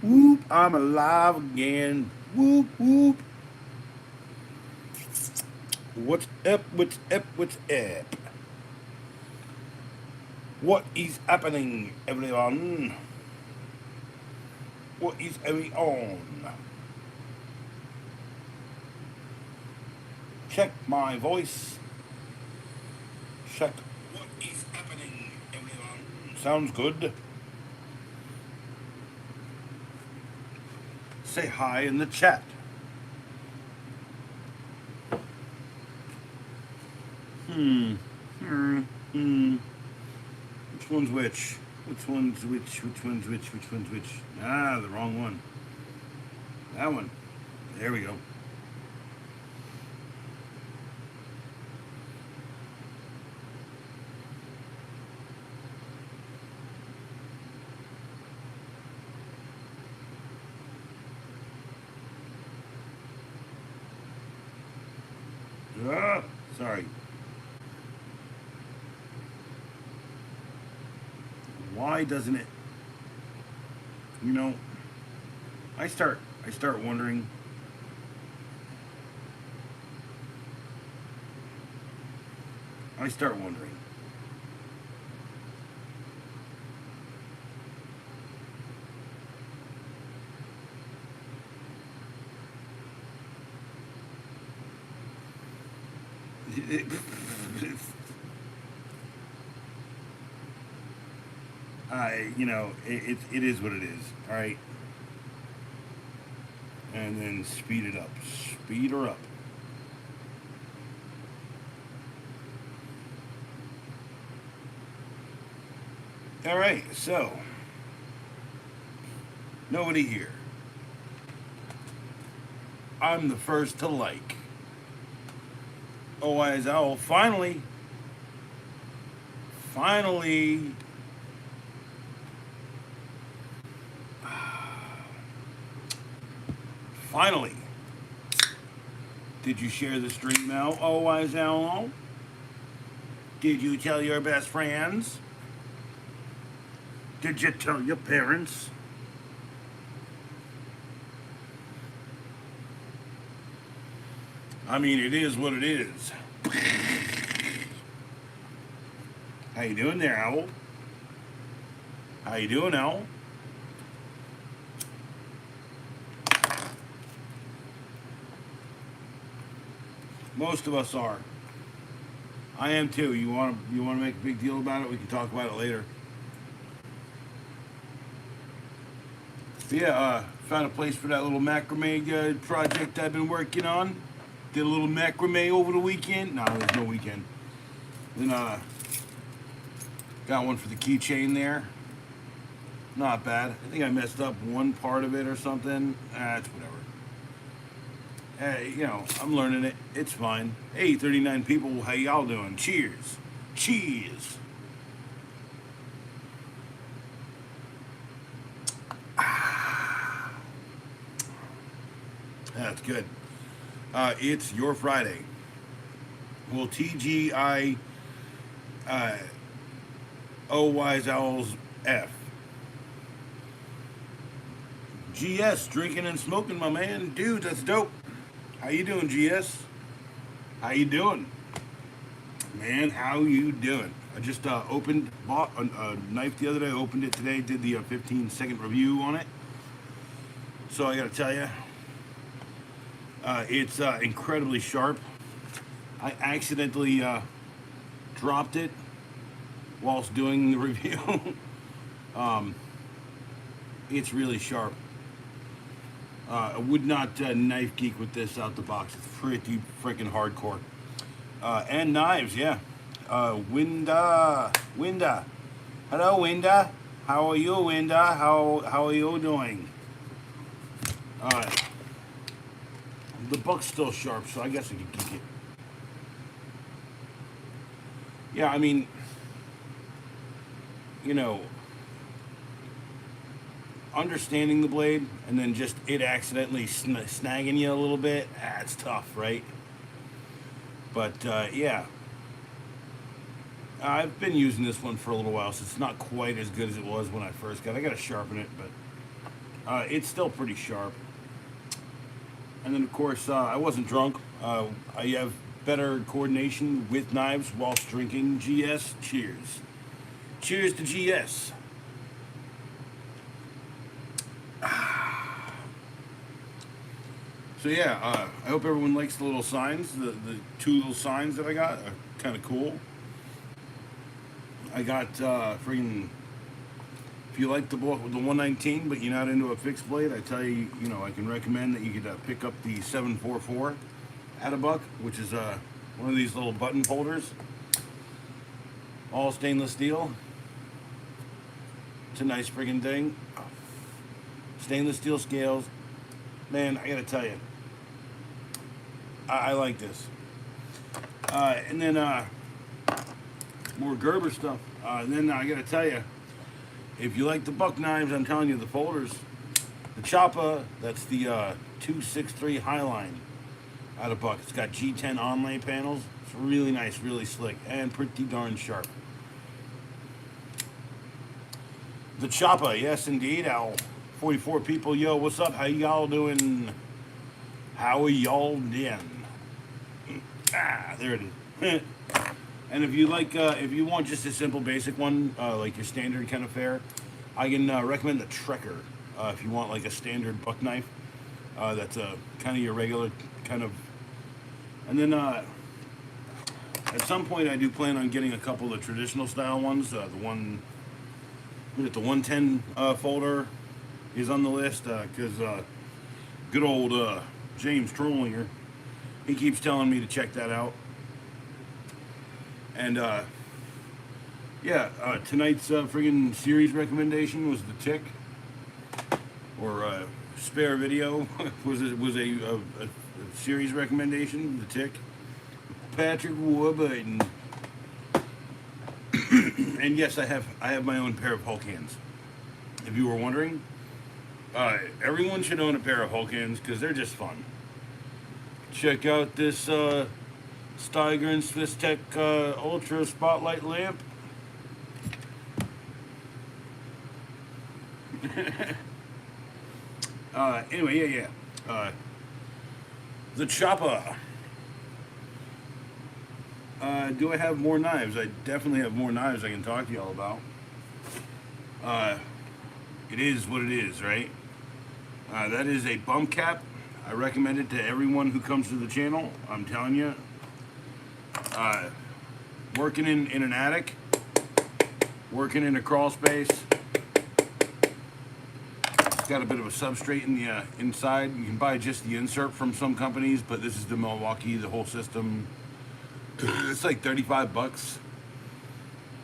Whoop, I'm alive again. Whoop, whoop. What's up, what's up, what's up? What is happening, everyone? What is going on? Check my voice. Check. What is happening, everyone? Sounds good. Say hi in the chat. Hmm. Hmm. Hmm. Which one's which? Which one's which? Which one's which? Which one's which? Ah, the wrong one. That one. There we go. Ah, sorry. Why doesn't it? You know, I start wondering. I start wondering. It is what it is. All right, and then speed it up. Speed her up. All right, so nobody here. I'm the first to like. Oh, as owl. Finally, finally. Finally. Did you share the stream now? Oh, wise owl. Did you tell your best friends? Did you tell your parents? I mean, it is what it is. How you doing there, Owl? How you doing, Owl? Most of us are. I am too. You want to make a big deal about it? We can talk about it later. But yeah, found a place for that little macrame project I've been working on. Did a little macrame over the weekend. No, there's no weekend. Then got one for the keychain there. Not bad. I think I messed up one part of it or something. It's whatever. Hey, I'm learning it. It's fine. Hey, 39 people. How y'all doing? Cheers. Cheers. That's good. It's your Friday. Well, TGI Wise Owls F. GS drinking and smoking, my man. Dude, that's dope. How you doing, GS? How you doing? Man, how you doing? I just bought a knife the other day, opened it today, did the 15-second review on it. So I gotta tell you, it's incredibly sharp. I accidentally dropped it whilst doing the review. um, it's really sharp. I would not knife geek with this out the box. It's pretty freaking hardcore. And knives, yeah. Winda. Hello, Winda. How are you, Winda? How are you doing? Uh, the buck's still sharp, so I guess I could geek it. Yeah, I mean, you know, understanding the blade and then just it accidentally snagging you a little bit, it's tough, right? But yeah, I've been using this one for a little while, so it's not quite as good as it was when I first got it. I got to sharpen it, but It's still pretty sharp. And then, of course, I wasn't drunk. I have better coordination with knives whilst drinking. GS, cheers. Cheers to GS. So yeah, I hope everyone likes the little signs. The two little signs that I got are kind of cool. I got freaking. If you like the 119, but you're not into a fixed blade, I tell you, I can recommend that you could pick up the 744 at a buck, which is one of these little button holders, all stainless steel. It's a nice friggin' thing. Stainless steel scales, man. I gotta tell you, I like this. And then more Gerber stuff. And then I gotta tell you, if you like the buck knives, I'm telling you, the folders, the Choppa, that's the 263 Highline out of buck. It's got G10 onlay panels. It's really nice, really slick, and pretty darn sharp. The Choppa, yes indeed, Al. 44 people, yo, what's up? How y'all doing? How are y'all doing? There it is. And if you like, if you want just a simple basic one, like your standard kind of fare, I can recommend the Trekker. If you want like a standard buck knife, that's kind of your regular kind of. And then at some point I do plan on getting a couple of the traditional style ones. The 110 folder is on the list because good old James Trollinger, he keeps telling me to check that out. And tonight's friggin' series recommendation was the Tick, or spare video was a series recommendation, the Tick, Patrick Warburton. And yes, I have my own pair of Hulk hands. If you were wondering, everyone should own a pair of Hulk hands because they're just fun. Check out this Steiger and Swiss Tech Ultra Spotlight lamp. Anyway, the Choppa. Do I have more knives? I definitely have more knives I can talk to y'all about. It is what it is, right? That is a bump cap. I recommend it to everyone who comes to the channel. I'm telling you. Working in an attic, working in a crawl space. It's got a bit of a substrate in the inside. You can buy just the insert from some companies, but this is the Milwaukee, the whole system. It's like 35 bucks.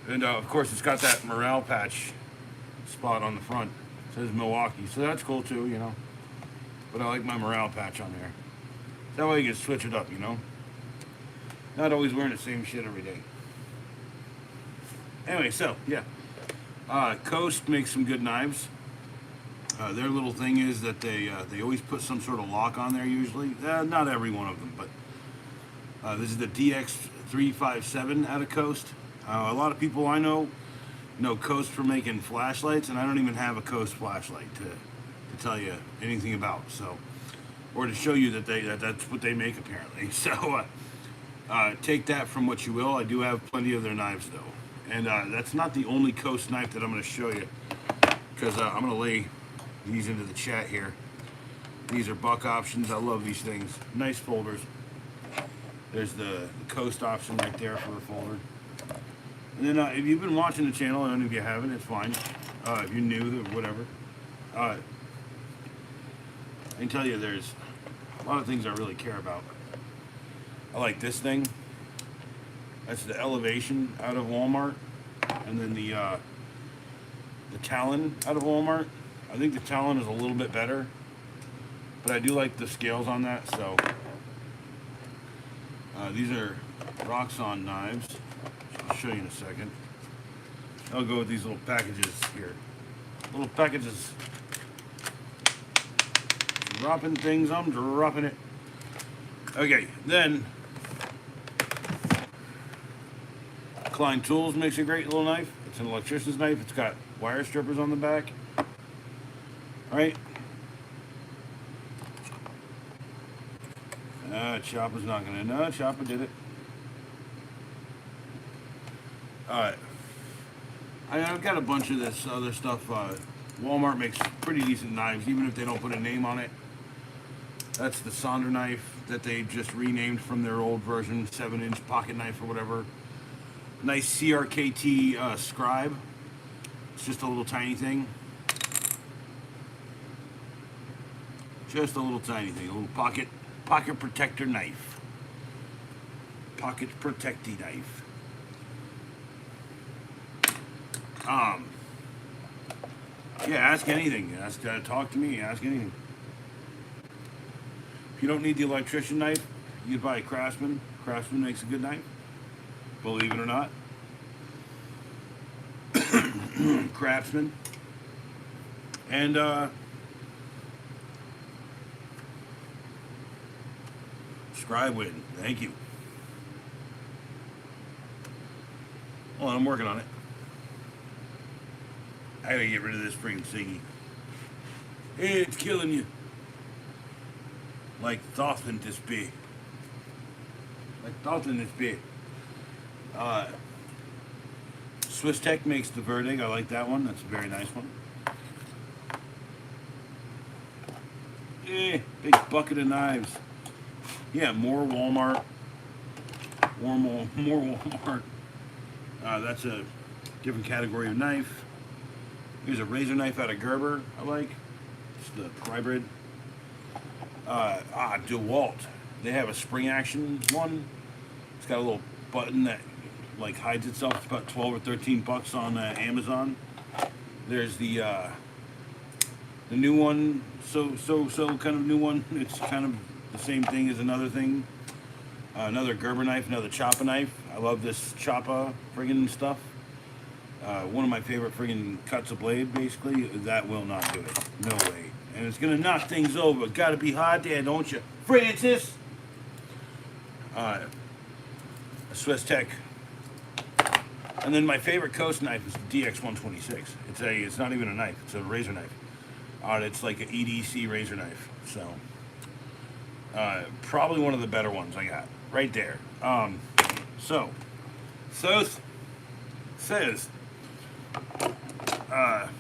And of course it's got that morale patch spot on the front. It says Milwaukee, so that's cool too, But I like my morale patch on there. That way you can switch it up, Not always wearing the same shit every day. Anyway, so yeah, Coast makes some good knives. Their little thing is that they always put some sort of lock on there usually. Not every one of them, but this is the DX357 out of Coast. A lot of people I know Coast for making flashlights, and I don't even have a Coast flashlight to tell you anything about. So, or to show you that that's what they make apparently. So. Take that from what you will. I do have plenty of their knives though. And that's not the only Coast knife that I'm going to show you, because I'm going to lay these into the chat here. These are buck options. I love these things. Nice folders. There's the Coast option right there for a folder. And then if you've been watching the channel, and if you haven't, it's fine. If you're new, whatever. I can tell you there's a lot of things I really care about. I like this thing. That's the Elevation out of Walmart, and then the Talon out of Walmart. I think the Talon is a little bit better, but I do like the scales on that. So these are Roxxon knives. I'll show you in a second. I'll go with these little packages here. Little packages. Dropping things. I'm dropping it. Okay, then Klein Tools makes a great little knife. It's an electrician's knife. It's got wire strippers on the back. All right, Chopper's not gonna. No, Chopper did it. Alright. I've got a bunch of this other stuff. Walmart makes pretty decent knives, even if they don't put a name on it. That's the Sonder knife that they just renamed from their old version, 7-inch pocket knife or whatever. Nice CRKT scribe. It's just a little tiny thing. Just a little tiny thing, a little pocket protector knife. Pocket protecty knife. Yeah, ask anything. Talk to me. Ask anything. If you don't need the electrician knife, you can buy a Craftsman. Craftsman makes a good knife. Believe it or not. Craftsman. And, Scribe-Win. Thank you. Well, I'm working on it. I gotta get rid of this freaking Siggy. It's killing you. Like Thothan this big. Like Thothan this big. Swiss Tech makes the Verdig. I like that one. That's a very nice one. Big bucket of knives. Yeah, more Walmart. More Walmart. That's a different category of knife. Here's a razor knife out of Gerber. I like. It's the hybrid. DeWalt. They have a spring action one. It's got a little button that like hides itself. It's about 12 or 13 bucks on Amazon. There's the new one. So kind of new one. It's kind of the same thing as another thing. Another Gerber knife, another Choppa knife. I love this Choppa friggin' stuff. One of my favorite friggin' cuts of blade, basically. That will not do it. No way. And it's gonna knock things over. Gotta be hot there, don't you, Francis? A Swiss Tech. And then my favorite Coast knife is the DX126. It's not even a knife. It's a razor knife. It's like an EDC razor knife. So probably one of the better ones I got right there.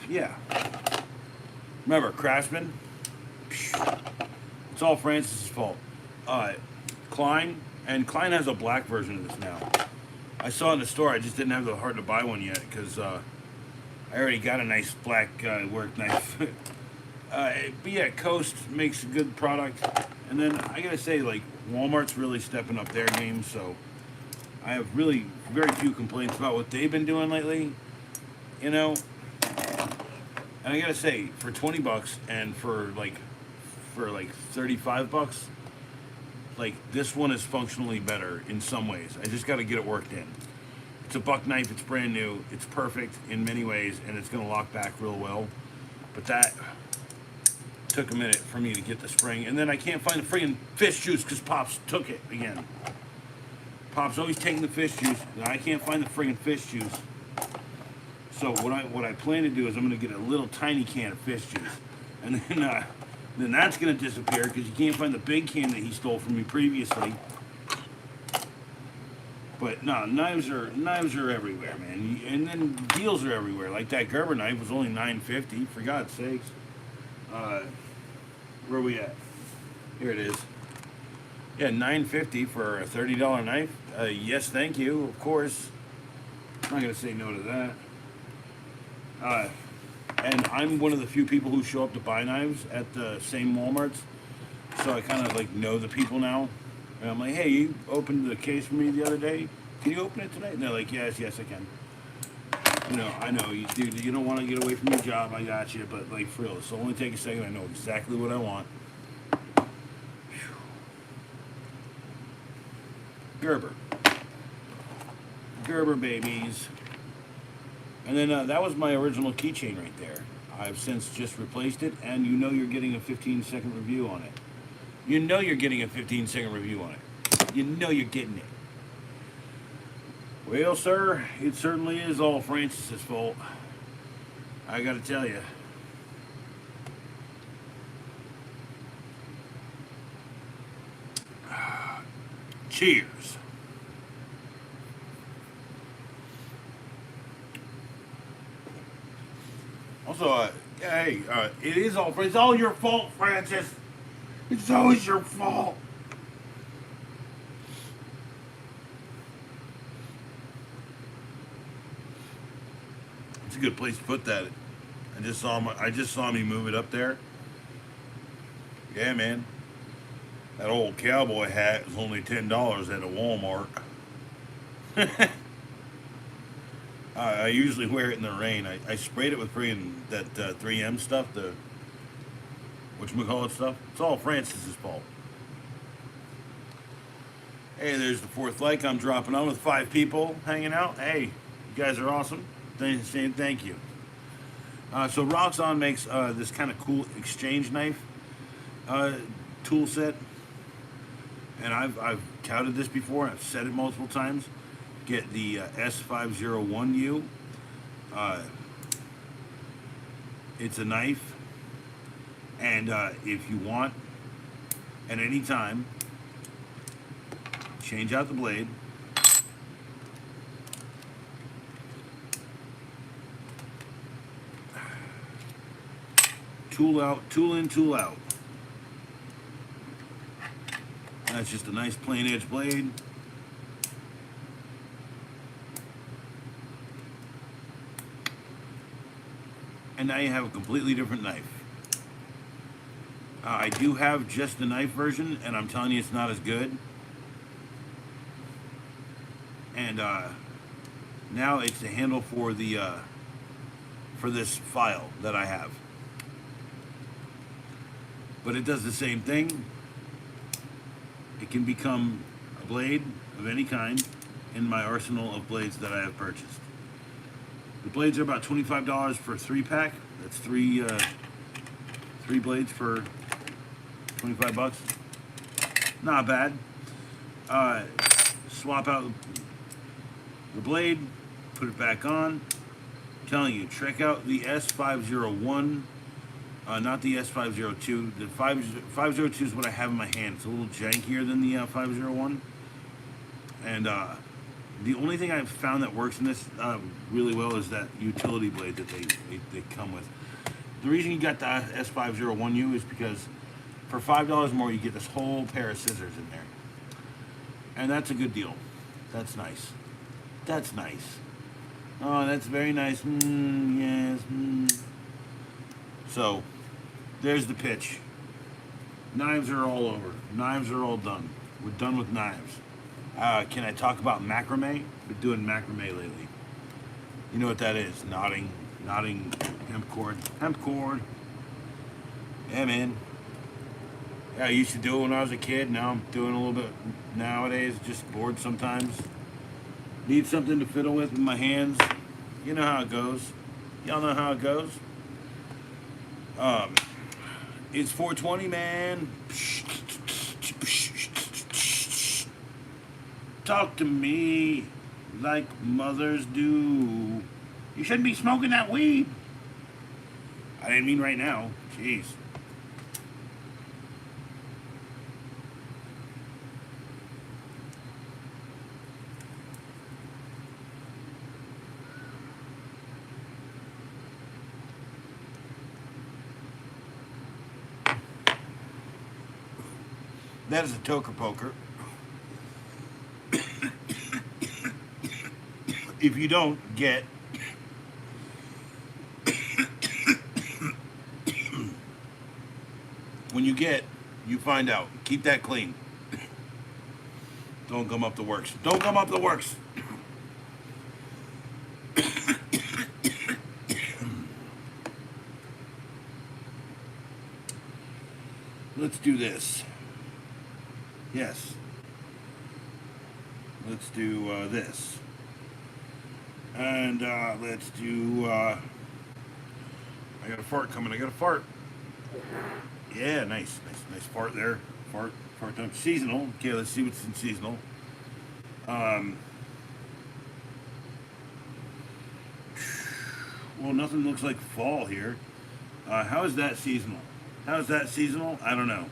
Yeah. Remember, Craftsman? It's all Francis's fault. Klein Klein has a black version of this now. I saw it in the store. I just didn't have the heart to buy one yet because I already got a nice black work knife. But yeah, Coast makes a good product. And then I gotta say, like, Walmart's really stepping up their game, so I have really very few complaints about what they've been doing lately. You know? And I gotta say, for 20 bucks and for like 35 bucks, like, this one is functionally better in some ways. I just gotta get it worked in. It's a buck knife, it's brand new, it's perfect in many ways, and it's gonna lock back real well. But that took a minute for me to get the spring, and then I can't find the friggin' fish juice because Pops took it again. Pop's always taking the fish juice, and I can't find the friggin' fish juice. So what I plan to do is I'm gonna get a little tiny can of fish juice, and then that's gonna disappear because you can't find the big can that he stole from me previously. But no, knives are everywhere, man, and then deals are everywhere. Like that Gerber knife was only $9.50, for God's sakes. Where are we at? Here it is. Yeah, $9.50 for a $30 knife. Yes, thank you, of course. I'm not gonna say no to that. And I'm one of the few people who show up to buy knives at the same Walmarts, so I kind of like know the people now. And I'm like, hey, you opened the case for me the other day. Can you open it tonight? And they're like, yes, I can. You know, I know, dude, you don't want to get away from your job, I got you, but like, for real, so only take a second, I know exactly what I want. Whew. Gerber babies. And then that was my original keychain right there. I've since just replaced it, and you know you're getting a 15-second review on it. You know you're getting a 15-second review on it. You know you're getting it. Well, sir, it certainly is all Francis's fault. I gotta tell you. Cheers. Also, hey, it's all your fault, Francis. It's always your fault. It's a good place to put that. I just saw me move it up there. Yeah, man. That old cowboy hat is only $10 at a Walmart. I usually wear it in the rain. I sprayed it with that 3M stuff, the whatchamacallit stuff. It's all Francis's fault. Hey, there's the fourth like. I'm dropping on with 5 people hanging out. Hey, you guys are awesome. Saying thank you. So Roxxon makes this kind of cool exchange knife tool set, and I've touted this before. I've said it multiple times. Get the S501U. It's a knife, and if you want, at any time, change out the blade. Tool out, tool in, tool out. That's just a nice plain edge blade. And now you have a completely different knife. I do have just the knife version, and I'm telling you, it's not as good. And now it's the handle for the for this file that I have. But it does the same thing. It can become a blade of any kind in my arsenal of blades that I have purchased. The blades are about $25 for a 3-pack. That's three blades for 25 bucks. Not bad. Swap out the blade, put it back on. I'm telling you, check out the S501. Not the S502. The 502 is what I have in my hand. It's a little jankier than the 501. And the only thing I've found that works in this really well is that utility blade that they come with. The reason you got the S501U is because for $5 more, you get this whole pair of scissors in there. And that's a good deal. That's nice. That's nice. Oh, that's very nice. Yes. So, there's the pitch. Knives are all over. Knives are all done. We're done with knives. Can I talk about macrame? Been doing macrame lately. You know what that is? Knotting hemp cord. Hemp cord. Yeah, man. Yeah, I used to do it when I was a kid. Now I'm doing a little bit nowadays. Just bored sometimes. Need something to fiddle with my hands. You know how it goes. Y'all know how it goes. It's 420, man. Talk to me like mothers do. You shouldn't be smoking that weed. I didn't mean right now. Jeez. That is a toker poker. If you don't get when you get, you find out. Keep that clean. Don't come up the works. Don't come up the works. Let's do this. Yes. Let's do this. And let's do, I got a fart coming. I got a fart. Yeah, nice fart there. Fart time. Seasonal. Okay, let's see what's in seasonal. Well, nothing looks like fall here. How is that seasonal? How is that seasonal? I don't know.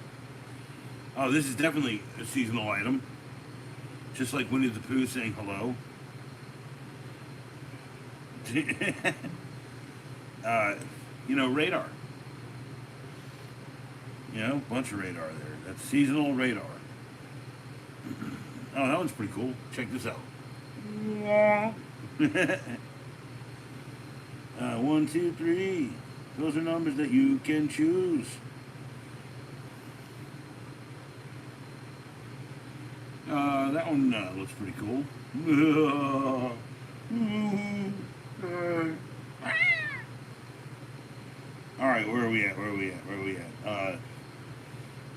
Oh, this is definitely a seasonal item. Just like Winnie the Pooh saying hello. Radar. Bunch of radar there. That's seasonal radar. Oh, that one's pretty cool. Check this out. Yeah. 1, 2, 3. Those are numbers that you can choose. That one looks pretty cool. All right, where are we at?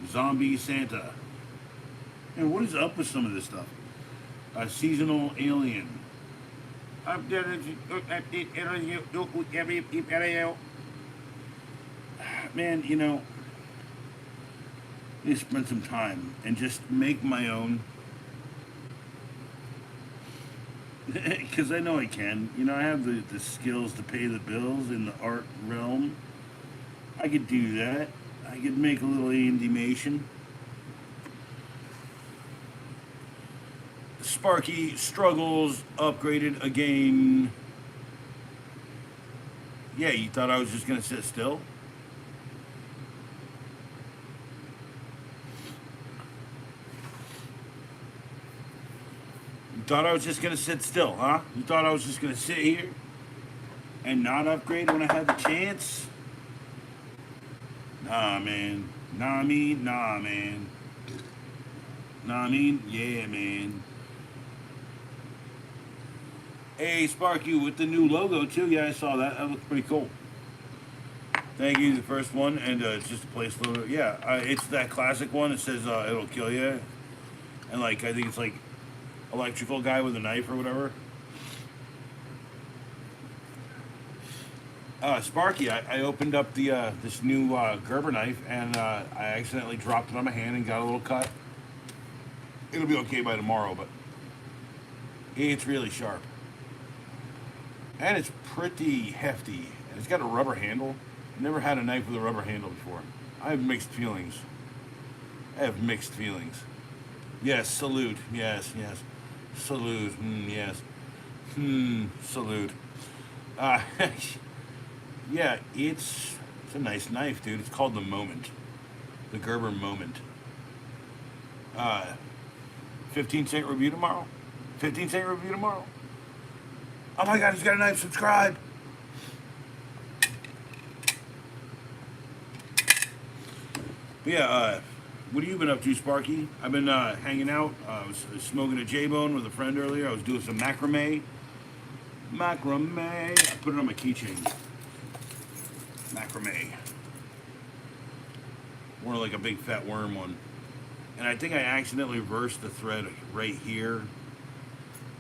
Zombie Santa. And what is up with some of this stuff? Seasonal alien. Man, you spend some time and just make my own. Because I know I can. I have the skills to pay the bills in the art realm. I could do that. I could make a little animation. Sparky struggles, upgraded again. Yeah, you thought I was just going to sit still? You thought I was just going to sit still, huh? You thought I was just going to sit here and not upgrade when I had the chance? Nah, man. Nah, man. Yeah, man. Hey, Sparky, with the new logo, too. Yeah, I saw that. That looks pretty cool. Thank you, the first one. And it's just a placeholder. Yeah, it's that classic one. It says it'll kill you. And, I think it's, electrical guy with a knife or whatever. Sparky, I opened up the this new Gerber knife, and I accidentally dropped it on my hand and got a little cut. It'll be okay by tomorrow, but it's really sharp. And it's pretty hefty. And it's got a rubber handle. I've never had a knife with a rubber handle before. I have mixed feelings. Yes, salute. Yes. Salute. Yes. Salute. Yeah, it's a nice knife, dude. It's called the Moment. The Gerber Moment. 15-cent review tomorrow? 15-cent review tomorrow? Oh my God, he's got a knife. Subscribe. But yeah, what have you been up to, Sparky? I've been hanging out. I was smoking a J-Bone with a friend earlier. I was doing some macrame. I put it on my keychain. Macrame. More like a big fat worm one. And I think I accidentally reversed the thread right here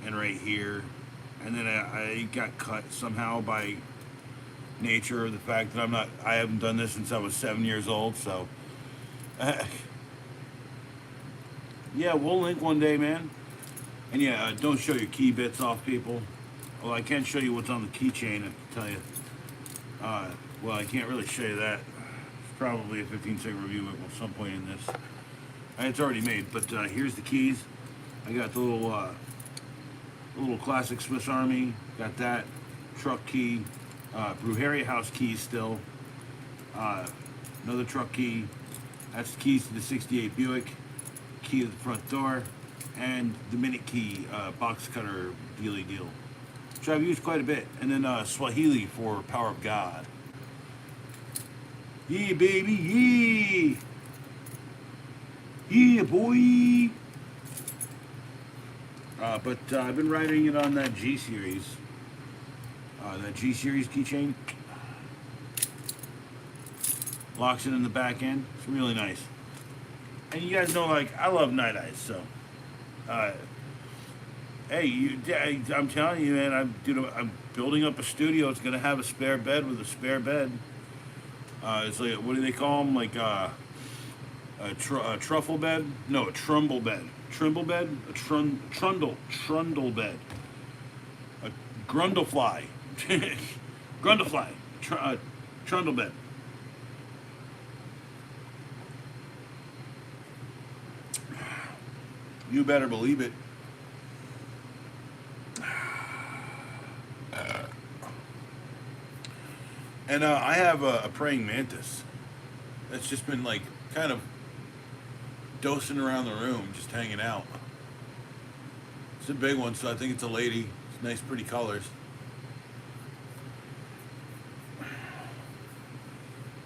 and right here. And then I got cut somehow by nature, the fact that I haven't done this since I was 7 years old, so yeah, we'll link one day, man. And yeah, don't show your key bits off, people. Well, I can't show you what's on the keychain, I can tell you. Well, I can't really show you that. It's probably a 15-second review at some point in this. It's already made, but here's the keys. I got the little classic Swiss Army. Got that truck key. Brujeria House keys still. Another truck key. That's the keys to the 68 Buick. Key to the front door. And the minute key box cutter dealy deal, which I've used quite a bit. And then Swahili for Power of God. Yeah, baby, yeah. Yeah, boy. But I've been riding it on that G series. That G series keychain. Locks it in the back end. It's really nice. And you guys know, I love night eyes, so. Hey, I'm telling you, man, I'm building up a studio. It's gonna have a spare bed with a spare bed. It's like, what do they call them? A truffle bed? No, a trumble bed. Trimble bed? A trundle bed. A grundlefly. Grundlefly. Trundle bed. You better believe it. And I have a praying mantis that's just been like kind of dosing around the room, just hanging out. It's a big one, so I think it's a lady. It's nice, pretty colors. I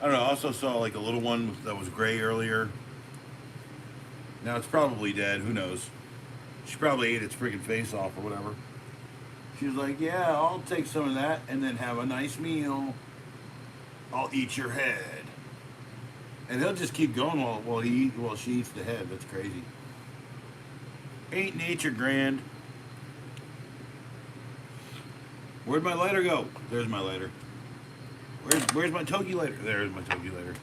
don't know. I also saw like a little one that was gray earlier. Now it's probably dead. Who knows? She probably ate its freaking face off or whatever. She was like, "Yeah, I'll take some of that and then have a nice meal. I'll eat your head." And he'll just keep going while she eats the head. That's crazy. Ain't nature grand? Where'd my lighter go? There's my lighter. Where's my Toki lighter? There's my Toki lighter.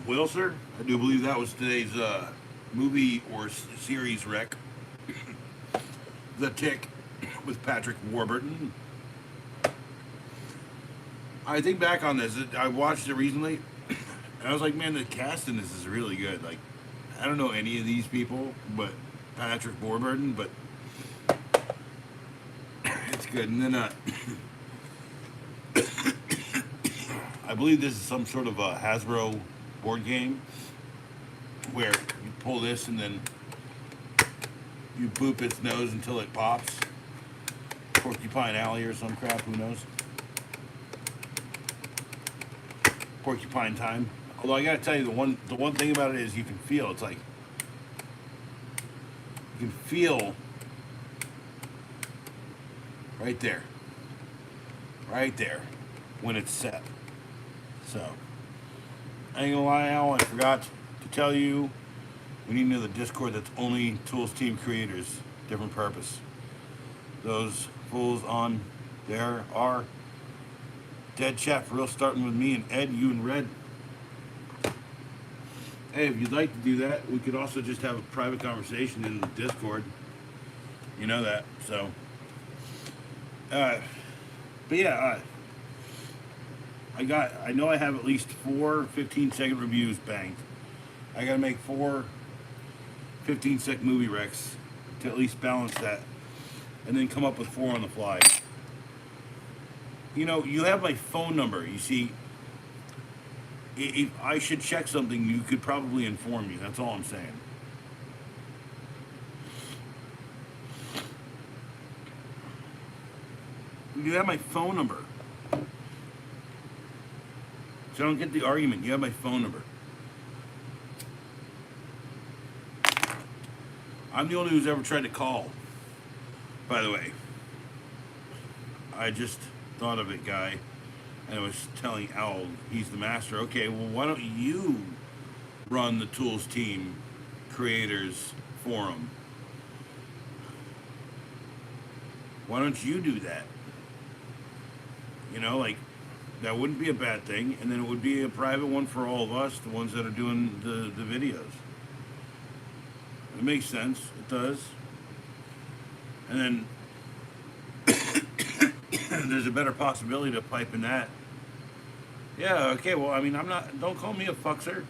Well, sir, I do believe that was today's movie or series rec. The Tick with Patrick Warburton. I think back on this. I watched it recently, and I was like, man, the cast in this is really good. Like, I don't know any of these people, but Patrick Warburton, but it's good. And then I believe this is some sort of a Hasbro board game where you pull this and then you boop its nose until it pops. Porcupine Alley or some crap, who knows? Porcupine Time. Although I gotta tell you, the one thing about it is you can feel. It's like you can feel right there when it's set. So I ain't gonna lie, Al, I forgot to tell you, we need another Discord that's only Tools Team creators, different purpose. Those fools on there are dead chat for real, starting with me and Ed, you and Red. Hey, if you'd like to do that, we could also just have a private conversation in the Discord. You know that, so. But yeah, I know I have at least 4 15-second reviews banked. I gotta make 4 15-second movie recs to at least balance that, and then come up with 4 on the fly. You know, you have my phone number. You see, if I should check something, you could probably inform me. That's all I'm saying. You have my phone number. So I don't get the argument. You have my phone number. I'm the only who's ever tried to call, by the way. I just thought of it, guy. And I was telling Owl he's the master. Okay, well, why don't you run the Tools Team Creators Forum? Why don't you do that? You know, like, that wouldn't be a bad thing. And then it would be a private one for all of us, the ones that are doing the videos. It makes sense. It does. And then there's a better possibility to pipe in that. Yeah, okay, well, I mean, don't call me a fuckster.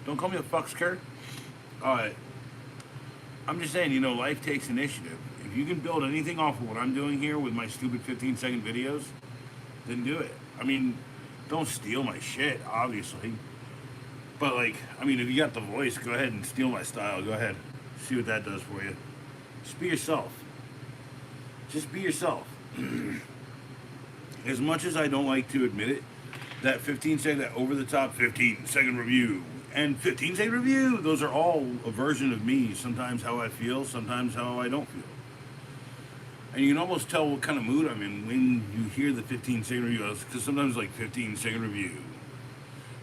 Don't call me a fucksker. I'm just saying, you know, life takes initiative. If you can build anything off of what I'm doing here with my stupid 15-second videos, then do it. I mean, don't steal my shit, obviously. But, like, I mean, if you got the voice, go ahead and steal my style. Go ahead. See what that does for you. Just be yourself. Just be yourself. As much as I don't like to admit it, that 15-second, that over-the-top 15-second review and 15-second review, those are all a version of me. Sometimes how I feel, sometimes how I don't feel. And you can almost tell what kind of mood I'm in when you hear the 15-second review. Because sometimes, like, 15-second review.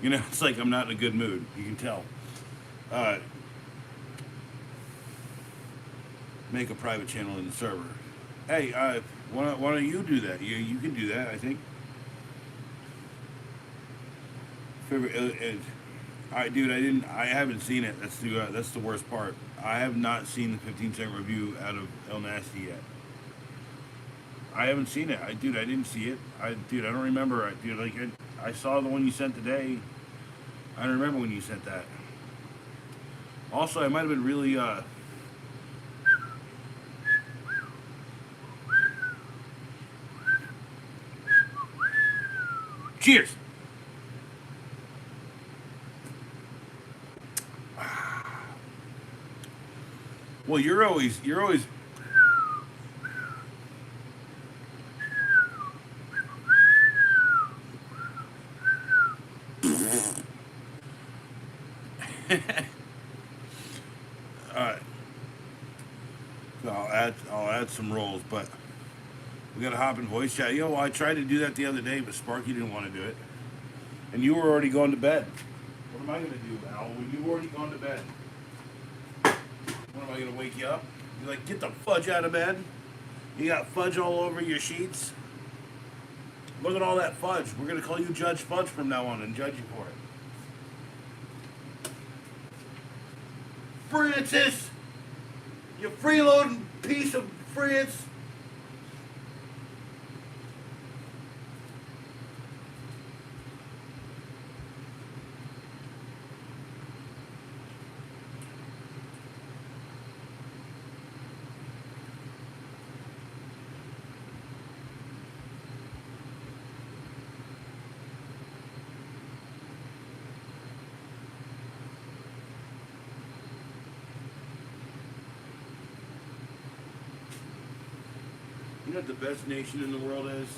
You know, it's like I'm not in a good mood. You can tell. Make a private channel in the server. Hey, why don't you do that? You can do that, I think. I haven't seen it. That's the worst part. I have not seen the 15-second review out of El Nasty yet. I haven't seen it. I didn't see it. I don't remember. I saw the one you sent today. I don't remember when you sent that. Also, I might have been really, cheers! Well, you're always, uh, I'll add some rolls, but we gotta hop in voice chat. Well, I tried to do that the other day, but Sparky didn't want to do it. And you were already going to bed. What am I gonna do, Al, when you've already gone to bed? What am I gonna wake you up? You're like, get the fudge out of bed. You got fudge all over your sheets. Look at all that fudge. We're gonna call you Judge Fudge from now on and judge you for it. Francis! You freeloading piece of France! You know what the best nation in the world is?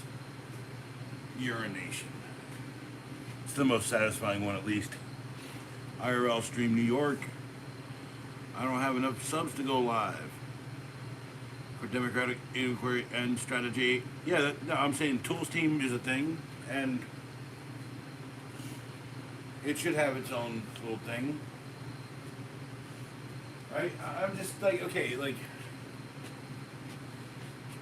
Urination. It's the most satisfying one, at least. IRL Stream New York. I don't have enough subs to go live. For Democratic Inquiry and Strategy. Yeah, no, I'm saying Tools Team is a thing, and it should have its own little thing. Right? I'm just like, okay, like,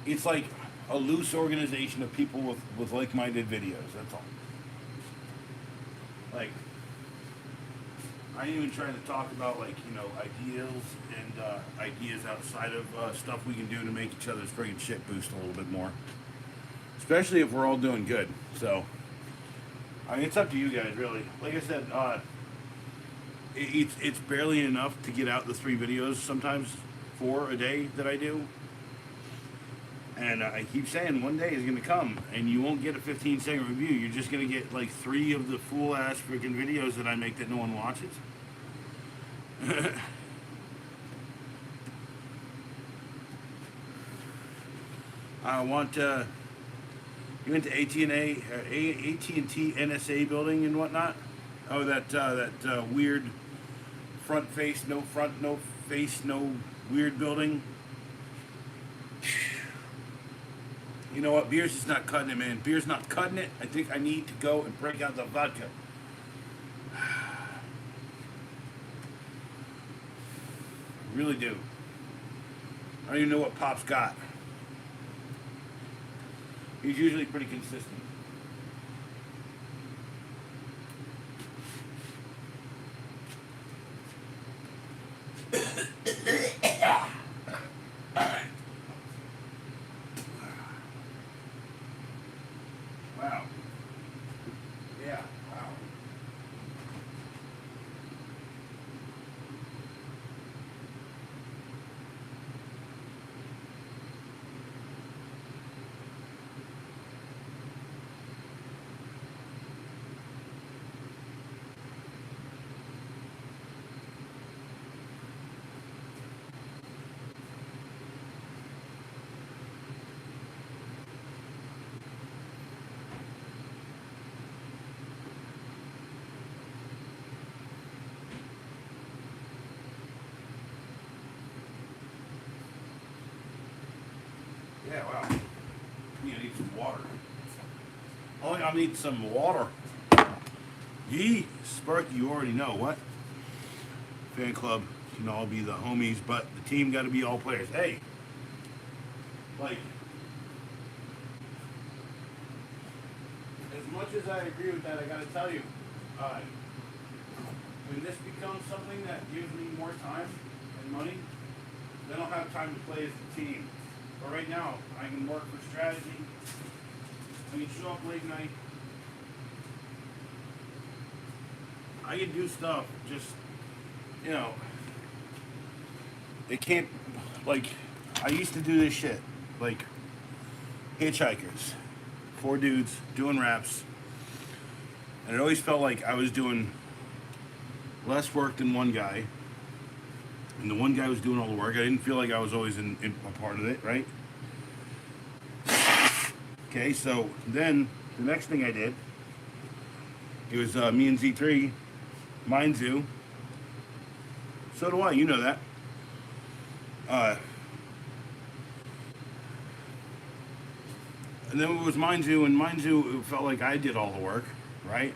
it's like a loose organization of people with like-minded videos. That's all. Like, I ain't even trying to talk about, like, ideals and ideas outside of stuff we can do to make each other's friggin' shit boost a little bit more. Especially if we're all doing good. So, I mean, it's up to you guys, really. Like I said, it's barely enough to get out the 3 videos, sometimes 4 a day that I do. And I keep saying one day is going to come, and you won't get a 15-second review. You're just going to get like 3 of the fool-ass freaking videos that I make that no one watches. I want you went to AT&T NSA building and whatnot. Oh, that weird front face, no face, no weird building. You know what? Beer's just not cutting it, man. Beer's not cutting it. I think I need to go and break out the vodka. Really do. I don't even know what Pop's got. He's usually pretty consistent. Wow. Yeah, wow. Yeah, wow. You need some water. Oh, I need some water. Yee, Sparky, you already know what? Fan club can all be the homies, but the team got to be all players. Hey, like, as much as I agree with that, I got to tell you, when this becomes something that gives me more time and money, then I'll have time to play as a team. But right now, I can work for strategy. I can show up late night. I can do stuff just, you know, it can't, like, I used to do this shit, like, hitchhikers, 4 dudes doing raps, and it always felt like I was doing less work than one guy, and the one guy was doing all the work. I didn't feel like I was always in a part of it, right? Okay, so then the next thing I did, it was me and Z3, Mind Zoo. So do I, you know that. And then it was Mind Zoo, and Mind Zoo, it felt like I did all the work, right?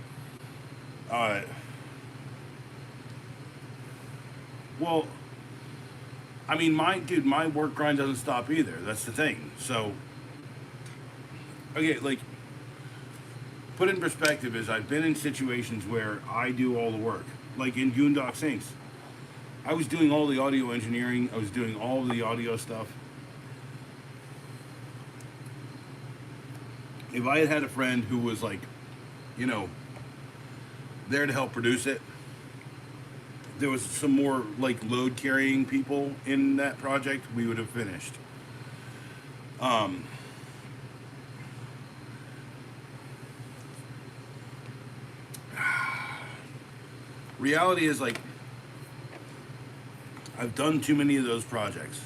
Well, I mean, my work grind doesn't stop either. That's the thing. So, okay, like, put in perspective is I've been in situations where I do all the work. Like in Goondock Saints, I was doing all the audio engineering. I was doing all the audio stuff. If I had had a friend who was like, you know, there to help produce it, there was some more like load carrying people in that project, we would have finished. Reality is, like, I've done too many of those projects.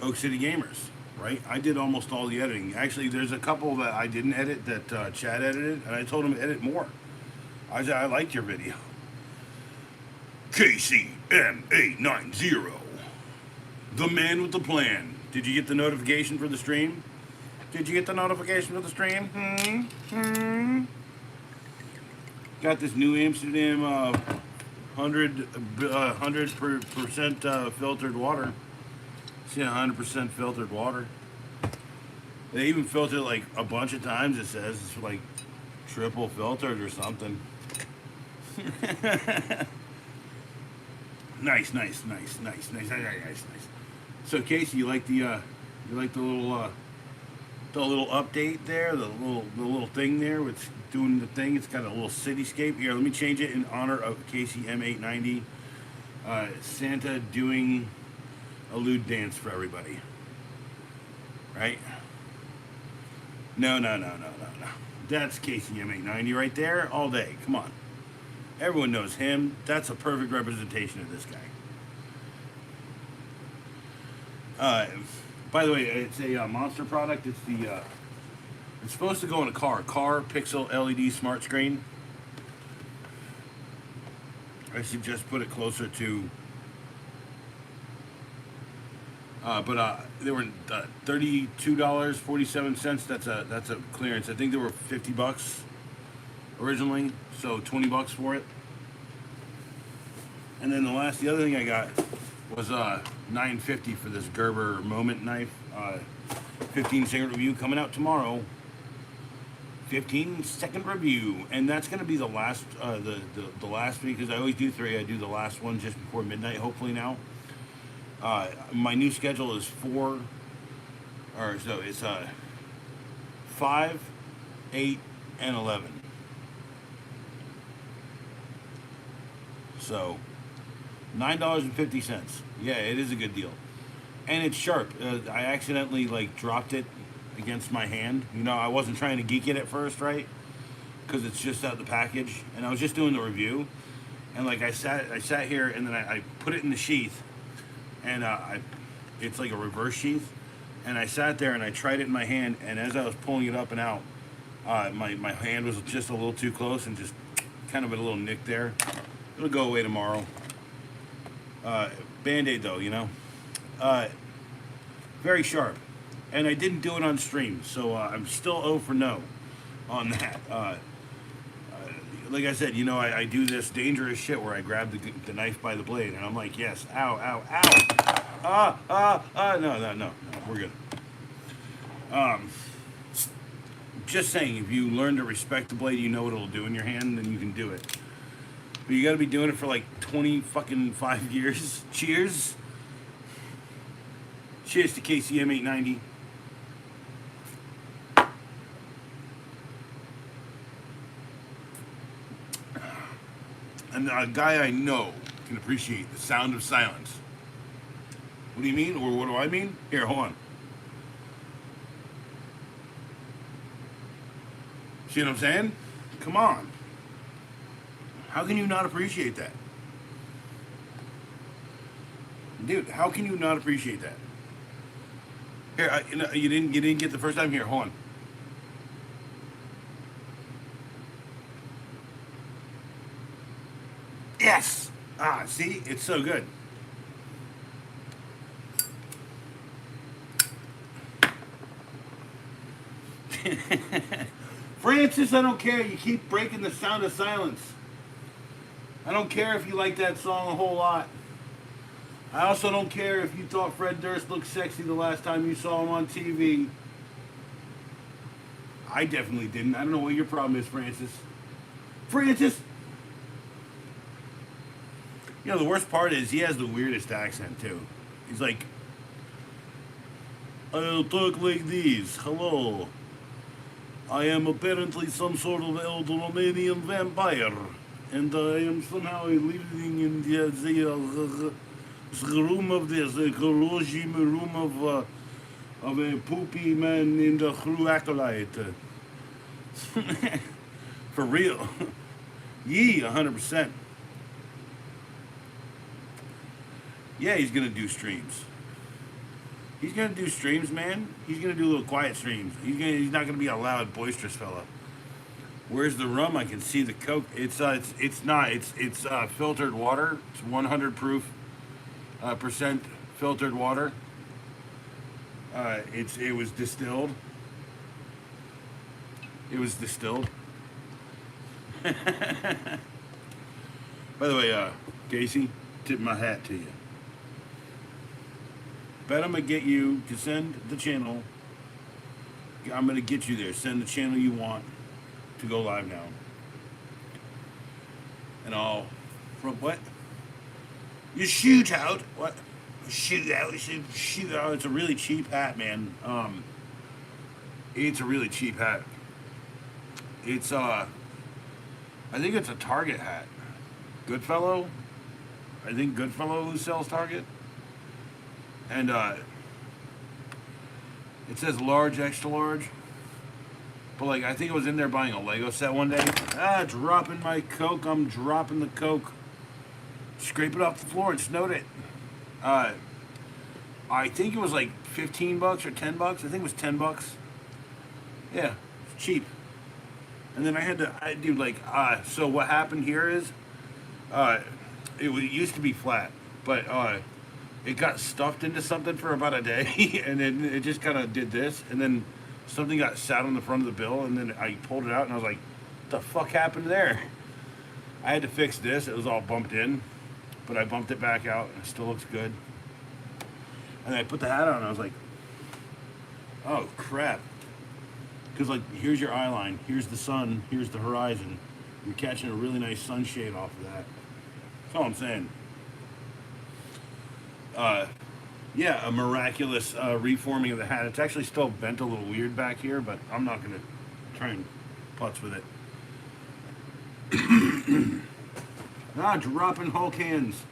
Oak City Gamers, right? I did almost all the editing. Actually, there's a couple that I didn't edit that Chad edited, and I told him to edit more. I said, I liked your video. KCM890, the man with the plan. Did you get the notification for the stream? Did you get the notification for the stream? Got this New Amsterdam 100% filtered water. See, 100% filtered water. They even filter it like a bunch of times. It says it's like triple filtered or something. Nice. So Casey, you like the little update there, the little thing there with doing the thing. It's got a little cityscape here. Let me change it in honor of Casey M890. Santa doing a lewd dance for everybody. Right? No. That's Casey M890 right there all day. Come on. Everyone knows him. That's a perfect representation of this guy. By the way, it's a Monster product. It's the it's supposed to go in a car pixel LED smart screen. I should just put it closer to. But they were $32.47. That's a clearance. I think they were $50 originally, so $20 for it. And then the other thing I got was $9.50 for this Gerber Moment knife. 15-second review coming out tomorrow. 15-second review, and that's going to be the last the last week, because I always do 3. I do the last one just before midnight, hopefully now. My new schedule is 4, or so it's 5, 8, and 11. So $9.50. Yeah, it is a good deal, and it's sharp. I accidentally like dropped it against my hand. You know, I wasn't trying to geek it at first, right? Because it's just out the package, and I was just doing the review, and like I sat here, and then I put it in the sheath, and it's like a reverse sheath, and I sat there and I tried it in my hand, and as I was pulling it up and out, my hand was just a little too close and just kind of a little nick there. It'll go away tomorrow. Band-Aid though, you know. Very sharp. And I didn't do it on stream, so I'm still 0 for no on that. Like I said, you know, I do this dangerous shit where I grab the knife by the blade, and I'm like, yes, ow, no, we're good. Just saying, if you learn to respect the blade, you know what it'll do in your hand, then you can do it. But you got to be doing it for like 20 fucking 5 years. Cheers. Cheers to KCM 890. And a guy I know can appreciate the sound of silence. What do you mean? Or what do I mean? Here, hold on. See what I'm saying? Come on. How can you not appreciate that? Dude, how can you not appreciate that? Here, you didn't get the first time. Here, hold on. Yes. See, it's so good. Francis, I don't care. You keep breaking the sound of silence. I don't care if you like that song a whole lot. I also don't care if you thought Fred Durst looked sexy the last time you saw him on TV. I definitely didn't. I don't know what your problem is, Francis. Francis! You know, the worst part is he has the weirdest accent, too. He's like, I'll talk like this. Hello. I am apparently some sort of old Romanian vampire. And I am somehow living in the room of the corrosion room of a poopy man in the Crew Acolyte. For real. Yee, 100%. Yeah, he's gonna do streams. He's gonna do streams, man. He's gonna do little quiet streams. He's not gonna be a loud, boisterous fella. Where's the rum? I can see the Coke. It's filtered water. It's 100 proof percent filtered water. It was distilled. It was distilled. By the way, Casey, tip my hat to you. Bet I'm gonna get you to send the channel. I'm gonna get you there. Send the channel you want to go live now. And I'll from what? You shoot out what? Shoot out. You shoot out. It's a really cheap hat, man. It's a really cheap hat. It's I think it's a Target hat. Goodfellow. I think Goodfellow who sells Target. And it says large, extra large. But like I think I was in there buying a Lego set one day. Dropping my Coke. I'm dropping the Coke. Scrape it off the floor and snowed it. I think it was like $15 or $10. I think it was $10. Yeah, it's cheap. And then I had to, so what happened here is, it used to be flat, but it got stuffed into something for about a day, and then it just kind of did this, and then something got sat on the front of the bill, and then I pulled it out, and I was like, what the fuck happened there? I had to fix this. It was all bumped in, but I bumped it back out, and it still looks good. And I put the hat on, and I was like, oh, crap. Because, like, here's your eye line, here's the sun, here's the horizon. You're catching a really nice sunshade off of that. That's all I'm saying. Yeah, a miraculous reforming of the hat. It's actually still bent a little weird back here, but I'm not going to try and putz with it. Dropping whole cans.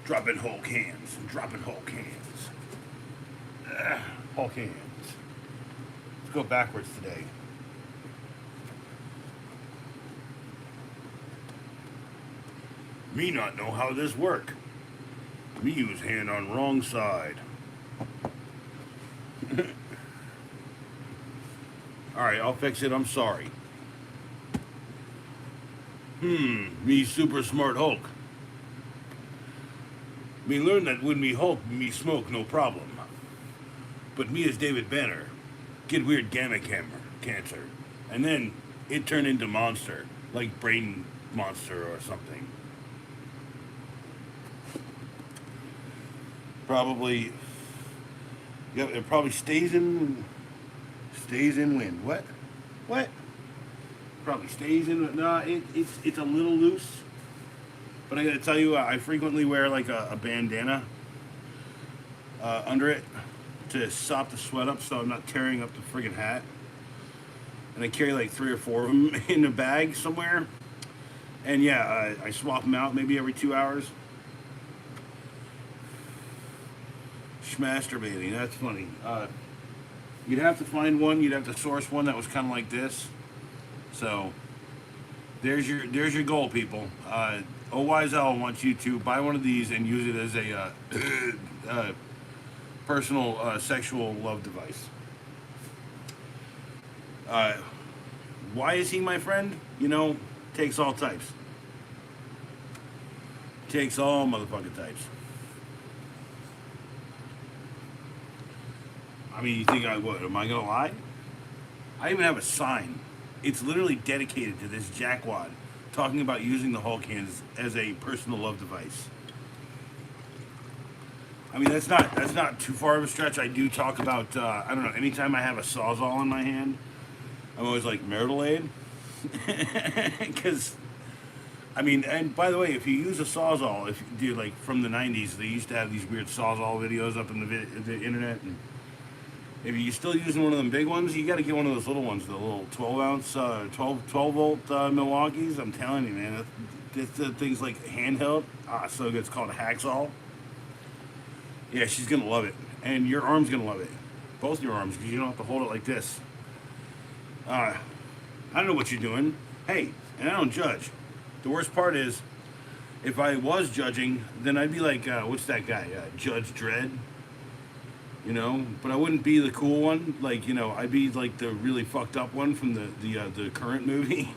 Dropping whole cans. Dropping whole cans. Whole cans. Let's go backwards today. Me not know how this work. Me use hand on wrong side. Alright, I'll fix it. I'm sorry. Me super smart Hulk. Me learn that when me Hulk, me smoke no problem. But me as David Banner, get weird gamma cancer. And then it turned into monster, like brain monster or something. Probably, yeah, it probably stays in wind. What? Probably stays in. No, it's a little loose. But I gotta tell you, I frequently wear like a bandana under it to sop the sweat up, so I'm not tearing up the friggin' hat. And I carry like 3 or 4 of them in a bag somewhere. And yeah, I swap them out maybe every 2 hours. Schmasturbating, that's funny. You'd have to find one. You'd have to source one that was kind of like this. So there's your goal, people. OYSL wants you to buy one of these and use it as a personal sexual love device. Why is he my friend? You know, takes all types. Takes all motherfucking types. I mean, you think what? Am I gonna lie? I even have a sign. It's literally dedicated to this jackwad, talking about using the Hulk hands as a personal love device. I mean, that's not too far of a stretch. I do talk about I don't know. Anytime I have a sawzall in my hand, I'm always like marital aid, because I mean, and by the way, if you use a sawzall, if you do like from the '90s, they used to have these weird sawzall videos up in the internet. And if you're still using one of them big ones, you got to get one of those little ones, the little 12-ounce, 12 volt Milwaukee's. I'm telling you, man, it's things like handheld. So good. It's called a hacksaw. Yeah, she's gonna love it, and your arm's gonna love it, both your arms, because you don't have to hold it like this. I don't know what you're doing. Hey, and I don't judge. The worst part is, if I was judging, then I'd be like, what's that guy, Judge Dredd? You know, but I wouldn't be the cool one. Like, you know, I'd be like the really fucked up one from the current movie.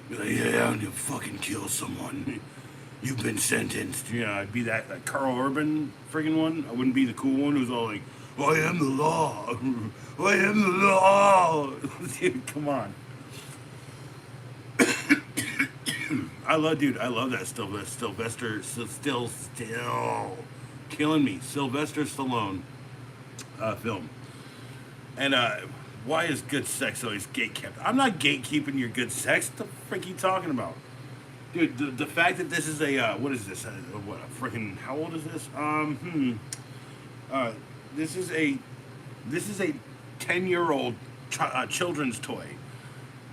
Be like, yeah, I'm gonna fucking kill someone. You've been sentenced. You know, I'd be that Carl Urban friggin' one. I wouldn't be the cool one who's all like, I am the law. I am the law. Dude, come on. I love that Sylvester, still killing me. Sylvester Stallone film. And why is good sex always gatekept? I'm not gatekeeping your good sex. What the frick are you talking about? Dude, the fact that this is a, what is this? What a freaking, how old is this? This is a 10-year-old children's toy.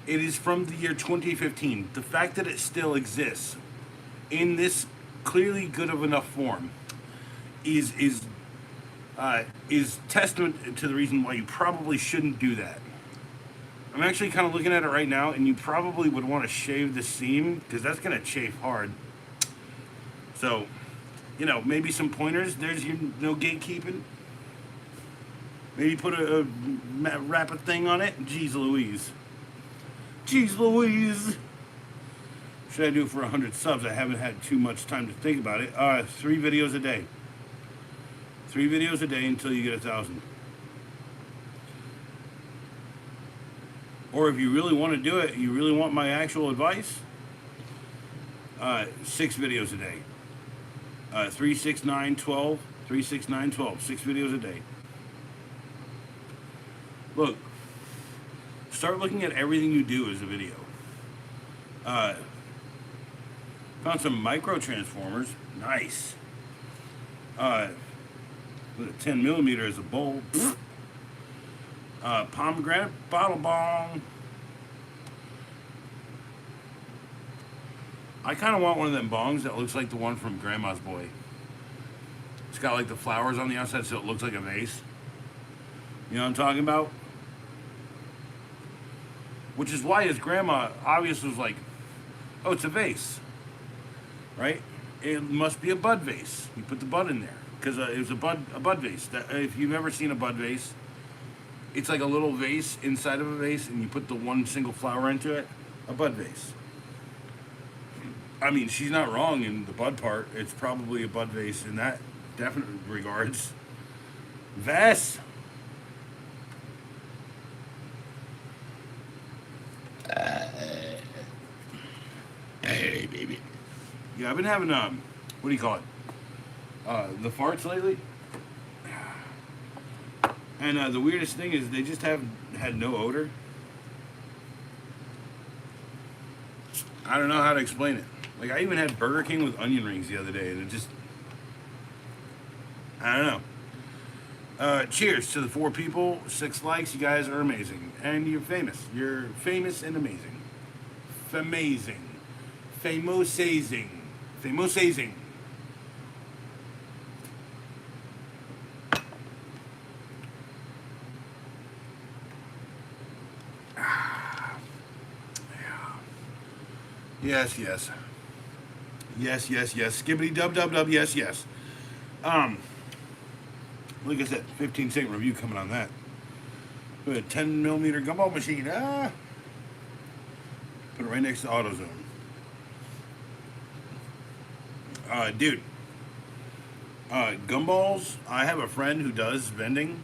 It is from the year 2015. The fact that it still exists in this clearly good of enough form is testament to the reason why you probably shouldn't do that. I'm actually kind of looking at it right now, and you probably would want to shave the seam, because that's going to chafe hard. So, you know, maybe some pointers. There's your no gatekeeping. Maybe put wrap a thing on it. Jeez Louise. Jeez Louise. Should I do it for 100 subs? I haven't had too much time to think about it. 3 videos a day. 3 videos a day until you get 1,000. Or if you really want to do it, you really want my actual advice, 6 videos a day. 3, 6, 9, 12. 3, 6, 9, 12. 6 videos a day. Look, start looking at everything you do as a video. Found some micro transformers. Nice. With a 10 millimeter as a bowl. Pomegranate bottle bong. I kind of want one of them bongs that looks like the one from Grandma's Boy. It's got like the flowers on the outside, so it looks like a vase. You know what I'm talking about? Which is why his grandma obviously was like, oh, it's a vase, right? It must be a bud vase. You put the bud in there because it was a bud vase. If you've ever seen a bud vase, it's like a little vase inside of a vase, and you put the one single flower into it. A bud vase. I mean, she's not wrong in the bud part. It's probably a bud vase in that definite regards. Vase. Hey, baby. Yeah, I've been having what do you call it? The farts lately. And the weirdest thing is they just have had no odor. I don't know how to explain it. Like I even had Burger King with onion rings the other day, and it just I don't know. Cheers to the 4 people, 6 likes. You guys are amazing, and you're famous. You're famous and amazing. Famazing, famosazing, famosazing. Yes, yes. Yes, yes, yes. Skibbity dub dub dub. Yes, yes. Um, like I said, 15-second review coming on that. With a 10 millimeter gumball machine. Put it right next to AutoZone. Dude. Gumballs. I have a friend who does vending,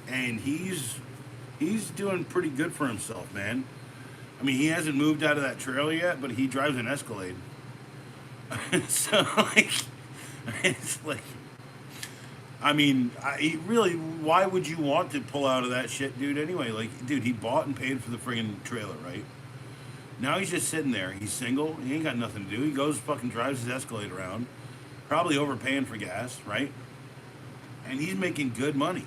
and he's doing pretty good for himself, man. I mean, he hasn't moved out of that trailer yet, but he drives an Escalade. So like, it's like, I mean, really, why would you want to pull out of that shit, dude? Anyway, like, dude, he bought and paid for the friggin' trailer, right? Now he's just sitting there. He's single. He ain't got nothing to do. He goes fucking drives his Escalade around, probably overpaying for gas, right? And he's making good money.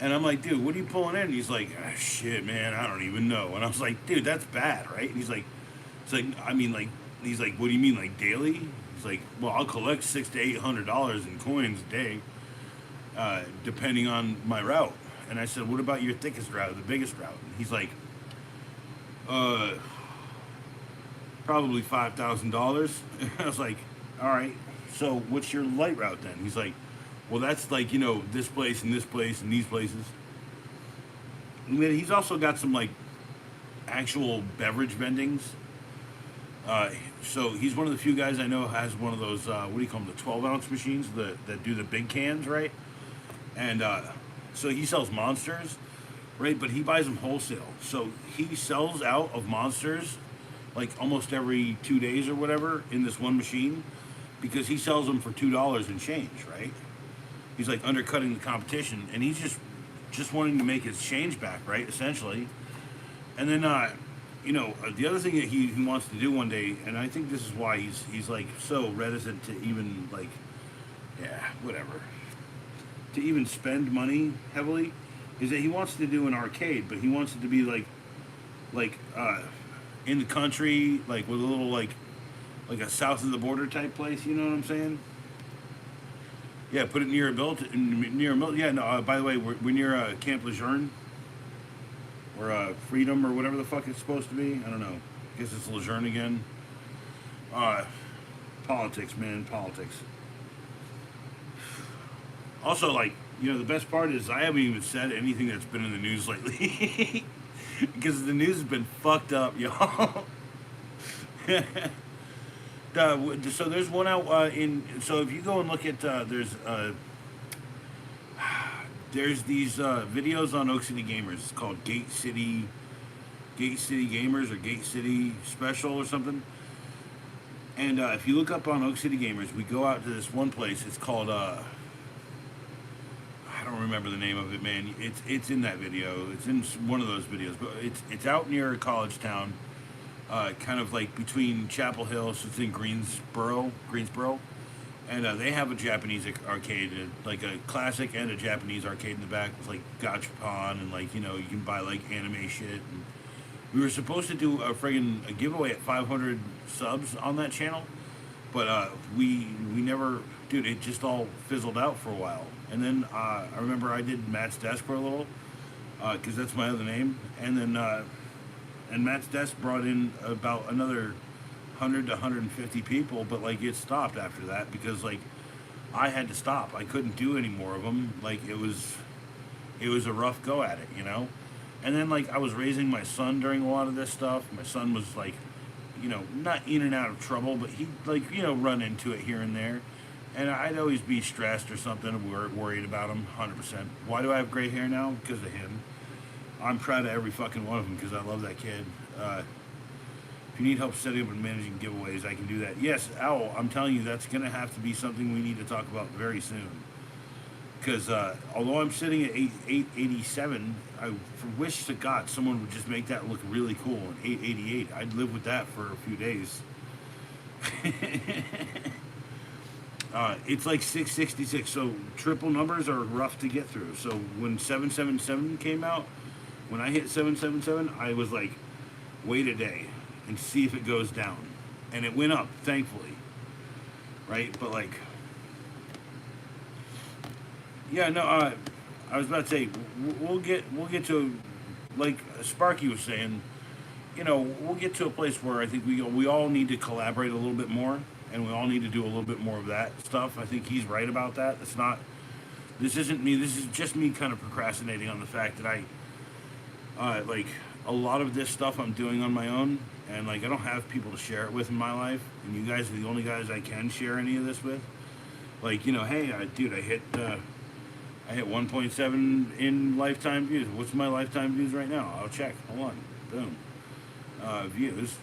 And I'm like, dude, what are you pulling in? And he's like, ah, shit, man, I don't even know. And I was like, dude, that's bad, right? And he's like, it's like, I mean, like, he's like, what do you mean, like daily? He's like, well, I'll collect $600 to $800 in coins a day, depending on my route. And I said, what about your thickest route, the biggest route? And he's like, uh, probably $5,000. I was like, all right, so what's your light route then? He's like, well, that's like, this place and this place and these places. And then he's also got some like actual beverage vendings. So he's one of the few guys I know has one of those, what do you call them, the 12-ounce machines that do the big cans, right? And so he sells Monsters, right? But he buys them wholesale. So he sells out of Monsters like almost every 2 days or whatever in this one machine because he sells them for $2 and change, right? He's like undercutting the competition, and he's just wanting to make his change back, right? Essentially. And then, the other thing that he wants to do one day, and I think this is why he's like so reticent to even like, yeah, whatever, to even spend money heavily, is that he wants to do an arcade, but he wants it to be like in the country, like with a little like a south of the border type place. You know what I'm saying? Yeah, put it near a mill. Yeah, no. By the way, we're near Camp Lejeune or Freedom or whatever the fuck it's supposed to be. I don't know. I guess it's Lejeune again. Politics, man, politics. Also, like, the best part is I haven't even said anything that's been in the news lately because the news has been fucked up, y'all. So there's one out so if you go and look at there's these videos on Oak City Gamers. It's called Gate City Gamers or Gate City Special or something. And if you look up on Oak City Gamers, we go out to this one place. It's called I don't remember the name of it, man. It's in that video. It's in one of those videos, but it's out near College Town. Kind of like between Chapel Hill, so it's in Greensboro, and they have a Japanese arcade, like a classic and a Japanese arcade in the back with like gachapon and like you can buy like anime shit. And we were supposed to do a giveaway at 500 subs on that channel, but we never, dude. It just all fizzled out for a while, and then I remember I did Matt's Desk for a little, because that's my other name, and then. And Matt's Desk brought in about another 100 to 150 people, but like it stopped after that because like I had to stop. I couldn't do any more of them. Like it was a rough go at it, And then like I was raising my son during a lot of this stuff. My son was like, not in and out of trouble, but he like run into it here and there. And I'd always be stressed or something, worried about him, 100%. Why do I have gray hair now? Because of him. I'm proud of every fucking one of them because I love that kid. If you need help setting up and managing giveaways, I can do that. Yes, Owl, I'm telling you, that's going to have to be something we need to talk about very soon. Because although I'm sitting at 887, I wish to God someone would just make that look really cool. An 888, I'd live with that for a few days. It's like 666, so triple numbers are rough to get through. So when 777 came out, when I hit 777, I was like, wait a day and see if it goes down. And it went up, thankfully. Right? But like, yeah, no, I was about to say, we'll get to, like Sparky was saying, we'll get to a place where I think we all need to collaborate a little bit more, and we all need to do a little bit more of that stuff. I think he's right about that. This isn't me. This is just me kind of procrastinating on the fact that like a lot of this stuff I'm doing on my own, and like I don't have people to share it with in my life, and you guys are the only guys I can share any of this with. Like, hey, dude, I hit 1.7 in lifetime views. What's my lifetime views right now? I'll check. Hold on. Boom. Views.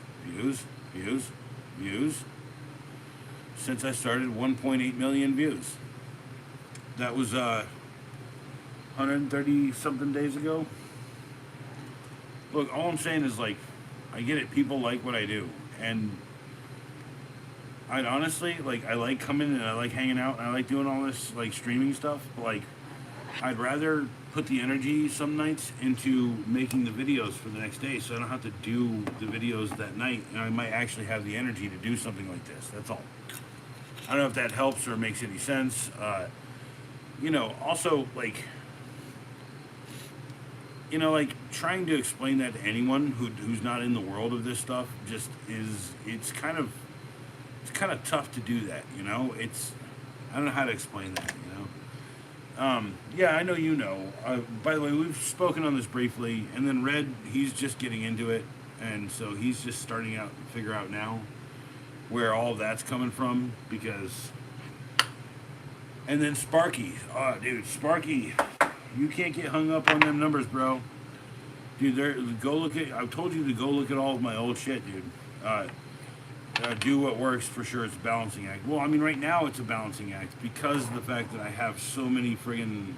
Since I started, 1.8 million views. That was 130 something days ago. Look, all I'm saying is, like, I get it. People like what I do, and I'd honestly, like, I like coming and I like hanging out and I like doing all this, like, streaming stuff. But, like, I'd rather put the energy some nights into making the videos for the next day, so I don't have to do the videos that night, and I might actually have the energy to do something like this. That's all. I don't know if that helps or makes any sense. Also, like, like trying to explain that to anyone who's not in the world of this stuff just it's kind of tough to do that. I don't know how to explain that. Yeah, I know by the way, we've spoken on this briefly, and then Red, he's just getting into it, and so he's just starting out to figure out now where all of that's coming from, and then Sparky. Oh, dude, Sparky, you can't get hung up on them numbers, bro. Dude, I've told you to go look at all of my old shit, dude. Do what works for sure. It's a balancing act. Well, I mean, right now it's a balancing act because of the fact that I have so many friggin'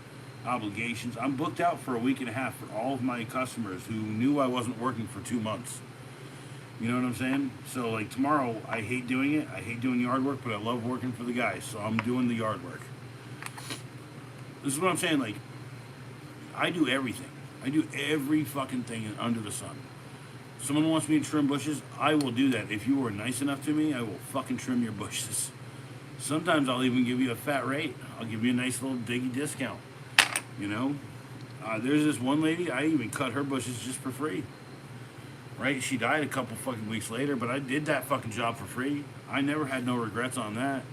obligations. I'm booked out for a week and a half for all of my customers who knew I wasn't working for 2 months. You know what I'm saying? So, like, tomorrow, I hate doing it. I hate doing yard work, but I love working for the guys, so I'm doing the yard work. This is what I'm saying. Like, I do everything. I do every fucking thing under the sun. Someone wants me to trim bushes, I will do that. If you are nice enough to me, I will fucking trim your bushes. Sometimes I'll even give you a fat rate. I'll give you a nice little diggy discount. There's this one lady, I even cut her bushes just for free. Right? She died a couple fucking weeks later, but I did that fucking job for free. I never had no regrets on that.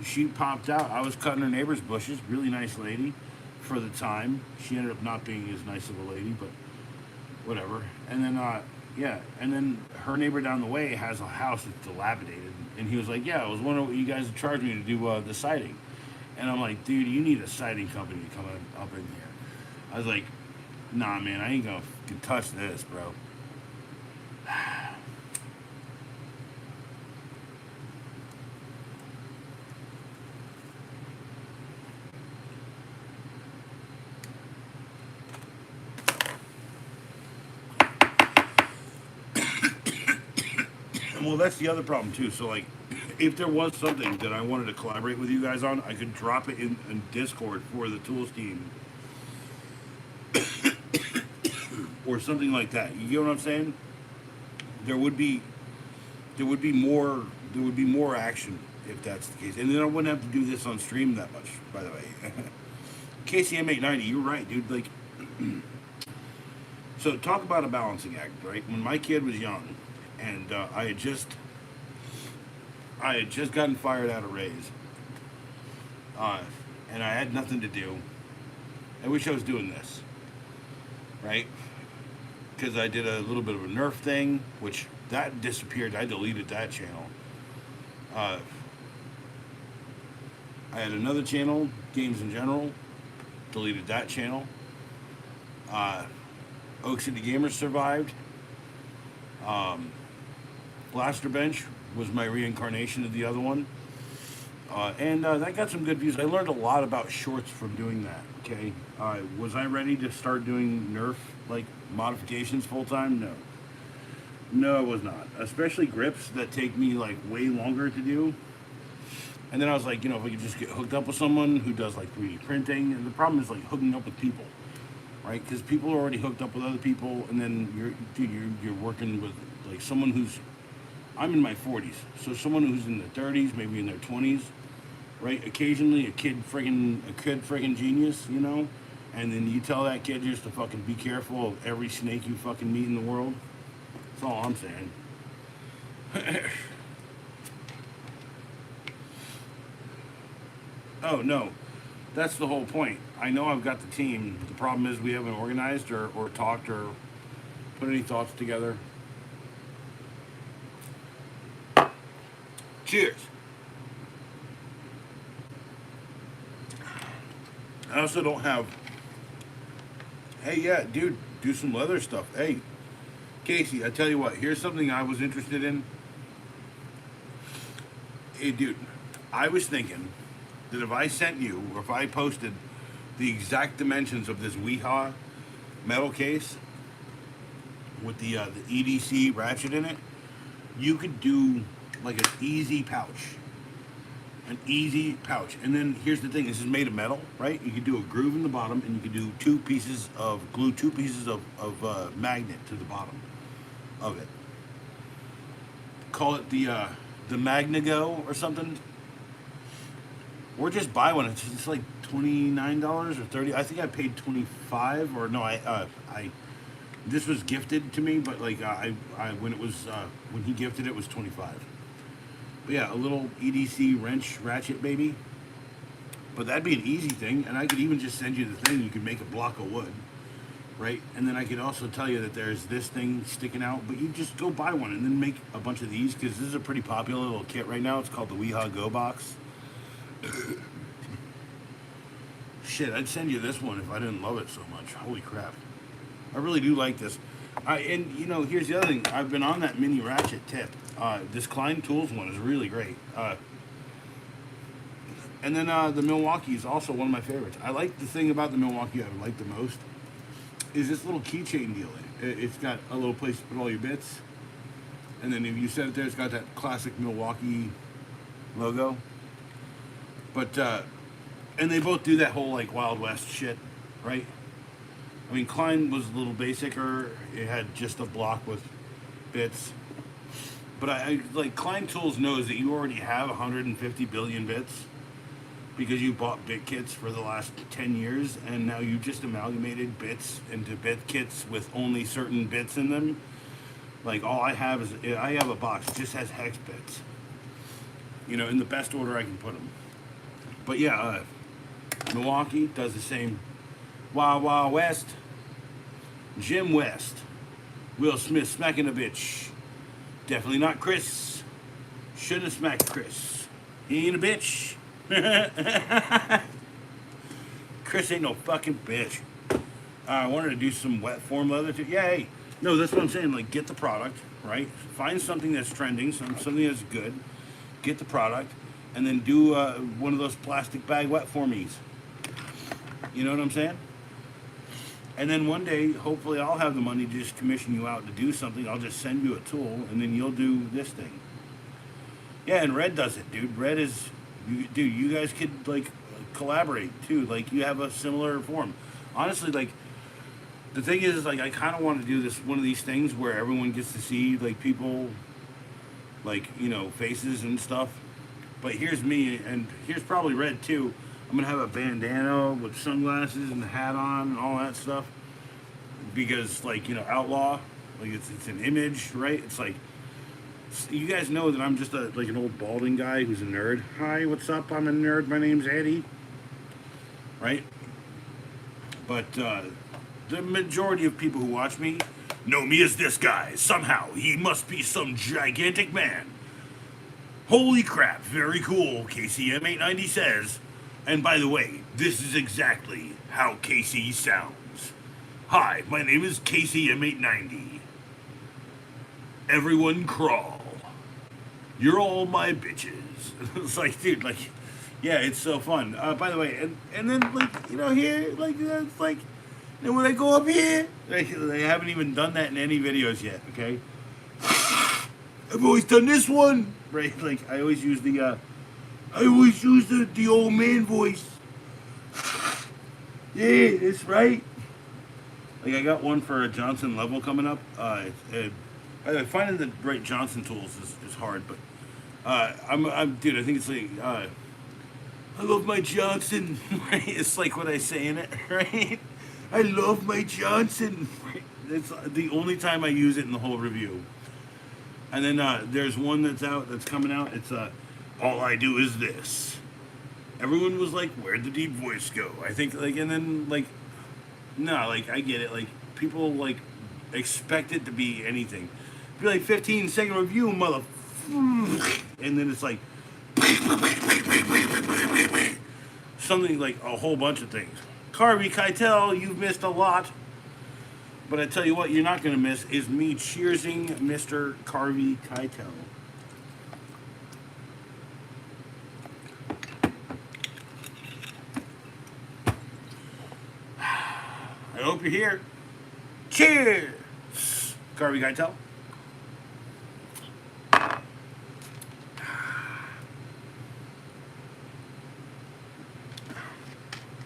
She popped out. I was cutting her neighbor's bushes. Really nice lady for the time. She ended up not being as nice of a lady, but whatever. And then, and then her neighbor down the way has a house that's dilapidated. And he was like, yeah, I was wondering what you guys would charge me to do the siding. And I'm like, dude, you need a siding company to come up in here. I was like, nah, man, I ain't gonna touch this, bro. Well, that's the other problem too. So, like, if there was something that I wanted to collaborate with you guys on, I could drop it in Discord for the Tools team, or something like that. You get what I'm saying? There would be more action if that's the case, and then I wouldn't have to do this on stream that much. By the way, KCM890, you're right, dude. Like, so talk about a balancing act, right? When my kid was young. And I had just gotten fired out of Ray's, and I had nothing to do. I wish I was doing this, right? Because I did a little bit of a Nerf thing, which that disappeared. I deleted that channel. I had another channel, Games in General, deleted that channel. Oak City Gamers survived. Blaster Bench was my reincarnation of the other one. And that got some good views. I learned a lot about shorts from doing that. Okay, was I ready to start doing Nerf like modifications full time? No, no, I was not. Especially grips that take me like way longer to do. And then I was like, you know, if I could just get hooked up with someone who does like 3D printing, and the problem is like hooking up with people, right? Because people are already hooked up with other people, and then you're working with like someone who's I'm in my 40s, so someone who's in their 30s, maybe in their 20s, right? Occasionally, a kid friggin' genius, you know, and then you tell that kid just to fucking be careful of every snake you fucking meet in the world. That's all I'm saying. Oh no, that's the whole point. I know I've got the team. The problem is we haven't organized or talked or put any thoughts together. Cheers. I also don't have. Hey, yeah, dude, do some leather stuff. Hey, Casey, I tell you what. Here's something I was interested in. Hey, dude, I was thinking that if I sent you or if I posted the exact dimensions of this Weehaw metal case with the EDC ratchet in it, you could do like an easy pouch. An easy pouch. And then here's the thing, this is made of metal, right? You could do a groove in the bottom and you could do glue two pieces of magnet to the bottom of it. Call it the Magnago or something. Or just buy one. It's like $29 or 30. I think I paid 25 or no, I this was gifted to me, but like when he gifted it was 25. But yeah, a little EDC wrench ratchet baby. But that'd be an easy thing, and I could even just send you the thing. You could make a block of wood, right? And then I could also tell you that there's this thing sticking out, but you just go buy one and then make a bunch of these, because this is a pretty popular little kit right now. It's called the Weehaw Go Box. Shit, I'd send you this one if I didn't love it so much. Holy crap. I really do like this. And, you know, here's the other thing. I've been on that mini ratchet tip. This Klein Tools one is really great. And then the Milwaukee is also one of my favorites. I like the thing about the Milwaukee I like the most is this little keychain deal. It's got a little place to put all your bits. And then if you set it there, it's got that classic Milwaukee logo. But, and they both do that whole like Wild West shit, right? I mean, Klein was a little basicer. It had just a block with bits. But I like Klein Tools knows that you already have 150 billion bits because you bought bit kits for the last 10 years, and now you just amalgamated bits into bit kits with only certain bits in them. Like all I have is I have a box that just has hex bits. You know, in the best order I can put them. But yeah, Milwaukee does the same. Wild Wild West, Jim West, Will Smith smacking a bitch. Definitely not Chris. Shouldn't have smacked Chris. He ain't a bitch. Chris ain't no fucking bitch. I wanted to do some wet form leather too. Yeah, hey. No, that's what I'm saying. Like, get the product, right? Find something that's trending, something that's good. Get the product, and then do one of those plastic bag wet formies. You know what I'm saying? And then one day, hopefully, I'll have the money to just commission you out to do something. I'll just send you a tool, and then you'll do this thing. Yeah, and Red does it, dude. Red is, dude, you guys could, like, collaborate, too. Like, you have a similar form. Honestly, like, the thing is, like, I kind of want to do this, one of these things where everyone gets to see, like, people, like, you know, faces and stuff. But here's me, and here's probably Red, too. I'm going to have a bandana with sunglasses and a hat on and all that stuff. Because, like, you know, outlaw, like, it's an image, right? It's like, you guys know that I'm just like an old balding guy who's a nerd. Hi, what's up? I'm a nerd. My name's Eddie. Right? But the majority of people who watch me know me as this guy. Somehow, he must be some gigantic man. Holy crap, very cool, KCM890 says. And by the way, this is exactly how Casey sounds. Hi, my name is KCM890. Everyone crawl. You're all my bitches. It's like, dude, like, Yeah, it's so fun. By the way, and then like here it's like then when I go up here, they haven't even done that in any videos yet. Okay, I've always done this one, right? Like I always use the old man voice. Yeah, that's right. Like I got one for a Johnson level coming up. Finding the right Johnson tools is hard, but dude. I think it's like I love my Johnson. Right? It's like what I say in it, right? I love my Johnson. Right? It's the only time I use it in the whole review. And then there's one that's coming out. It's all I do is this. Everyone was like, "Where'd the deep voice go?" I think like, and then like, no, like I get it. Like people like expect it to be anything. Be like 15-second review, mother. And then it's like something like a whole bunch of things. Carvey Keitel, you've missed a lot. But I tell you what, you're not going to miss is me cheersing Mr. Carvey Keitel. I hope you're here. Cheers, Carvey Keitel.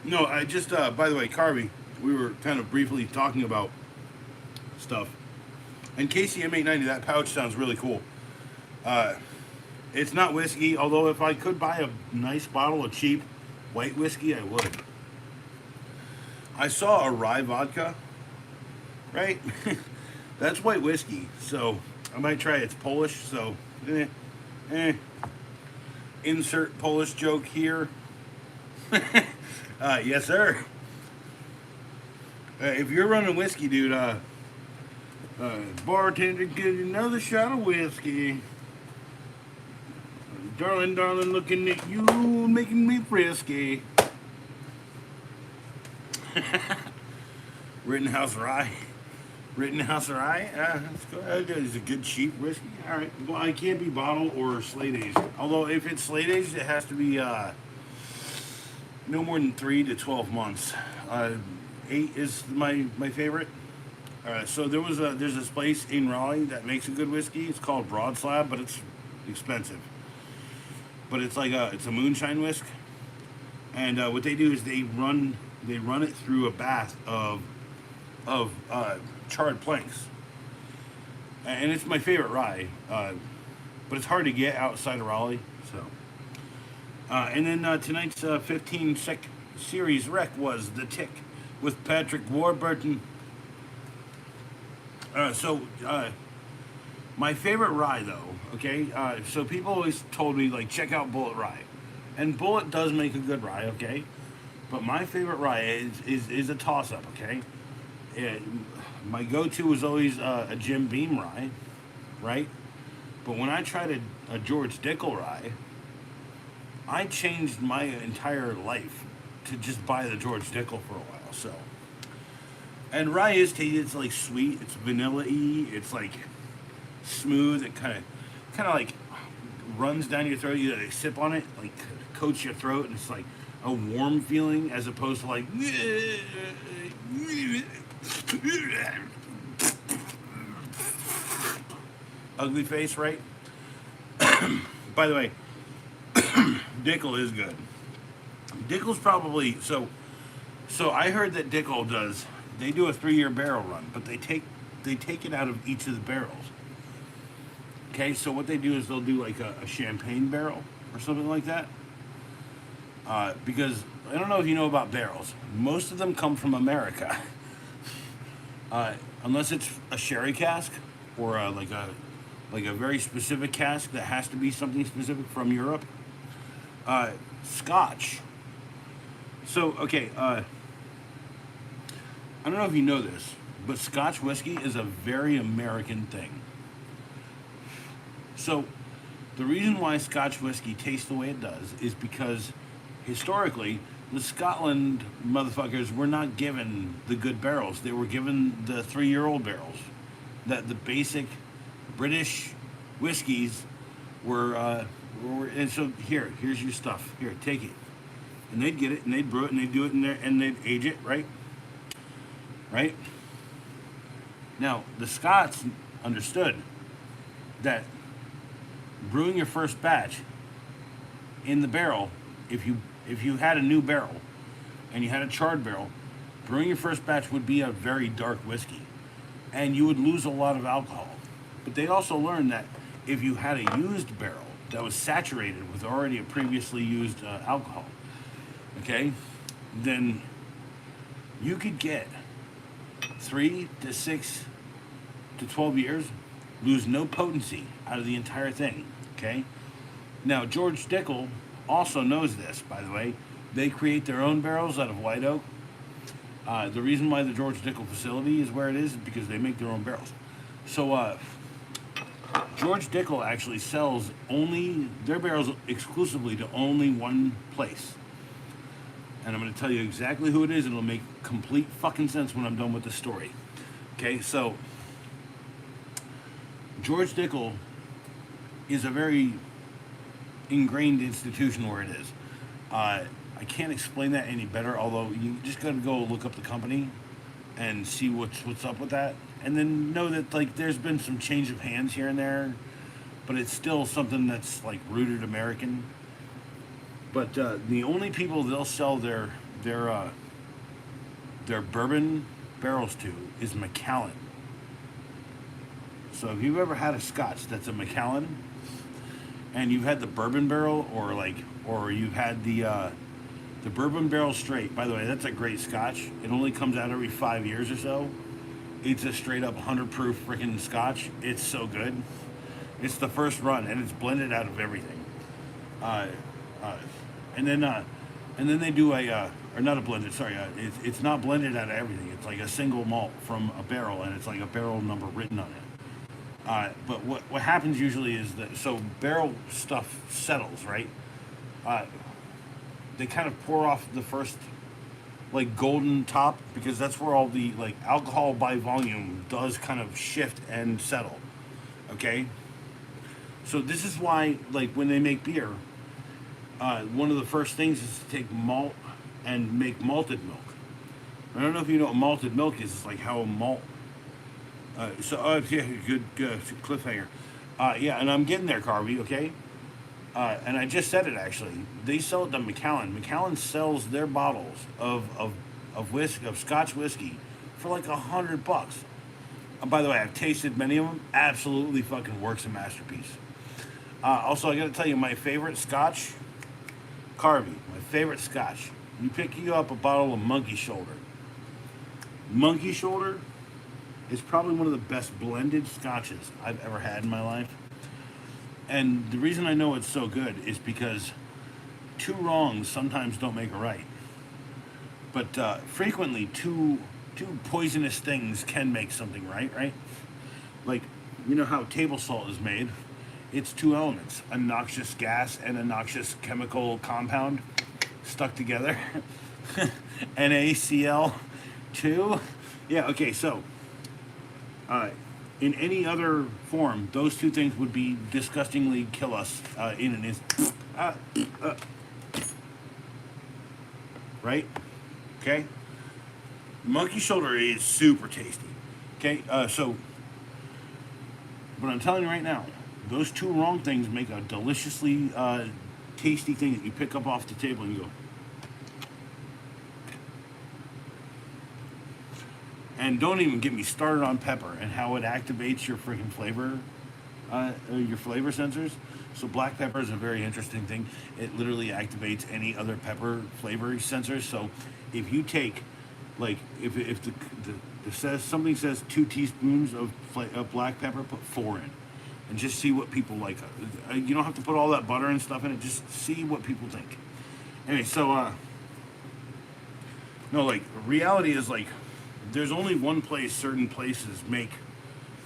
No, I just, by the way, Carvey, we were kind of briefly talking about stuff. And Casey M890, that pouch sounds really cool. It's not whiskey, although if I could buy a nice bottle of cheap white whiskey, I would. I saw a rye vodka, right? That's white whiskey, so I might try it. It's Polish, so insert Polish joke here. Yes, sir. If you're running whiskey, dude, bartender, get another shot of whiskey. Darling, darling, looking at you, making me frisky. Rittenhouse Rye. Rittenhouse Rye? Let's go. It's a good cheap whiskey. All right. Well, it can't be bottle or slate aged. Although if it's slate aged, it has to be no more than 3 to 12 months. 8 is my favorite. So there's this place in Raleigh that makes a good whiskey. It's called Broad Slab, but it's expensive. But it's like it's a moonshine whisk, and what they do is they run it through a bath of charred planks, and it's my favorite rye. But it's hard to get outside of Raleigh. So, and then tonight's 15-sec series rec was The Tick with Patrick Warburton. My favorite rye, though, okay? So people always told me, like, check out Bullet Rye. And Bullet does make a good rye, okay? But my favorite rye is a toss-up, okay? My go-to was always a Jim Beam rye, right? But when I tried a George Dickel rye, I changed my entire life to just buy the George Dickel for a while, so. And rye is tasty. It's like sweet. It's vanilla-y. It's like smooth. It kind of like runs down your throat. You like, sip on it, like coats your throat, and it's like a warm feeling as opposed to like ugly face, right? By the way, Dickel is good. Dickel's probably so. I heard that Dickel does. They do a 3-year barrel run, but they take it out of each of the barrels. Okay, so what they do is they'll do like a champagne barrel or something like that. Because I don't know if you know about barrels. Most of them come from America, unless it's a sherry cask or like a very specific cask that has to be something specific from Europe. Scotch. So okay. I don't know if you know this, but Scotch whiskey is a very American thing. So, the reason why Scotch whiskey tastes the way it does is because, historically, the Scotland motherfuckers were not given the good barrels. They were given the 3-year-old barrels. That the basic British whiskeys were And so here's your stuff. Here, take it. And they'd get it, and they'd brew it, and they'd do it in there, and they'd age it, right? Right? Now, the Scots understood that brewing your first batch in the barrel, if you had a new barrel and you had a charred barrel, brewing your first batch would be a very dark whiskey, and you would lose a lot of alcohol. But they also learned that if you had a used barrel that was saturated with already a previously used alcohol, okay, then you could get 3 to 6 to 12 years, lose no potency out of the entire thing, okay? Now, George Dickel also knows this, by the way. They create their own barrels out of white oak. The reason why the George Dickel facility is where it is because they make their own barrels. So, George Dickel actually sells only their barrels exclusively to only one place. And I'm going to tell you exactly who it is, and it'll make complete fucking sense when I'm done with the story. Okay, so George Dickel is a very ingrained institution where it is. I can't explain that any better, although you just got to go look up the company and see what's up with that. And then know that, like, there's been some change of hands here and there, but it's still something that's, like, rooted American. But the only people they'll sell their bourbon barrels to is Macallan. So if you've ever had a Scotch that's a Macallan, and you've had the bourbon barrel, or you've had the bourbon barrel straight. By the way, that's a great Scotch. It only comes out every 5 years or so. It's a straight up 100 proof freaking Scotch. It's so good. It's the first run, and it's blended out of everything. And then they do or not a blended. Sorry, it's not blended out of everything. It's like a single malt from a barrel, and it's like a barrel number written on it. But what happens usually is that so barrel stuff settles, right? They kind of pour off the first like golden top because that's where all the like alcohol by volume does kind of shift and settle. Okay, so this is why like when they make beer, one of the first things is to take malt and make malted milk. I don't know if you know what malted milk is. It's like how a malt. Yeah, good cliffhanger. Yeah, and I'm getting there, Carvey. Okay. And I just said it actually. They sell it to Macallan. Macallan sells their bottles of Scotch whiskey for like $100. By the way, I've tasted many of them. Absolutely fucking works a masterpiece. Also, I got to tell you, my favorite Scotch, Carvey. My favorite Scotch. You pick you up a bottle of Monkey Shoulder. Monkey Shoulder is probably one of the best blended Scotches I've ever had in my life. And the reason I know it's so good is because two wrongs sometimes don't make a right. But frequently, two poisonous things can make something right, right? Like, you know how table salt is made? It's two elements, a noxious gas and a noxious chemical compound stuck together. NaCl2. Yeah, okay, so in any other form, those two things would be disgustingly kill us in an instant. Right? Okay? Monkey shoulder is super tasty. Okay? So, but I'm telling you right now, those two wrong things make a deliciously tasty thing that you pick up off the table and you go. And don't even get me started on pepper and how it activates your freaking flavor, your flavor sensors. So black pepper is a very interesting thing. It literally activates any other pepper flavor sensors. So if you take, like, if the says something says 2 teaspoons of black pepper, put 4 in, and just see what people like. You don't have to put all that butter and stuff in it. Just see what people think. Anyway, so no, like reality is like. There's only one place certain places make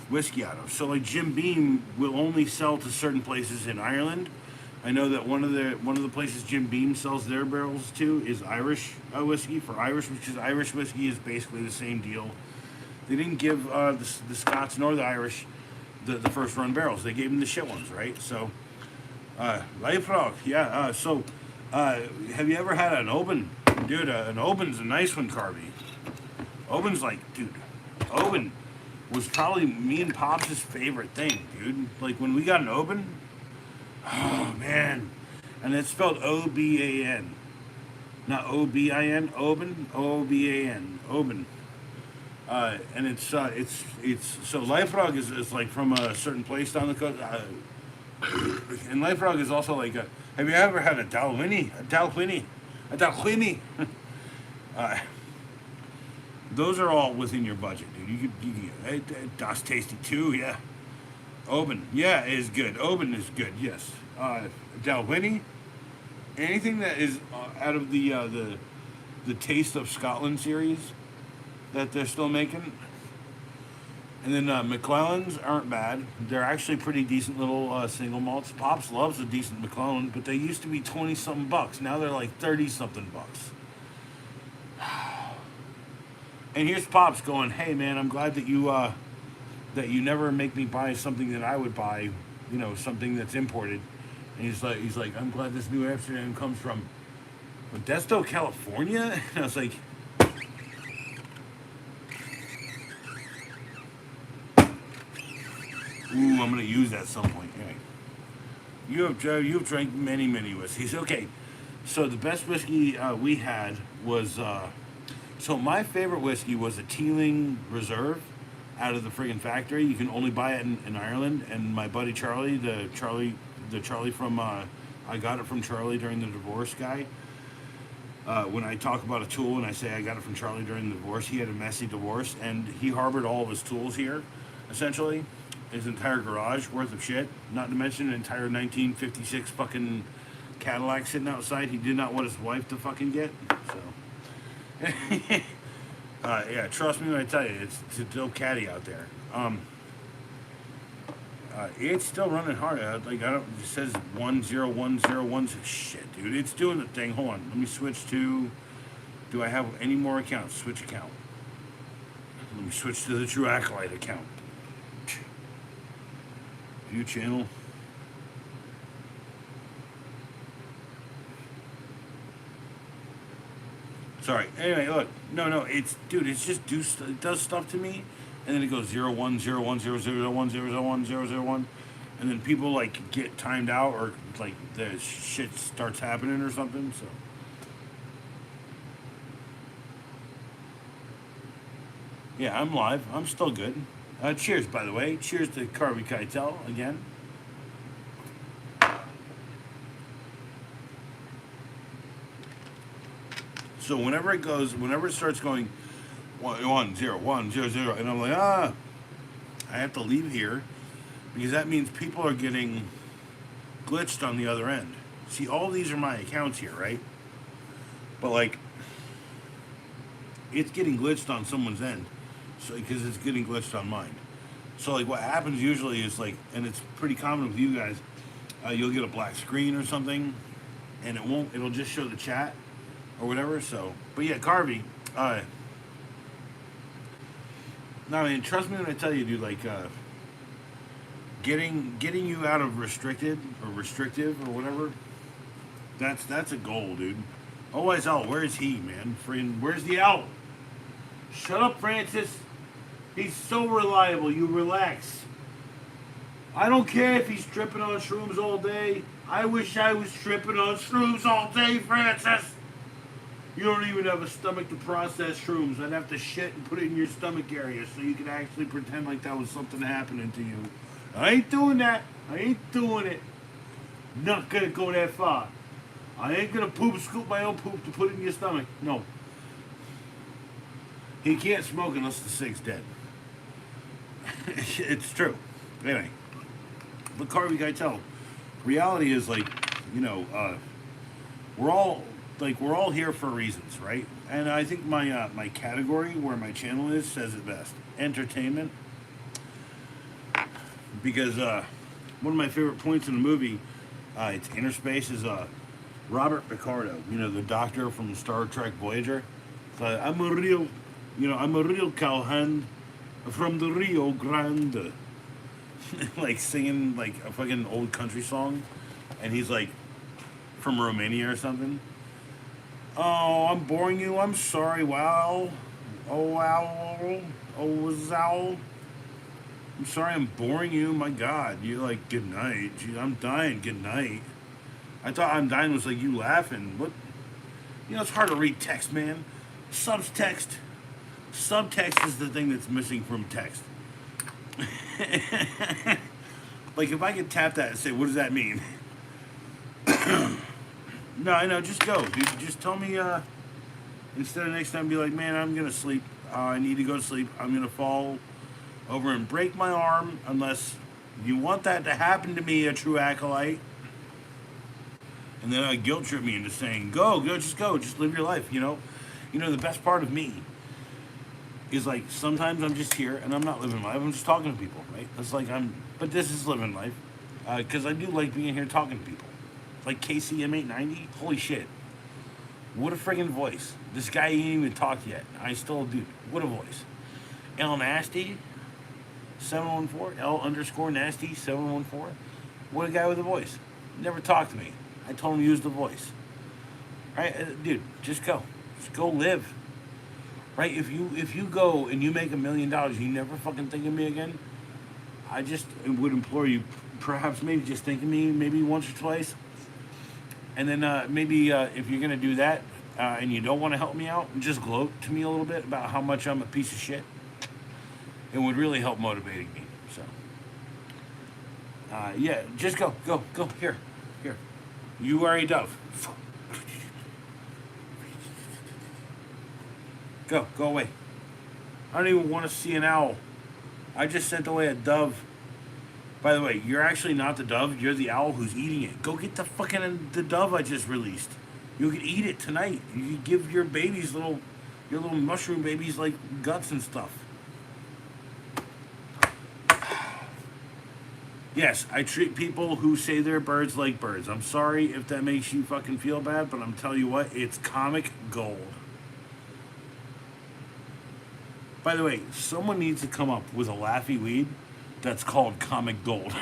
whiskey out of. So like Jim Beam will only sell to certain places in Ireland. I know that one of the places Jim Beam sells their barrels to is Irish whiskey for Irish, which is Irish whiskey is basically the same deal. They didn't give the Scots nor the Irish the first run barrels. They gave them the shit ones, right? So Life Rock, yeah. Have you ever had an open? Dude, an open's a nice one, Carby. Open's like, dude, open was probably me and Pops' favorite thing, dude. Like when we got an open, oh man. And it's spelled Oban. Not Obin, Oban, Oban, Oban. And it's so Life Frog is like from a certain place down the coast. And Life Frog is also like have you ever had a Dalwhinnie? A Dalwhinnie? A Dalwhinnie? uh, those are all within your budget, dude. Das tasty too, yeah. Oban, yeah, is good. Oban is good, yes. Dalwhinnie, anything that is out of the Taste of Scotland series that they're still making. And then McClellan's aren't bad. They're actually pretty decent little single malts. Pops loves a decent McClellan, but they used to be 20 something bucks. Now they're like 30 something bucks. And here's Pops going, "Hey man, I'm glad that you never make me buy something that I would buy, something that's imported." And he's like, "I'm glad this New Amsterdam comes from Modesto, California." And I was like, "Ooh, I'm gonna use that at some point." Anyway, you've drank many whiskeys. Okay, so the best whiskey we had was so my favorite whiskey was a Teeling Reserve out of the friggin' factory. You can only buy it in Ireland. And my buddy Charlie, the Charlie from I got it from Charlie during the divorce guy. When I talk about a tool and I say I got it from Charlie during the divorce, he had a messy divorce and he harbored all of his tools here, essentially. His entire garage worth of shit. Not to mention an entire 1956 fucking Cadillac sitting outside he did not want his wife to fucking get. So, yeah, trust me when I tell you, it's still catty out there. It's still running hard. Like I don't. It says 101016. Shit, dude, it's doing the thing. Hold on, let me switch to. Do I have any more accounts? Switch account. Let me switch to the True Acolyte account. View channel. Sorry. Anyway, look. No. It's just it does stuff to me, and then it goes 0101001001, and then people like get timed out or like the shit starts happening or something. So. Yeah, I'm live. I'm still good. Cheers, by the way. Cheers to Carby Keitel again. So whenever it starts going 10100, and I'm like, I have to leave here because that means people are getting glitched on the other end. See, all these are my accounts here, right? But like, it's getting glitched on someone's end, so because it's getting glitched on mine. So like, what happens usually is like, and it's pretty common with you guys, you'll get a black screen or something, and it'll just show the chat or whatever. So, but yeah, Carvey. No, I mean, trust me when I tell you, dude. Like, getting you out of restricted or restrictive or whatever. That's a goal, dude. Otherwise, where's he, man? Friend, where's the owl? Shut up, Francis. He's so reliable. You relax. I don't care if he's tripping on shrooms all day. I wish I was tripping on shrooms all day, Francis. You don't even have a stomach to process shrooms. I'd have to shit and put it in your stomach area so you could actually pretend like that was something happening to you. I ain't doing that. I ain't doing it. Not gonna go that far. I ain't gonna scoop my own poop to put it in your stomach. No. He can't smoke unless the cig's dead. It's true. Anyway. But Carvey Keitel, reality is like, we're all here for reasons, right? And I think my my category where my channel is says it best. Entertainment. Because one of my favorite points in the movie, it's Interspace, is Robert Picardo, the doctor from Star Trek Voyager. So I'm a real cowhand from the Rio Grande. Like singing like a fucking old country song. and he's like from Romania or something. Oh, I'm boring you. I'm sorry. Wow. Oh, wow. Oh, wow. I'm sorry I'm boring you. My God. You're like, good night. Gee, I'm dying. Good night. I thought I'm dying was like you laughing. What? You know, it's hard to read text, man. Subtext. Subtext is the thing that's missing from text. Like, if I could tap that and say, what does that mean? No, I know. Just go, dude. Just tell me, instead of next time, be like, man, I'm going to sleep. I need to go to sleep. I'm going to fall over and break my arm unless you want that to happen to me, a true acolyte. And then guilt trip me into saying, go, just live your life, you know? You know, the best part of me is like, sometimes I'm just here and I'm not living life, I'm just talking to people, right? It's like but this is living life. Because I do like being here talking to people. Like KCM890, holy shit. What a friggin' voice. This guy ain't even talked yet. I still do. What a voice. L Nasty 714, L_Nasty 714. What a guy with a voice. Never talked to me. I told him to use the voice. Right? Dude, just go. Just go live. Right? If you go and you make $1 million, you never fucking think of me again. I just would implore you, perhaps maybe just think of me maybe once or twice. And then maybe if you're going to do that and you don't want to help me out, just gloat to me a little bit about how much I'm a piece of shit. It would really help motivating me. So, yeah, just go. Here. You are a dove. Go away. I don't even want to see an owl. I just sent away a dove. By the way, you're actually not the dove. You're the owl who's eating it. Go get the dove I just released. You can eat it tonight. You can give your babies your little mushroom babies like guts and stuff. Yes, I treat people who say they're birds like birds. I'm sorry if that makes you fucking feel bad, but I'm telling you what, it's comic gold. By the way, someone needs to come up with a laughy weed that's called comic gold.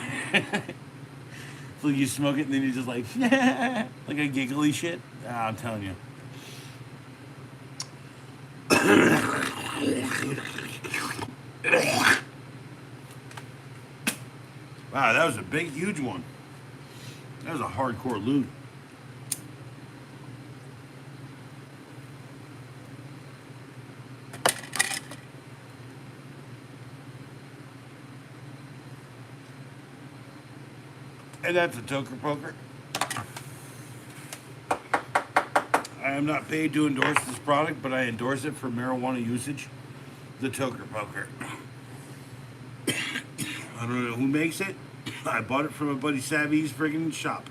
So you smoke it and then you're just like, like a giggly shit. I'm telling you. Wow, that was a big, huge one. That was a hardcore loot. And that's a toker poker. I am not paid to endorse this product, but I endorse it for marijuana usage. The toker poker. I don't know who makes it. I bought it from a buddy Savvy's friggin' shop.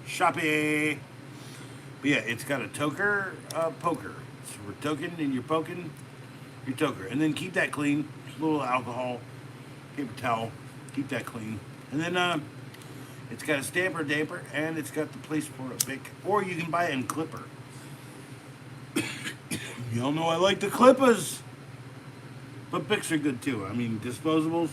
Shoppy. But yeah, it's got a toker poker. So we're token and you're poking your toker. And then keep that clean. Just a little alcohol, paper towel. Keep that clean. And then it's got a stamper damper and it's got the place for a Bic. Or you can buy it in Clipper. Y'all know I like the Clippers. But Bics are good too. I mean, disposables.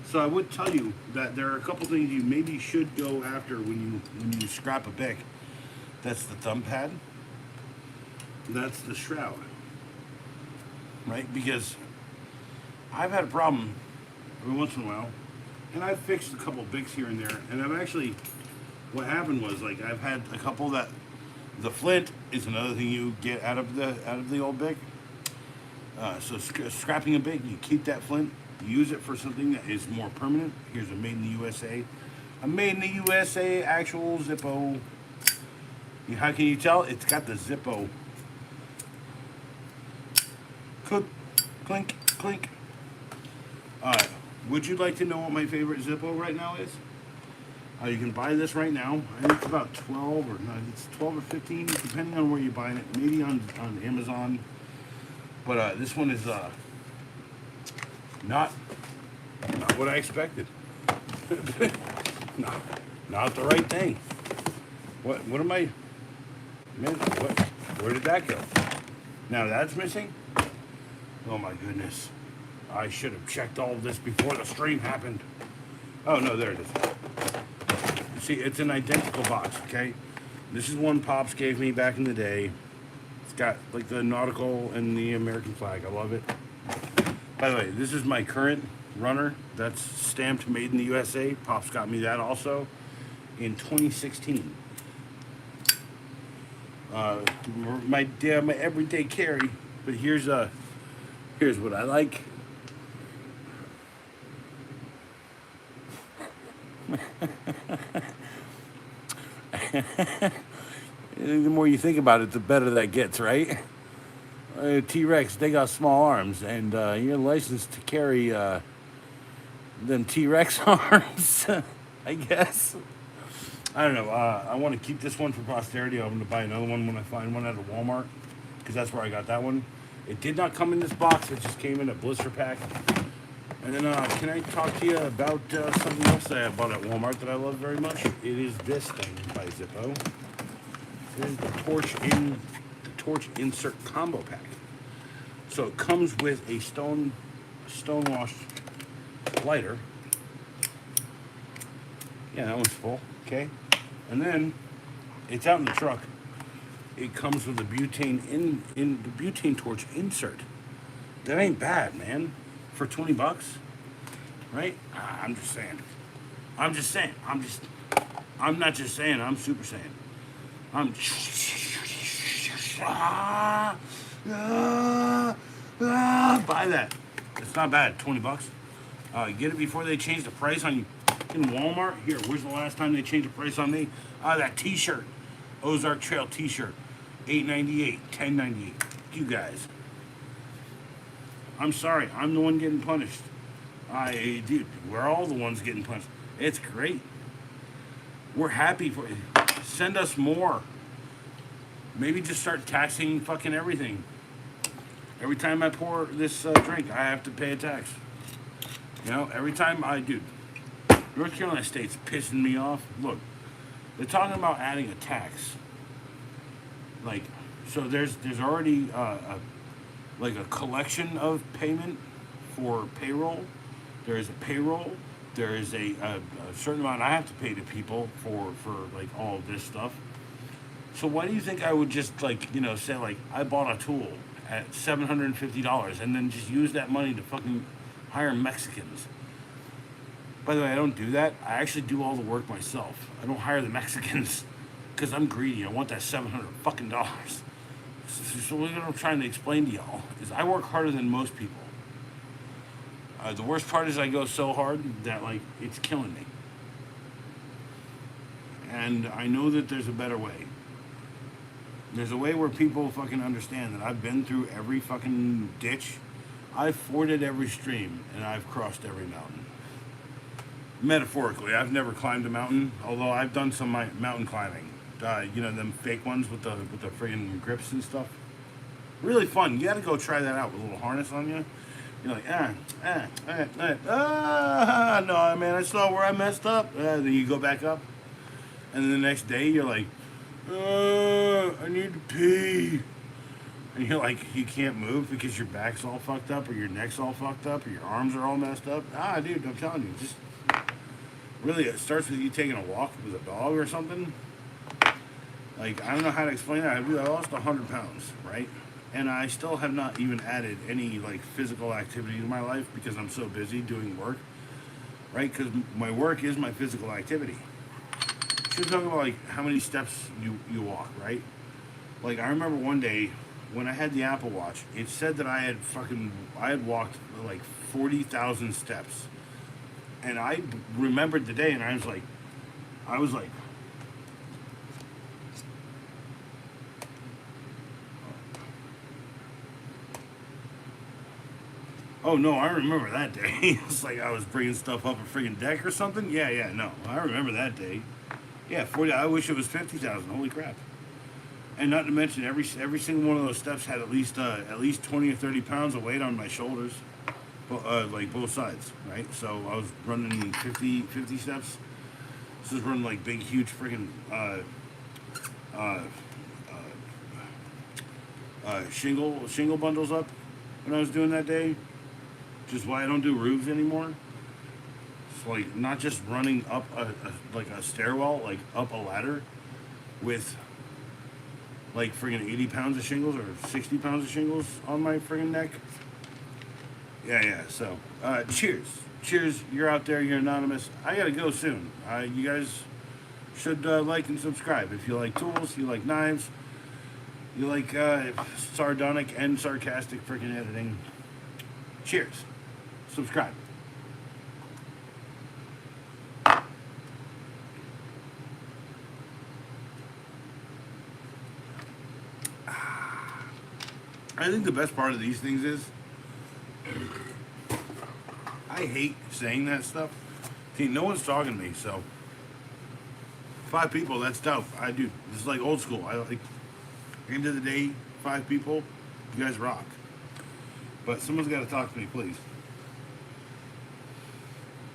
So I would tell you that there are a couple things you maybe should go after when you scrap a Bic. That's the thumb pad. That's the shroud. Right? Because I've had a problem every once in a while. And I've fixed a couple Bics here and there. And I've actually, what happened was, like, I've had a couple that, the flint is another thing you get out of the old Bic. So scrapping a Bic, you keep that flint. Use it for something that is more permanent. Here's a made in the USA. A made in the USA actual Zippo. How can you tell? It's got the Zippo. Clink, clink. Would you like to know what my favorite Zippo right now is? You can buy this right now. I think it's about 12 or no, it's 12 or 15, depending on where you're buying it. Maybe on Amazon. But this one is not what I expected. not the right thing. What am I? Man, where did that go? Now that's missing? Oh my goodness. I should have checked all of this before the stream happened. Oh no, there it is. See, it's an identical box, okay? This is one Pops gave me back in the day. It's got like the nautical and the American flag. I love it. By the way, this is my current runner. That's stamped made in the USA. Pops got me that also in 2016. My everyday carry. But here's what I like. The more you think about it, the better that gets, right? T-Rex, they got small arms, and you're licensed to carry them T-Rex arms, I guess. I don't know. I want to keep this one for posterity. I'm going to buy another one when I find one at a Walmart, because that's where I got that one. It did not come in this box. It just came in a blister pack. And then, can I talk to you about something else that I bought at Walmart that I love very much? It is this thing by Zippo. It is the torch insert combo pack. So it comes with a stonewashed lighter. Yeah, that one's full. Okay, and then it's out in the truck. It comes with a butane in the butane torch insert. That ain't bad, man. For $20, right? I'm just saying. I'm not just saying. I'm super saying. Buy that. It's not bad. $20. Get it before they change the price on you in Walmart. Here, where's the last time they changed the price on me? That T-shirt, Ozark Trail T-shirt, $8.98, $10.98. You guys. I'm sorry, I'm the one getting punished. Dude, we're all the ones getting punished. It's great. We're happy for you. Send us more. Maybe just start taxing fucking everything. Every time I pour this drink, I have to pay a tax. You know, every time I do. North Carolina State's pissing me off. Look, they're talking about adding a tax. Like, so there's already like a collection of payment for payroll. There is a payroll. There is a certain amount I have to pay to people for like all of this stuff. So why do you think I would just say like I bought a tool at $750 and then just use that money to fucking hire Mexicans? By the way, I don't do that. I actually do all the work myself. I don't hire the Mexicans because I'm greedy. I want that $700 fucking dollars. So what I'm trying to explain to y'all is I work harder than most people. The worst part is I go so hard that like it's killing me. And I know that there's a better way. There's a way where people fucking understand that I've been through every fucking ditch. I've forded every stream and I've crossed every mountain. Metaphorically, I've never climbed a mountain, although I've done some mountain climbing. Them fake ones with the friggin' grips and stuff. Really fun. You gotta go try that out with a little harness on you. You're like, no, man, I saw where I messed up. Then you go back up. And then the next day, you're like, I need to pee. And you're like, you can't move because your back's all fucked up, or your neck's all fucked up, or your arms are all messed up. Dude, I'm telling you, just really, it starts with you taking a walk with a dog or something. Like, I don't know how to explain that. I lost 100 pounds, right? And I still have not even added any, like, physical activity to my life because I'm so busy doing work, right? Because my work is my physical activity. She's talking about, like, how many steps you walk, right? Like, I remember one day when I had the Apple Watch, it said that I had walked, like, 40,000 steps. And I remembered the day, and I was like, oh no, I remember that day. It's like I was bringing stuff up a friggin' deck or something. Yeah, no, I remember that day. Yeah, 40. I wish it was 50,000. Holy crap! And not to mention, every single one of those steps had at least 20 or 30 pounds of weight on my shoulders, like both sides, right? So I was running 50 steps. This was running like big, huge friggin' shingle bundles up when I was doing that day. Which is why I don't do roofs anymore. So like not just running up like a stairwell, like up a ladder with like friggin' 80 pounds of shingles or 60 pounds of shingles on my friggin' neck. Yeah. So, cheers. Cheers. You're out there. You're anonymous. I gotta go soon. You guys should like and subscribe if you like tools, you like knives, you like sardonic and sarcastic freaking editing. Cheers. Subscribe. I think the best part of these things is I hate saying that stuff. See, no one's talking to me, so 5 people, that's dope. I do. This is like old school. I like, at the end of the day, 5 people, you guys rock. But someone's got to talk to me, please.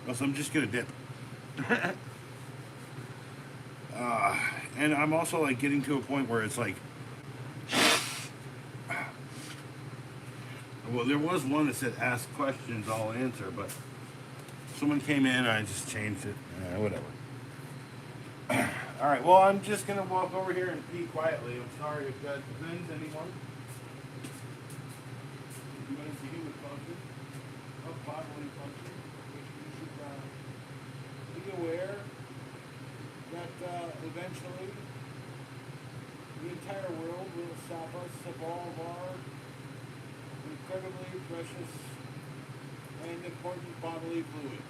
Else I'm just gonna dip. And I'm also like getting to a point where it's like, well, there was one that said ask questions, I'll answer, but someone came in, I just changed it. Whatever. All right, well, I'm just gonna walk over here and pee quietly. I'm sorry if that offends anyone. If you want to see human function of bodily function, you should be aware that eventually the entire world will stop us of all of our incredibly precious and important bodily fluids.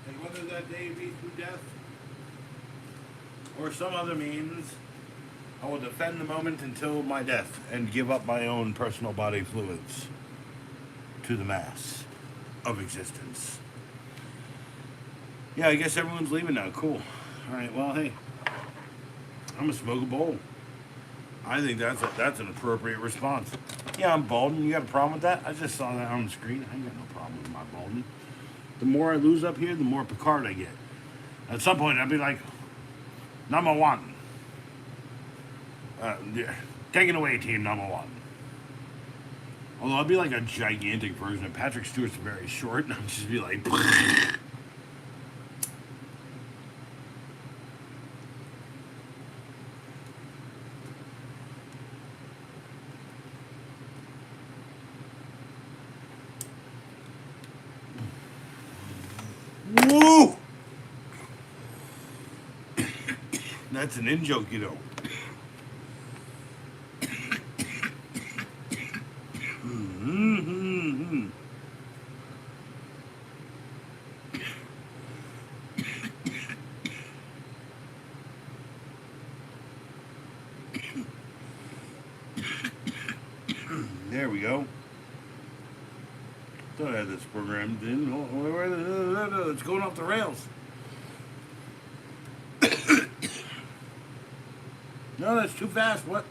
And whether that day be through death or some other means, I will defend the moment until my death and give up my own personal body fluids to the mass of existence. Yeah, I guess everyone's leaving now. Cool. All right, well, hey, I'm gonna smoke a bowl. I think that's an appropriate response. Yeah, I'm balding. You got a problem with that? I just saw that on the screen. I ain't got no problem with my balding. The more I lose up here, the more Picard I get. At some point, I'll be like, number 1. Yeah, take it away, team number 1. Although I'll be like a gigantic version of Patrick Stewart's very short, and I'll just be like, woo! That's an in-joke, you know. There we go. Thought I had this programmed in. It's going off the rails. No, that's too fast. What?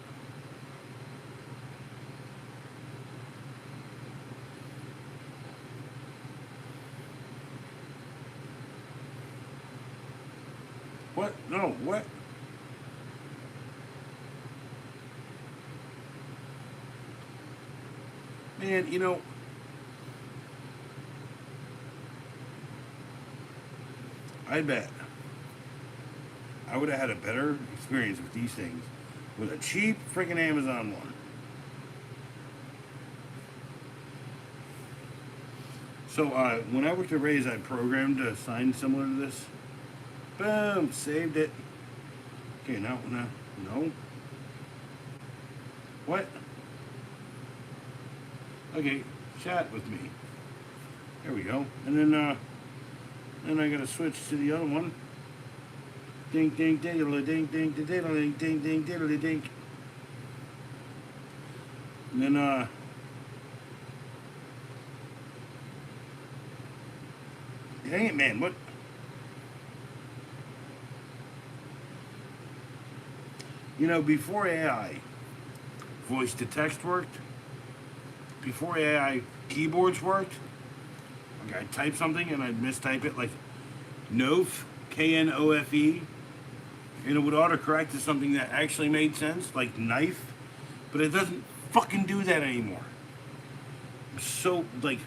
What? No, what? Man, you know, I bet I would have had a better experience with these things with a cheap freaking Amazon one. So when I worked at Ray's, I programmed a sign similar to this. Boom, saved it. Okay, no. What? Okay, chat with me. There we go. And then I gotta switch to the other one. Ding ding diddly ding ding diddly ding ding diddly ding. And then dang it, man, what? You know, before AI voice to text worked, before AI keyboards worked, like I'd type something and I'd mistype it, like Knof, Knofe, and it would autocorrect to something that actually made sense, like knife, but it doesn't fucking do that anymore. so like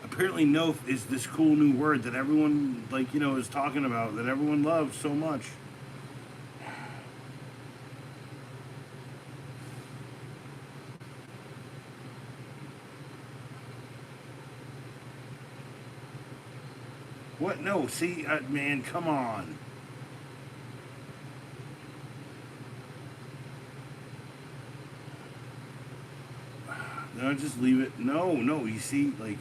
apparently no is this cool new word that everyone like is talking about that everyone loves so much. What? No, see, man, come on. No, just leave it. No, no, you see, like,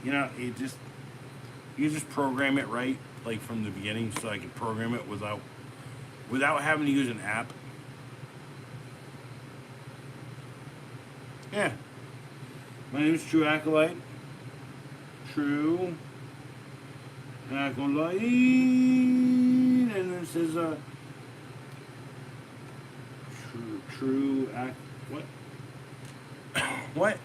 you just program it right, like from the beginning, so I can program it without having to use an app. Yeah, my name is True Acolyte. True Acolyte, and this is true what? What?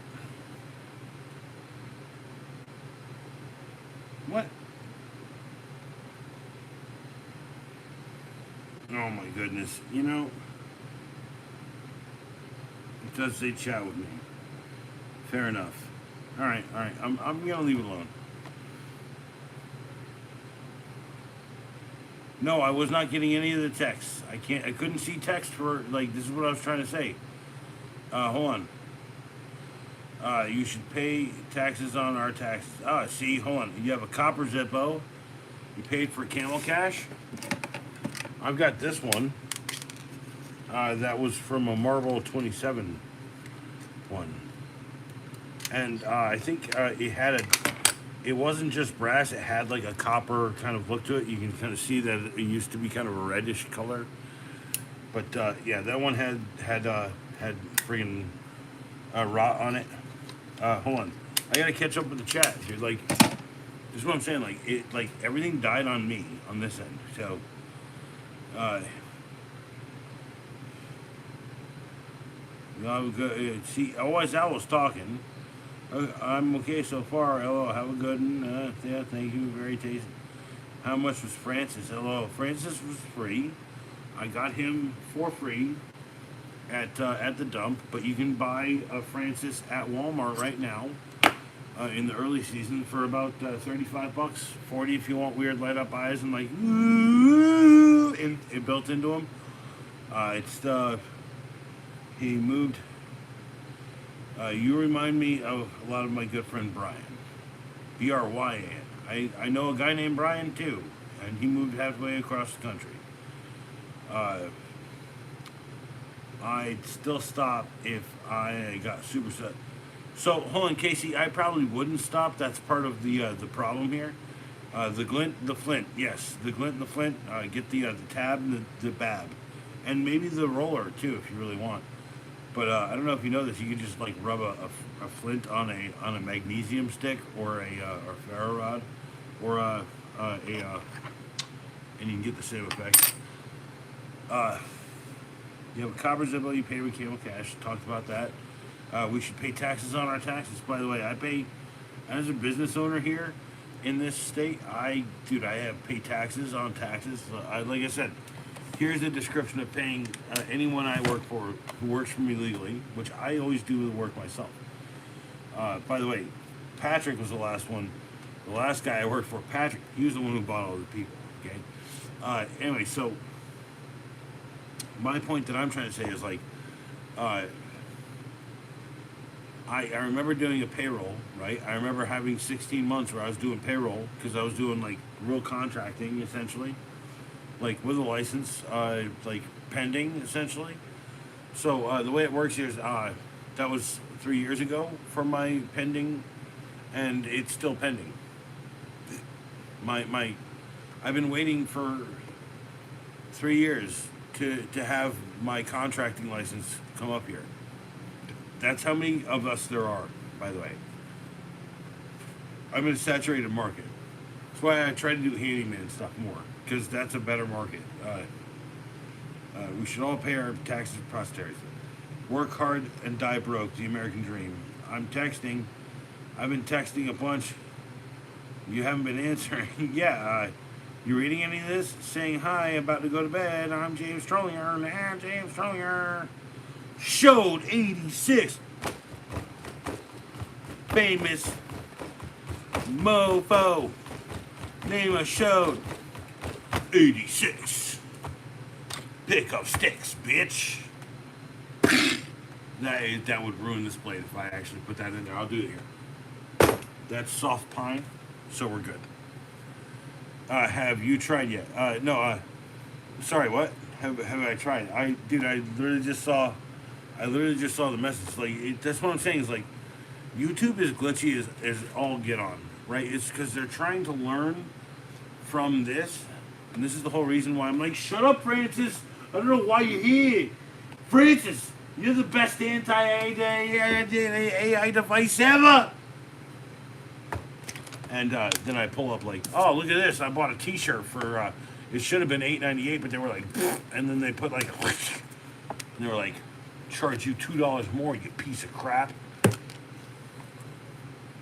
What? Oh my goodness. It does say chat with me. Fair enough. Alright, alright. I'm gonna leave it alone. No, I was not getting any of the texts. I couldn't see text for like this is what I was trying to say. Hold on. You should pay taxes on our taxes. See, hold on. You have a copper Zippo. You paid for Camel Cash. I've got this one. That was from a Marble 27 one. And I think it wasn't just brass, it had like a copper kind of look to it. You can kind of see that it used to be kind of a reddish color. But yeah, that one had friggin' rot on it. Hold on. I gotta catch up with the chat, dude. Like, this is what I'm saying. Like everything died on me on this end. So, see, otherwise I was talking. I'm okay so far. Hello, have a good one. Yeah, thank you. Very tasty. How much was Francis? Hello, Francis was free. I got him for free at the dump, but you can buy a Francis at Walmart right now in the early season for about $35, 40 if you want weird light up eyes and like ooh, it built into him. He moved. You remind me of a lot of my good friend Brian. Bryan. I know a guy named Brian too, and he moved halfway across the country. I'd still stop if I got super set. So hold on, Casey. I probably wouldn't stop. That's part of the problem here. The glint, the flint. Yes, the glint and the flint. Get the tab and the bab, and maybe the roller too if you really want. But I don't know if you know this. You can just like rub a flint on a magnesium stick or a ferro rod, or and you can get the same effect. You have a copper Zippo. You pay with Camel Cash. Talked about that. We should pay taxes on our taxes. By the way, I pay as a business owner here in this state. I have pay taxes on taxes. Like I said. Here's a description of paying anyone I work for who works for me legally, which I always do the work myself. By the way, Patrick was the last one. The last guy I worked for, Patrick, he was the one who bought all the people. Okay. Anyway, so my point that I'm trying to say is like, I remember doing a payroll, right? I remember having 16 months where I was doing payroll because I was doing like real contracting essentially. Like with a license, like pending essentially. So the way it works here is that was 3 years ago for my pending, and it's still pending. I've been waiting for 3 years to have my contracting license come up here. That's how many of us there are, by the way. I'm in a saturated market. That's why I try to do handyman stuff more. Because that's a better market. We should all pay our taxes for posterity. Work hard and die broke, the American dream. I've been texting a bunch. You haven't been answering. Yeah, You reading any of this? Saying hi, about to go to bed. I'm James Trollinger. Nah, James Trollinger. Showed 86. Famous mofo. Name of showed 86. Pick up sticks, bitch. That would ruin this plate if I actually put that in there. I'll do it here. That's soft pine, so we're good. Have you tried yet? No. Sorry, what? Have I tried? I literally just saw. I literally just saw the message. Like that's what I'm saying. Is like YouTube is glitchy as all get on, right? It's because they're trying to learn from this, and this is the whole reason why I'm like, shut up, Francis. I don't know why you're here, Francis. You're the best anti-AI device ever. And then I pull up like, oh, look at this. I bought a T-shirt for, it should have been $8.98, but they were like, and then they put like, and they were like, charge you $2 more, you piece of crap.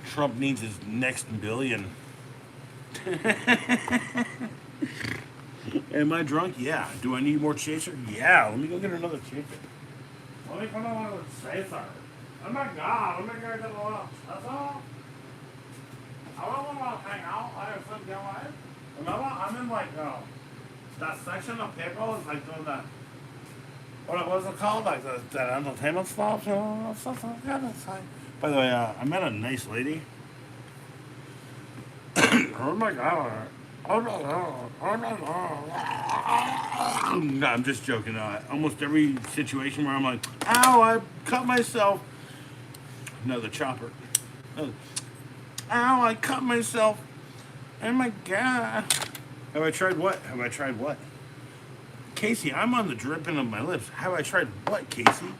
Trump needs his next billion. Am I drunk? Yeah. Do I need more chaser? Yeah. Let me go get another chaser. Let me come on with chaser. Oh my God. Let me go get a little chaser. I don't want to hang out. I have some guy. Remember, I'm in like that section of people is like doing that. What was it called? Like that entertainment stuff. By the way, I met a nice lady. Oh my God. Oh no. No, I'm just joking. Almost every situation where I'm like, ow, I cut myself. No, the chopper. No. Ow, I cut myself. Oh my God. Have I tried what? Have I tried what? Casey, I'm on the dripping of my lips. Have I tried what, Casey?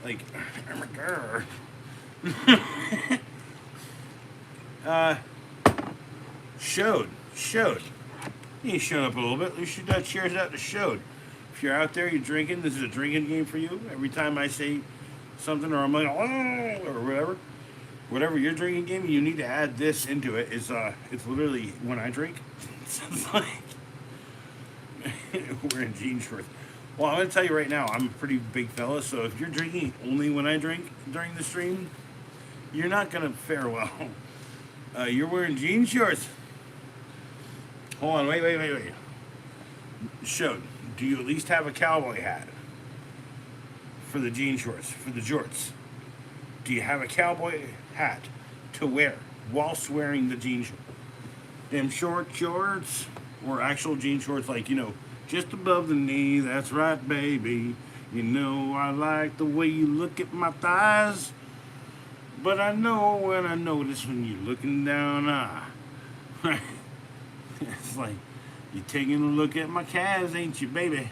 Like, oh my God. Showed. You showed up a little bit. You should cheers out to Showed. If you're out there, you're drinking, this is a drinking game for you. Every time I say something or I'm like, oh, or whatever your drinking game, you need to add this into it. It's literally when I drink. It's like wearing jean shorts. Well, I'm gonna tell you right now, I'm a pretty big fella, so if you're drinking only when I drink during the stream, you're not gonna fare well. You're wearing jean shorts. Hold on, wait. Showed. Do you at least have a cowboy hat for the jean shorts, for the jorts? Do you have a cowboy hat to wear whilst wearing the jean shorts? Them short shorts, or actual jean shorts, like, just above the knee. That's right, baby. I like the way you look at my thighs. But I know when I notice when you're looking down, it's like you're taking a look at my calves, ain't you, baby?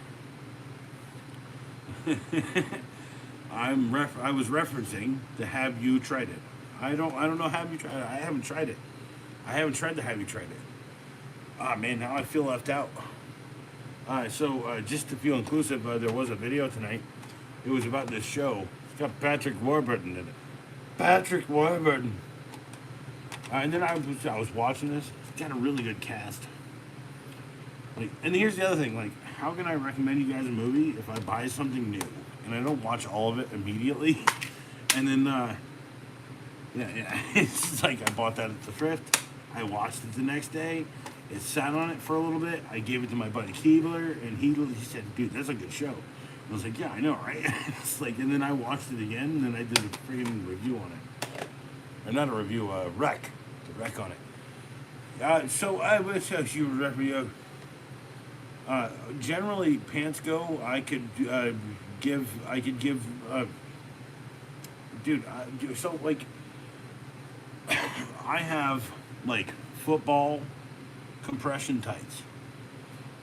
I was referencing the Have You Tried It. I don't know Have You Tried It. I haven't tried it. I haven't tried the Have You Tried It. Ah, man, now I feel left out. Alright, so just to feel inclusive, there was a video tonight. It was about this show. It's got Patrick Warburton in it. Patrick Warburton. And then I was watching this. It's got a really good cast. Like, and here's the other thing. Like, how can I recommend you guys a movie if I buy something new and I don't watch all of it immediately? And then, yeah. It's just like I bought that at the thrift. I watched it the next day. It sat on it for a little bit. I gave it to my buddy Keebler, and he said, "Dude, that's a good show." I was like, "Yeah, I know, right?" It's like, and then I watched it again, and then I did a freaking review on it. Or not a review, the rec on it. So I would say you review. Generally, pants go. I could give. Dude, so like, I have like football compression tights,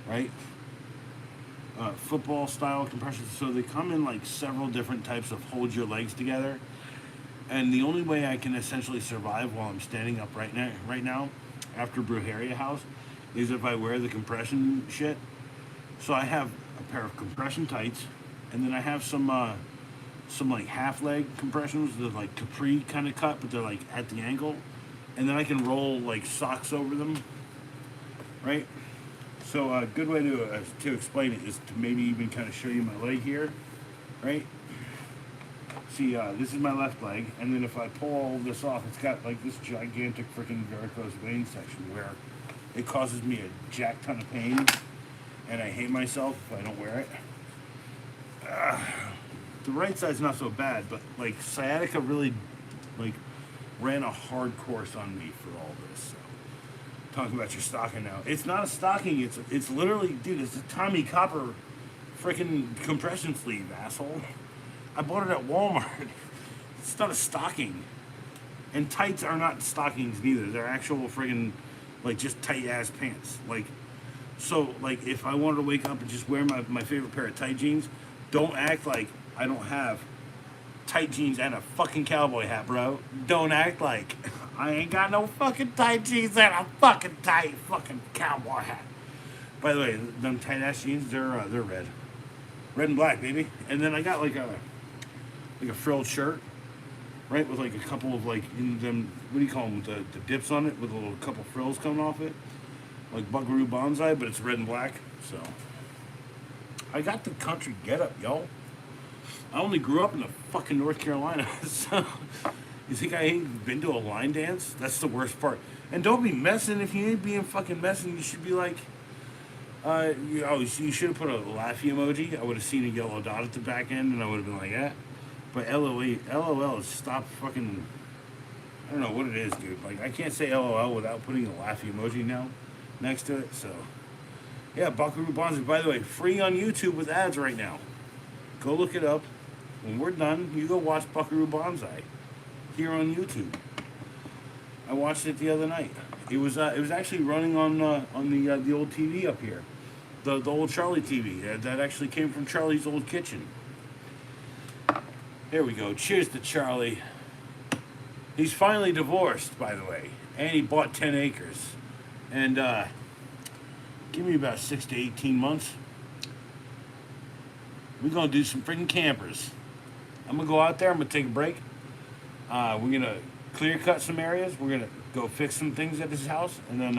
right? Football style compression. So they come in like several different types of hold your legs together. And the only way I can essentially survive while I'm standing up right now, after Brujeria House, is if I wear the compression shit. So I have a pair of compression tights, and then I have some like half leg compressions. They're like capri kind of cut, but they're like at the ankle, and then I can roll like socks over them, right? So a good way to explain it is to maybe even kind of show you my leg here, right? See, this is my left leg, and then if I pull all this off, it's got like this gigantic freaking varicose vein section where it causes me a jack ton of pain, and I hate myself if I don't wear it. The right side's not so bad, but like sciatica really like ran a hard course on me for all this. So, talking about your stocking now, it's not a stocking. It's literally, dude, it's a Tommy Copper freaking compression sleeve, asshole. I bought it at Walmart. It's not a stocking. And tights are not stockings neither. They're actual friggin' like just tight ass pants. Like, so like if I wanted to wake up and just wear my favorite pair of tight jeans, don't act like I don't have tight jeans and a fucking cowboy hat, bro. Don't act like I ain't got no fucking tight jeans and a fucking tight fucking cowboy hat. By the way, them tight ass jeans, they're red. Red and black, baby. And then I got like a frilled shirt, right, with like a couple of like in them, what do you call them, the dips on it with a little couple frills coming off it, like Buckaroo Banzai, but it's red and black. So I got the country getup, yo. I only grew up in the fucking North Carolina, so you think I ain't been to a line dance? That's the worst part. And don't be messing. If you ain't being fucking messing, you should be like, you should have put a laughy emoji. I would have seen a yellow dot at the back end, and I would have been like, eh. But LOL is stop fucking, I don't know what it is, dude. Like, I can't say LOL without putting a laughy emoji now next to it, so. Yeah, Buckaroo Banzai, by the way, free on YouTube with ads right now. Go look it up. When we're done, you go watch Buckaroo Banzai here on YouTube. I watched it the other night. It was actually running on the old TV up here, the old Charlie TV that actually came from Charlie's old kitchen. There we go. Cheers to Charlie. He's finally divorced, by the way, and he bought 10 acres. And give me about 6 to 18 months. We're gonna do some freaking campers. I'm gonna go out there. I'm gonna take a break. We're gonna clear cut some areas. We're gonna go fix some things at his house, and then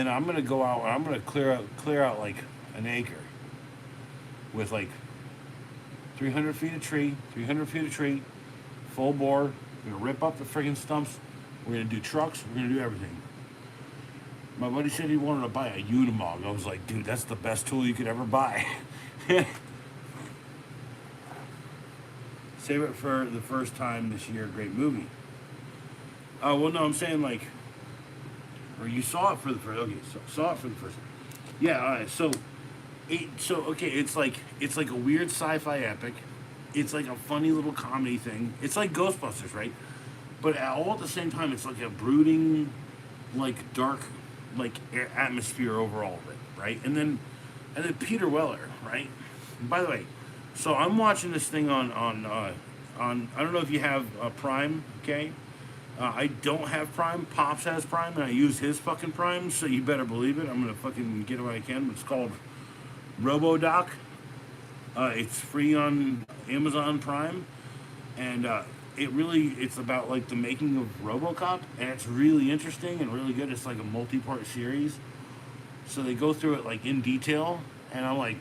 I'm gonna go out and I'm gonna clear out like an acre with like 300 feet of tree, full bore. We're gonna rip up the friggin' stumps. We're gonna do trucks. We're gonna do everything. My buddy said he wanted to buy a Unimog. I was like, dude, that's the best tool you could ever buy. Save it for the first time this year. Great movie. Well, no, I'm saying like, or you saw it for the first. Okay, so saw it for the first. Yeah, all right. So it's like a weird sci-fi epic. It's like a funny little comedy thing. It's like Ghostbusters, right? But all at the same time, it's like a brooding, like dark, like atmosphere overall of it, right? And then Peter Weller, right? And by the way, so I'm watching this thing on I don't know if you have Prime, okay? I don't have Prime. Pops has Prime, and I use his fucking Prime, so you better believe it. I'm gonna fucking get it when I can. It's called RoboDoc. It's free on Amazon Prime, and it's about like the making of RoboCop, and it's really interesting and really good. It's like a multi-part series, so they go through it like in detail, and I'm like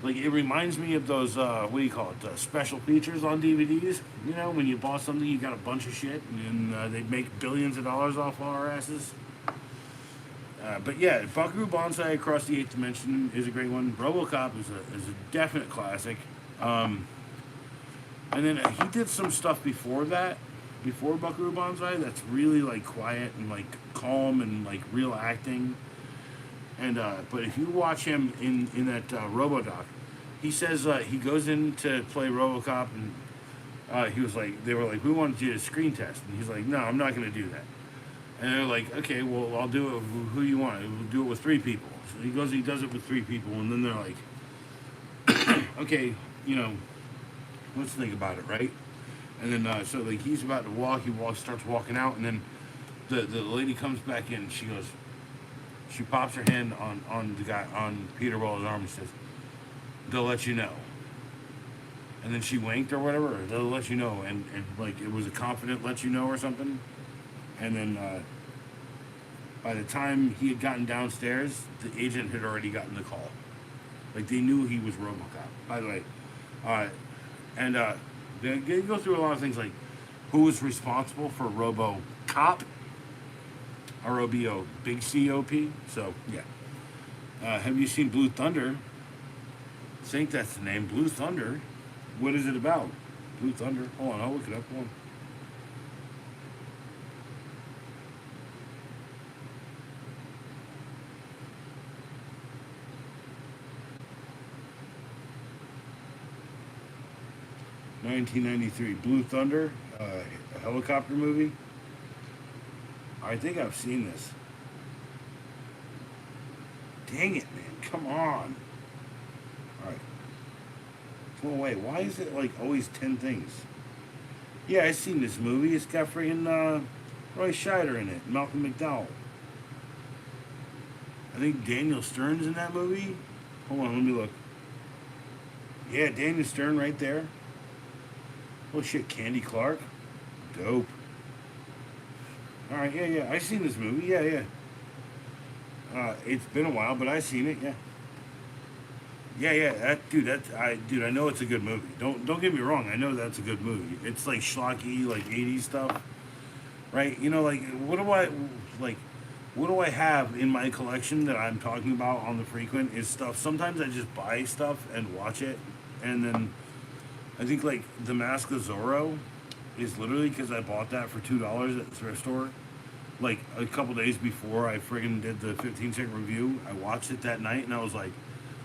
it reminds me of those what do you call it, special features on DVDs. You know, when you bought something, you got a bunch of shit, and they make billions of dollars off our asses. But yeah, Buckaroo Banzai Across the Eighth Dimension is a great one. RoboCop is a definite classic. And then he did some stuff before Buckaroo Banzai, that's really like quiet and like calm and like real acting. And but if you watch him in that RoboDoc, he says he goes in to play RoboCop, and they were like, we want to do a screen test, and he's like, no, I'm not going to do that. And they're like, okay, well, I'll do it with who you want. We'll do it with 3 people. So he goes, he does it with 3 people, and then they're like, okay, you know, let's think about it, right? And then, so like he's about to walk, starts walking out, and then the lady comes back in, and she pops her hand on Peter Weller's arm and says, they'll let you know. and then she winked or whatever. Or they'll let you know, and like it was a confident let you know or something. And then by the time he had gotten downstairs, the agent had already gotten the call. Like they knew he was RoboCop. By the way, uh, and they go through a lot of things like who was responsible for RoboCop, ROBO, big COP. So yeah. Have you seen Blue Thunder? I think that's the name, Blue Thunder. What is it about? Blue Thunder. Hold on, I'll look it up. Hold on. 1993, Blue Thunder, a helicopter movie. I think I've seen this. Dang it, man! Come on. All right. Well, wait. Why is it like always 10 things? Yeah, I've seen this movie. It's got freaking Roy Scheider in it, Malcolm McDowell. I think Daniel Stern's in that movie. Hold on, let me look. Yeah, Daniel Stern right there. Oh shit, Candy Clark. Dope. All right, yeah. I've seen this movie. Yeah. It's been a while, but I've seen it. Yeah. Yeah. Dude, I know it's a good movie. Don't get me wrong. I know that's a good movie. It's like schlocky, like 80s stuff, right? You know, like what do I have in my collection that I'm talking about on the frequent is stuff. Sometimes I just buy stuff and watch it, and then I think like The Mask of Zorro is literally because I bought that for $2 at the thrift store. Like a couple days before I friggin' did the 15-second review, I watched it that night and I was like,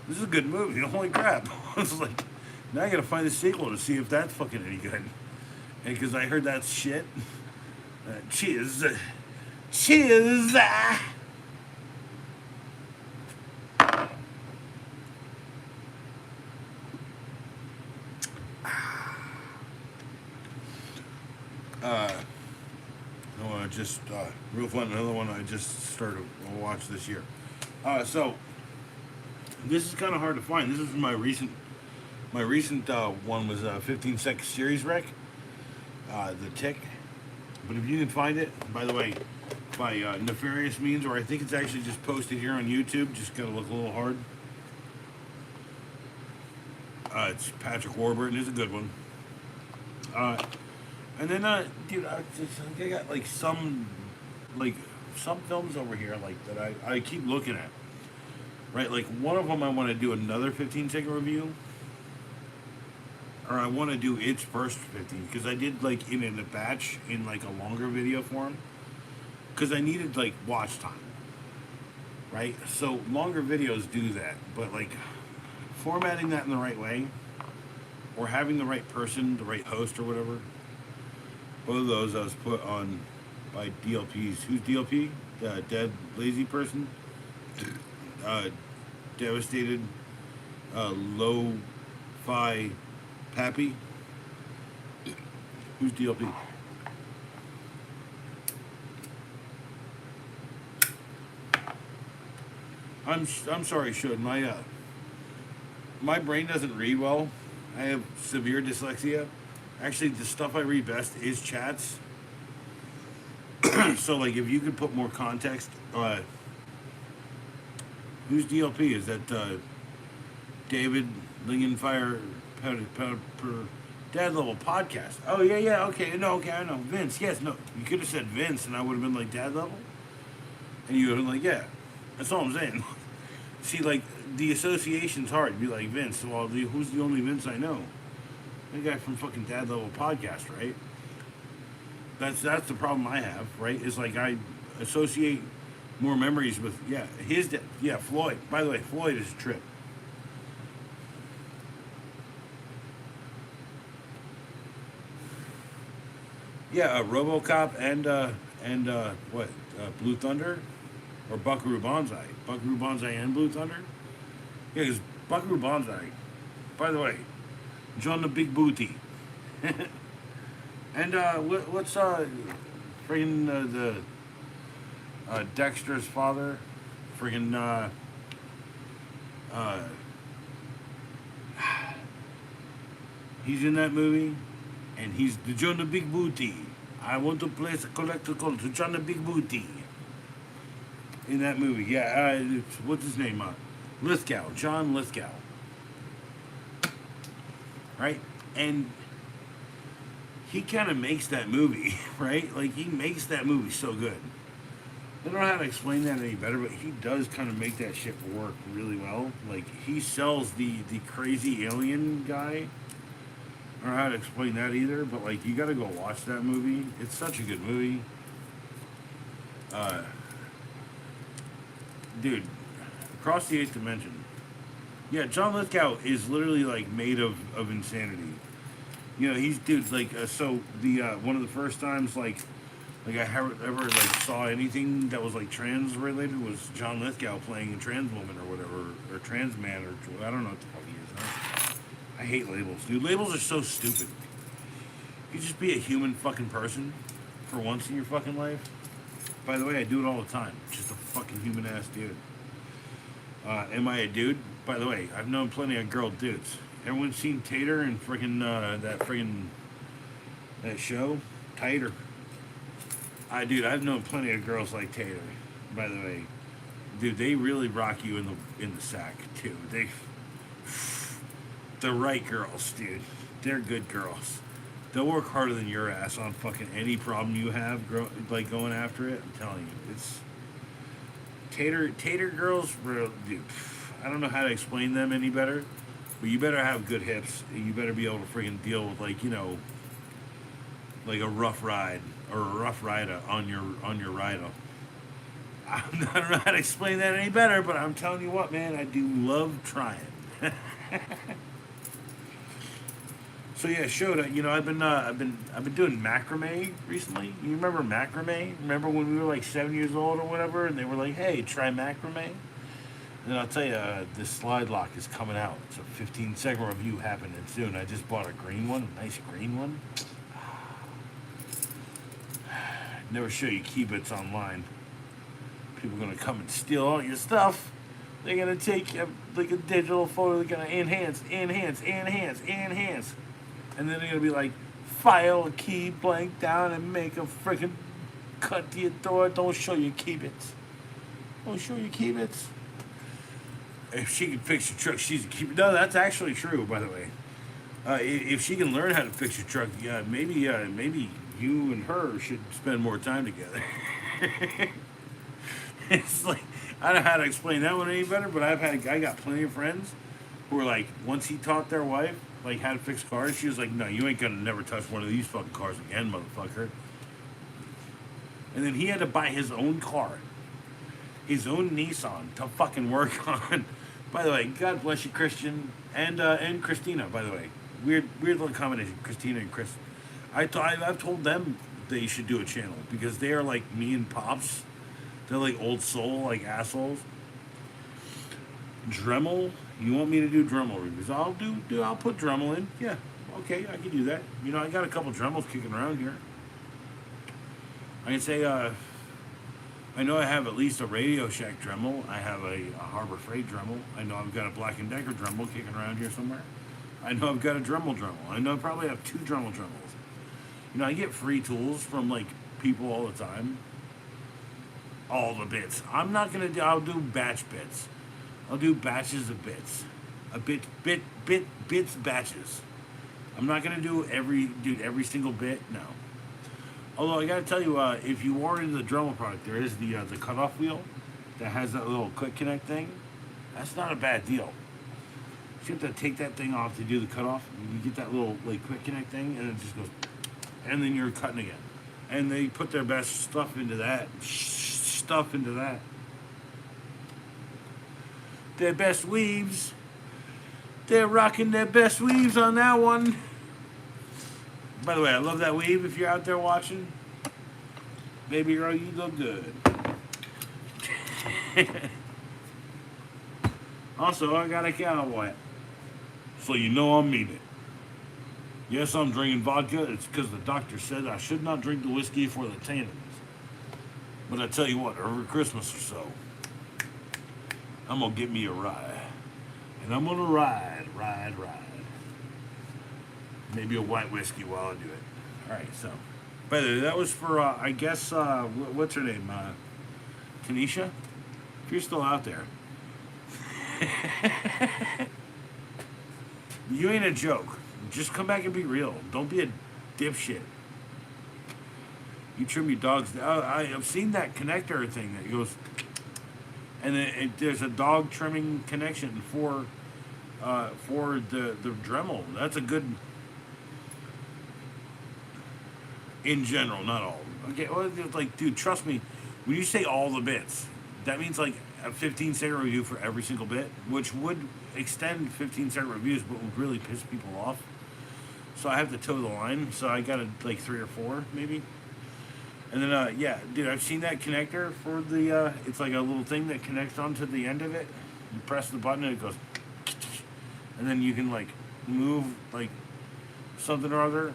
"This is a good movie." Holy crap! I was like, "Now I gotta find the sequel to see if that's fucking any good." And because I heard that's shit. Cheers. Cheers. Just real fun. Another one I just started to watch this year. So this is kind of hard to find. This is my recent one was a 15-second series rec, The Tick. But if you can find it, by the way, by nefarious means, or I think it's actually just posted here on YouTube. Just gotta look a little hard. It's Patrick Warburton. It's a good one. And then, dude, I got like some films over here like that I keep looking at. Right, like one of them I want to do another 15-second review, or I want to do its first 15 because I did like in a batch in like a longer video form because I needed like watch time. Right, so longer videos do that, but like formatting that in the right way, or having the right person, the right host, or whatever. Both of those I was put on by DLPs. Who's DLP? Dead Lazy Person. Devastated. Low-Fi Pappy. Who's DLP? I'm sorry, Shud. My brain doesn't read well. I have severe dyslexia. Actually, the stuff I read best is chats. So, like, if you could put more context, who's DLP? Is that David Lingenfire Dad Level Podcast? Oh yeah, okay, no, okay, I know Vince. Yes, no, you could have said Vince, and I would have been like Dad Level, and you would have been like, yeah, that's all I'm saying. See, like the association's hard. Be like Vince. Well, who's the only Vince I know? The guy from fucking Dad Level Podcast, right? That's the problem I have, right? Is like I associate more memories with his dad. Yeah, Floyd. By the way, Floyd is a trip. Yeah, RoboCop and what Blue Thunder or Buckaroo Banzai. Buckaroo Banzai and Blue Thunder. Yeah, because Buckaroo Banzai. By the way, John the Big Booty. And what's friggin' the Dexter's father? Friggin' He's in that movie, and he's the John the Big Booty. I want to place a collectible to John the Big Booty. In that movie, yeah. What's his name? Lithgow, John Lithgow. Right? And he kind of makes that movie, right? Like, he makes that movie so good. I don't know how to explain that any better, but he does kind of make that shit work really well. Like, he sells the crazy alien guy. I don't know how to explain that either, but, like, you gotta go watch that movie. It's such a good movie. Dude, Across the Eighth Dimension. Yeah, John Lithgow is literally, like, made of insanity. You know, he's, dude, like, so the, one of the first times, like I ever like saw anything that was like trans related was John Lithgow playing a trans woman or whatever, or trans man, or I don't know what the fuck he is. Huh? I hate labels, dude. Labels are so stupid. You just be a human fucking person for once in your fucking life. By the way, I do it all the time. Just a fucking human ass dude. Am I a dude? By the way, I've known plenty of girl dudes. Everyone seen Tater and that show, Tater? Dude, I've known plenty of girls like Tater. By the way, dude, they really rock you in the sack too. The right girls, dude. They're good girls. They'll work harder than your ass on fucking any problem you have, like going after it. I'm telling you, it's Tater girls. Dude, I don't know how to explain them any better, but you better have good hips. And you better be able to freaking deal with, like, you know, like a rough ride. Or a rough rider on your rider. I don't know how to explain that any better, but I'm telling you what, man, I do love trying. So yeah, Shota, you know, I've been doing macrame recently. You remember macrame? Remember when we were like 7 years old or whatever, and they were like, "Hey, try macrame." And I'll tell you, this slide lock is coming out. It's a 15-second review happening soon. I just bought a green one, a nice green one. Never show you keybits online. People are gonna come and steal all your stuff. They're gonna take like a digital photo. They're gonna enhance, and then they're gonna be like, file a key blank down and make a freaking cut to your door. Don't show your keybits. Don't show your keybits. If she can fix your truck, she's a keeper. No, that's actually true, by the way. If she can learn how to fix your truck, yeah, maybe you and her should spend more time together. It's like, I don't know how to explain that one any better, but I got plenty of friends who were like, once he taught their wife like how to fix cars, she was like, "No, you ain't gonna never touch one of these fucking cars again, motherfucker." And then he had to buy his own car, his own Nissan, to fucking work on. By the way, God bless you, Christian and Christina. By the way, weird little combination, Christina and Chris. I've told them they should do a channel because they are like me and Pops. They're like old soul, like assholes. Dremel, you want me to do Dremel reviews? I'll put Dremel in. Yeah, okay, I can do that. You know, I got a couple Dremels kicking around here. I can say, I know I have at least a Radio Shack Dremel. I have a Harbor Freight Dremel. I know I've got a Black & Decker Dremel kicking around here somewhere. I know I've got a Dremel. I know I probably have 2 Dremels. You know, I get free tools from, like, people all the time. All the bits. I'll do batch bits. I'll do batches of bits. Bits, batches. I'm not gonna do every single bit, no. Although I gotta tell you, if you order the Dremel product, there is the cutoff wheel that has that little quick connect thing. That's not a bad deal. You have to take that thing off to do the cutoff. You get that little like quick connect thing, and it just goes, and then you're cutting again. And they put their best stuff into that. Their best weaves. They're rocking their best weaves on that one. By the way, I love that weave. If you're out there watching, baby girl, you look good. Also, I got a cowboy, so you know I mean it. Yes, I'm drinking vodka. It's because the doctor said I should not drink the whiskey for the tannins. But I tell you what, over Christmas or so, I'm going to get me a ride. And I'm going to ride. Maybe a white whiskey while I do it. All right, so. By the way, that was for, I guess, what's her name? Tanisha? If you're still out there. You ain't a joke. Just come back and be real. Don't be a dipshit. You trim your dogs. I've seen that connector thing that goes, and then there's a dog trimming connection for the Dremel. That's a good. In general, not all. Okay, well, like, dude, trust me. When you say all the bits, that means like a 15-second review for every single bit, which would extend 15-second reviews, but would really piss people off. So I have to toe the line. So I got like 3 or 4 maybe. And then yeah, dude, I've seen that connector for the. It's like a little thing that connects onto the end of it. You press the button and it goes, and then you can like move like something or other.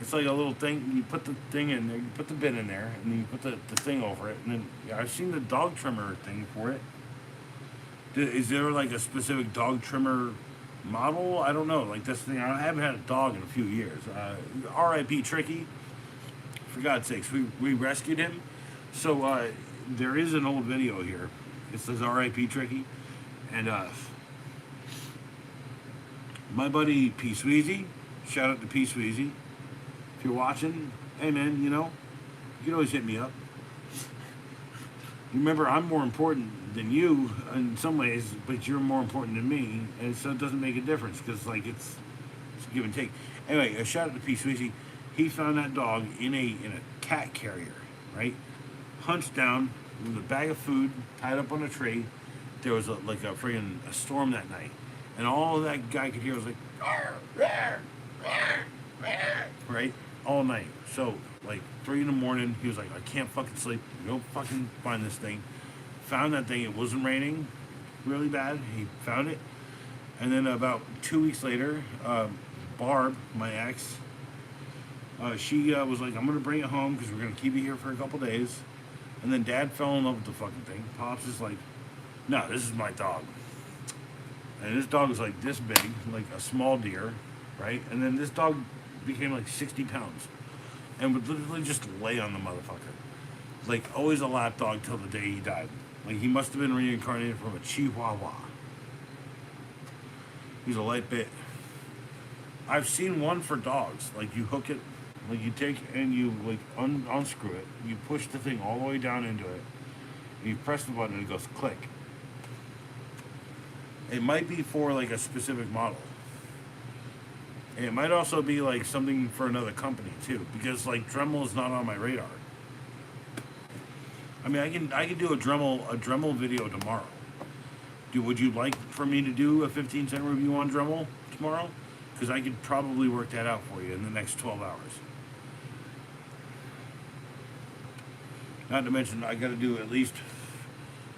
It's like a little thing. You put the thing in there. You put the bit in there, and then you put the thing over it. And then yeah, I've seen the dog trimmer thing for it. Is there like a specific dog trimmer model? I don't know. Like this thing, I haven't had a dog in a few years. R.I.P. Tricky. For God's sakes, we rescued him. So there is an old video here. It says R.I.P. Tricky, and my buddy P. Sweezy. Shout out to P. Sweezy. If you're watching, hey man, you can always hit me up. Remember, I'm more important than you in some ways, but you're more important than me, and so it doesn't make a difference because like it's a give and take. Anyway, a shout out to P. Sweezy. He found that dog in a cat carrier, right? Hunched down with a bag of food tied up on a tree. There was a friggin' a storm that night, and all that guy could hear was like, "Arr, arr, arr, arr," right? All night. So like 3 in the morning, he was like, I can't fucking sleep. Go fucking find this thing. Found that thing. It wasn't raining really bad. He found it. And then about 2 weeks later, Barb, my ex, she was like, I'm going to bring it home because we're going to keep it here for a couple days. And then Dad fell in love with the fucking thing. Pops is like, no, this is my dog. And this dog was like this big, like a small deer, right? And then this dog became like 60 pounds and would literally just lay on the motherfucker. Like always a lap dog till the day he died. Like he must have been reincarnated from a Chihuahua. He's a light bit. I've seen one for dogs. Like you hook it, like you take and you like unscrew it. You push the thing all the way down into it. And you press the button and it goes click. It might be for like a specific model. And it might also be like something for another company too, because like Dremel is not on my radar. I mean, I can do a Dremel video tomorrow. Would you like for me to do a 15-cent review on Dremel tomorrow? Because I could probably work that out for you in the next 12 hours. Not to mention, I got to do at least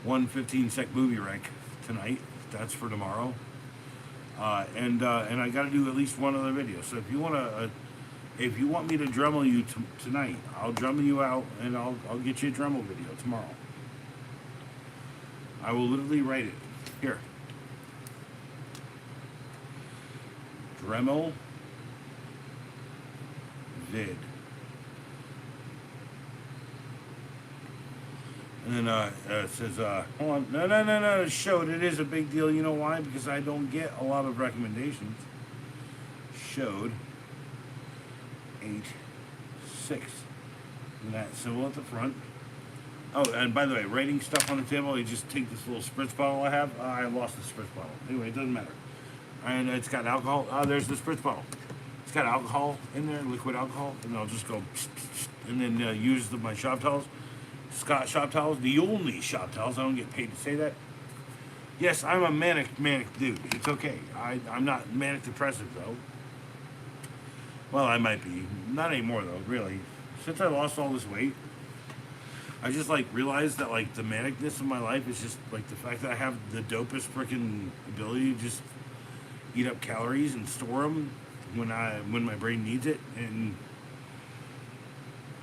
one 15-sec movie rank tonight. That's for tomorrow. And I got to do at least one other video. So if you want me to Dremel you tonight, I'll Dremel you out, and I'll get you a Dremel video tomorrow. I will literally write it here. Dremel vid. And then it says, hold on, no, showed. It is a big deal. You know why? Because I don't get a lot of recommendations. Showed 8, 6. And that symbol at the front. Oh, and by the way, writing stuff on the table, you just take this little spritz bottle I have. I lost the spritz bottle. Anyway, it doesn't matter. And it's got alcohol. There's the spritz bottle. It's got alcohol in there, liquid alcohol. And I'll just go, and then use my shop towels. Scott shop towels, the only shop towels. I don't get paid to say that. Yes, I'm a manic dude. It's okay. I'm not manic depressive though. Well, I might be. Not anymore though, really. Since I lost all this weight, I just like realized that like the manicness of my life is just like the fact that I have the dopest freaking ability to just eat up calories and store them when my brain needs it. And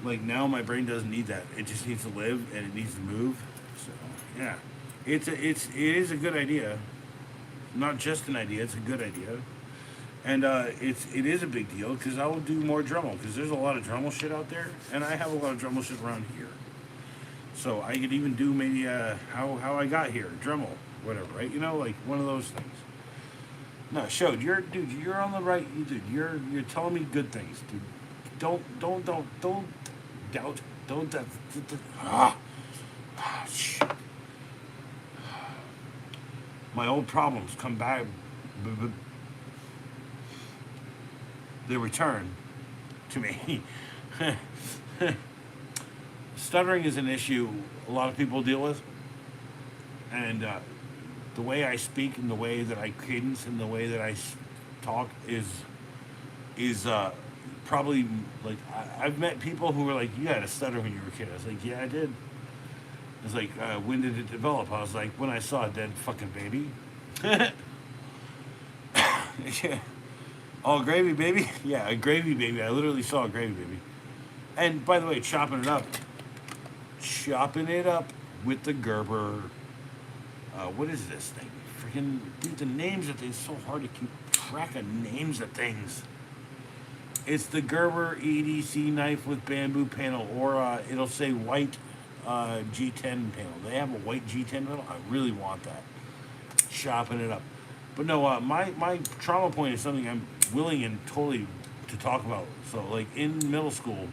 like now my brain doesn't need that. It just needs to live and it needs to move. So yeah, it is a good idea. not just an idea; it's a good idea, and it is a big deal because I will do more Dremel because there's a lot of Dremel shit out there, and I have a lot of Dremel shit around here. So I could even do maybe how I got here, Dremel, whatever, right? You know, like one of those things. No, showed you're on the right, dude. You're telling me good things, dude. Don't doubt, don't doubt. Shit. My old problems come back. They return to me. Stuttering is an issue a lot of people deal with, and the way I speak and the way that I cadence and the way that talk is probably like I've met people who were like, "You had a stutter when you were a kid." I was like, "Yeah, I did." It's like, when did it develop? I was like, when I saw a dead fucking baby. Yeah. Oh, gravy baby? Yeah, a gravy baby. I literally saw a gravy baby. And by the way, chopping it up with the Gerber. What is this thing? Freaking, dude, the names of things so hard to keep track of names of things. It's the Gerber EDC knife with bamboo panel, or it'll say white G10 panel. They have a white G10 panel. I really want that. Chopping it up. But no, my trauma point is something I'm willing and totally to talk about. So, like in middle school,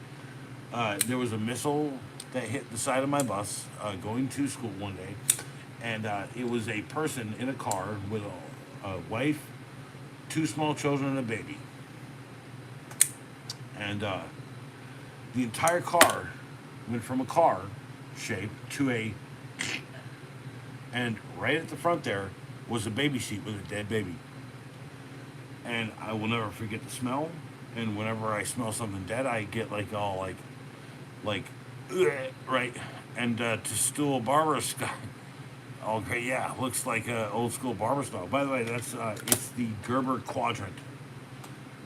there was a missile that hit the side of my bus going to school one day, and it was a person in a car with a wife, 2 small children, and a baby. And the entire car went from a car shape to and right at the front there was a baby seat with a dead baby. And I will never forget the smell. And whenever I smell something dead, I get like all like, right. And to stool barber style. Oh, great, yeah, looks like old school barber style. By the way, that's it's the Gerber Quadrant.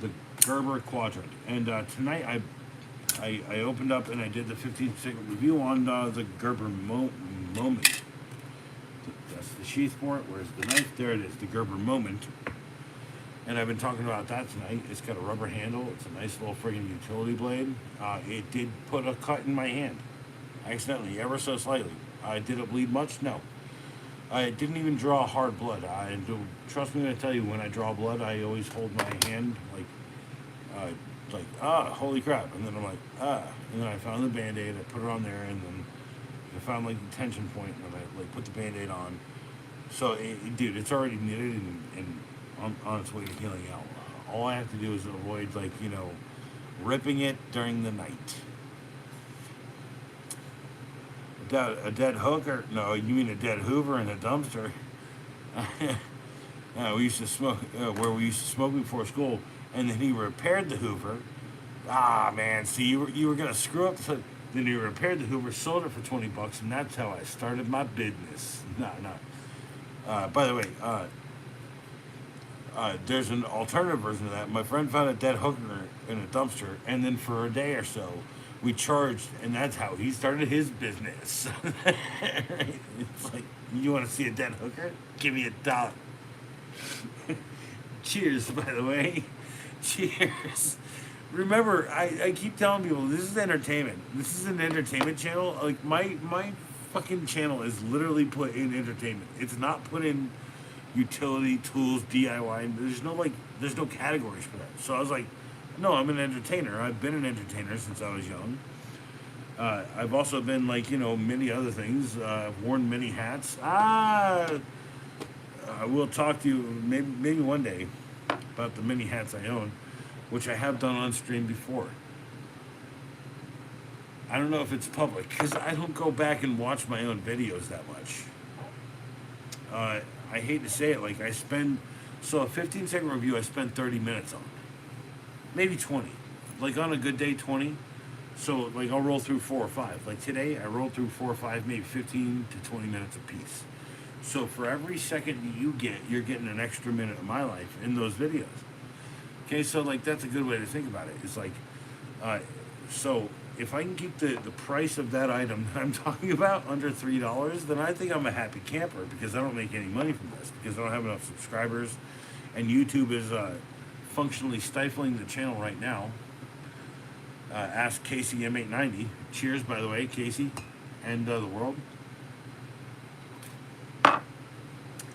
The Gerber Quadrant. And tonight I opened up and I did the 15-second review on the Gerber Moment. That's the sheath for it. Where's the knife? There it is, the Gerber Moment. And I've been talking about that tonight. It's got a rubber handle. It's a nice little friggin' utility blade. It did put a cut in my hand, accidentally, ever so slightly. Did it bleed much? No. I didn't even draw hard blood. Trust me when I tell you, when I draw blood, I always hold my hand like, holy crap. And then I'm like, And then I found the Band-Aid, I put it on there, and then I found like the tension point, and then I like put the Band-Aid on. So, dude, it's already knitted and on its way to healing out. All I have to do is avoid, ripping it during the night. A dead hooker? No, you mean a dead Hoover in a dumpster? We used to smoke where we used to smoke before school, and then he repaired the Hoover. Ah, man, see, you were gonna screw up. Then he repaired the Hoover, sold it for $20, and that's how I started my business. No. By the way, there's an alternative version of that. My friend found a dead hooker in a dumpster, and then for a day or so, we charged, and that's how he started his business. It's like, you want to see a dead hooker? Give me $1. Cheers, by the way. Cheers. Remember, I keep telling people, this is entertainment. This is an entertainment channel. Like, my fucking channel is literally put in entertainment. It's not put in utility, tools, DIY. There's no categories for that. So I was like, no, I'm an entertainer. I've been an entertainer since I was young. I've also been many other things. I've worn many hats. I will talk to you maybe one day about the many hats I own, which I have done on stream before. I don't know if it's public because I don't go back and watch my own videos that much. I hate to say it, a 15-second review I spend 30 minutes on. Maybe 20. On a good day, 20. So, I'll roll through 4 or 5. Like today, I rolled through 4 or 5, maybe 15 to 20 minutes a piece. So, for every second you get, you're getting an extra minute of my life in those videos. Okay, so, that's a good way to think about it. It's so if I can keep the price of that item that I'm talking about under $3, then I think I'm a happy camper because I don't make any money from this because I don't have enough subscribers, and YouTube is functionally stifling the channel right now. Ask Casey M890. Cheers, by the way, Casey, and the world.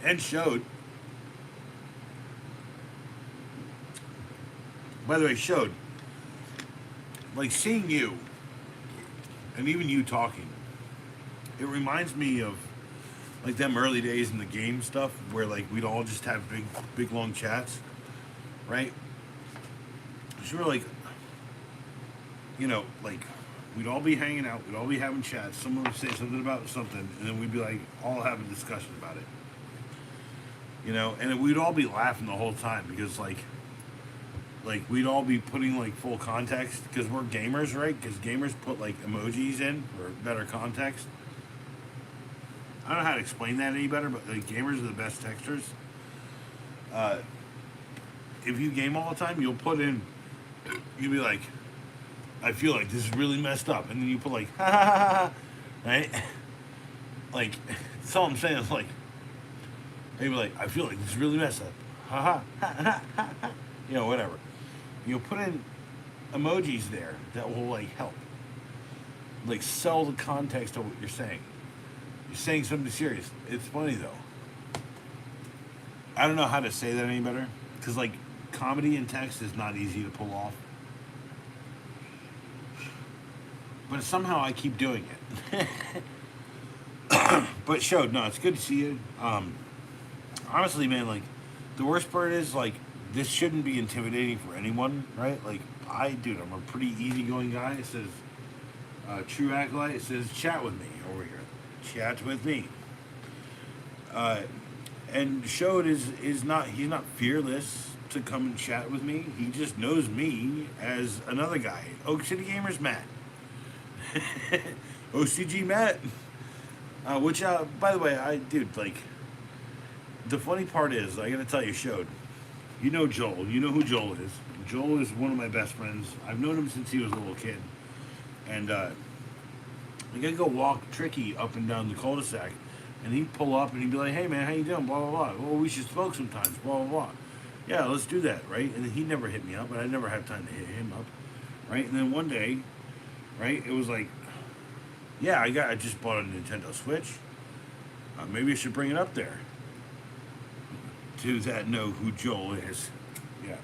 And showed. By the way, showed. Like seeing you, and even you talking, it reminds me of like them early days in the game stuff where like we'd all just have big long chats, right? So we're like, you know, like we'd all be hanging out, we'd all be having chats, someone would say something about something, and then we'd be like all having a discussion about it. You know, and we'd all be laughing the whole time because like we'd all be putting like full context because we're gamers, right? Because gamers put like emojis in for better context. I don't know how to explain that any better, but like gamers are the best texters. If you game all the time, you'll put in, you'll be like, I feel like this is really messed up, and then you put like, ha ha ha ha, right? Like, that's all I'm saying is like, maybe like, I feel like this is really messed up, ha ha ha ha ha ha, you know, whatever. You'll put in emojis there that will like help, like sell the context of what you're saying. You're saying something serious. It's funny though. I don't know how to say that any better because like comedy in text is not easy to pull off. But somehow I keep doing it. But showed, no, it's good to see you. Honestly, man, like the worst part is like this shouldn't be intimidating for anyone, right? Like I'm a pretty easygoing guy. It says true acolyte. It says chat with me over here. Chat with me. And showed he's not fearless to come and chat with me. He just knows me as another guy, Oak City Gamers Matt. OCG Matt, which by the way, like the funny part is I gotta tell you, showed, you know Joel, you know who Joel is. Joel is one of my best friends. I've known him since he was a little kid, and I gotta go walk Tricky up and down the cul-de-sac, and he'd pull up and he'd be like, hey man, how you doing, blah blah blah, well we should smoke sometimes, blah blah blah, yeah, let's do that, right? And he never hit me up, and I never have time to hit him up, right? And then one day, right, it was like, yeah, I just bought a Nintendo Switch. Maybe I should bring it up there. To that know who Joel is. Yeah.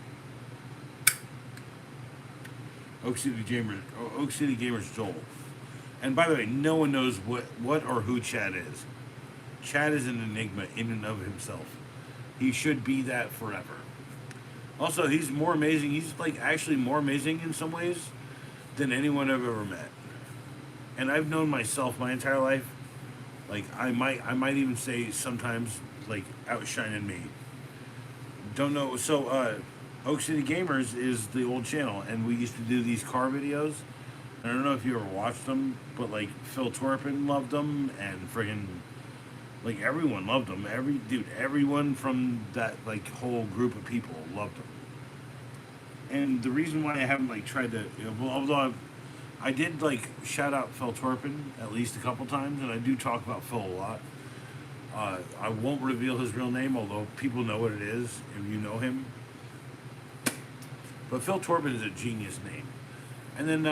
Oak City Gamers Joel. And by the way, no one knows what or who Chad is. Chad is an enigma in and of himself. He should be that forever. Also, he's more amazing. He's like actually more amazing in some ways than anyone I've ever met. And I've known myself my entire life. Like I might even say sometimes like outshining me. Don't know. So Oak City Gamers is the old channel, and we used to do these car videos. I don't know if you ever watched them, but like Phil Torpin loved them, and friggin' like everyone loved them. Everyone from that like whole group of people loved them. And the reason why I haven't like tried to, although I did like shout out Phil Torpin at least a couple times, and I do talk about Phil a lot. I won't reveal his real name, although people know what it is if you know him. But Phil Torpin is a genius name. And then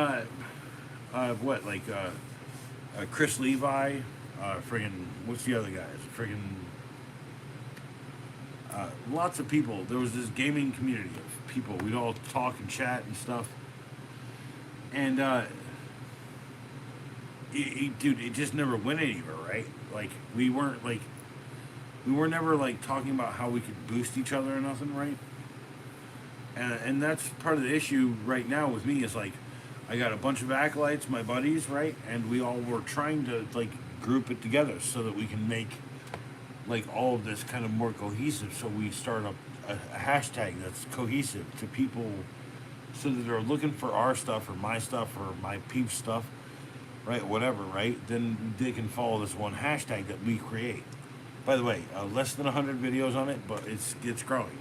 Chris Levi, what's the other guys? Lots of people. There was this gaming community of people. We'd all talk and chat and stuff. And it just never went anywhere, right? Like we were never like talking about how we could boost each other or nothing, right? And that's part of the issue right now with me is like I got a bunch of acolytes, my buddies, right? And we all were trying to like group it together so that we can make like all of this kind of more cohesive. So we start a hashtag that's cohesive to people so that they're looking for our stuff or my peep stuff, right? Whatever, right? Then they can follow this one hashtag that we create. By the way, less than 100 videos on it, but it's growing.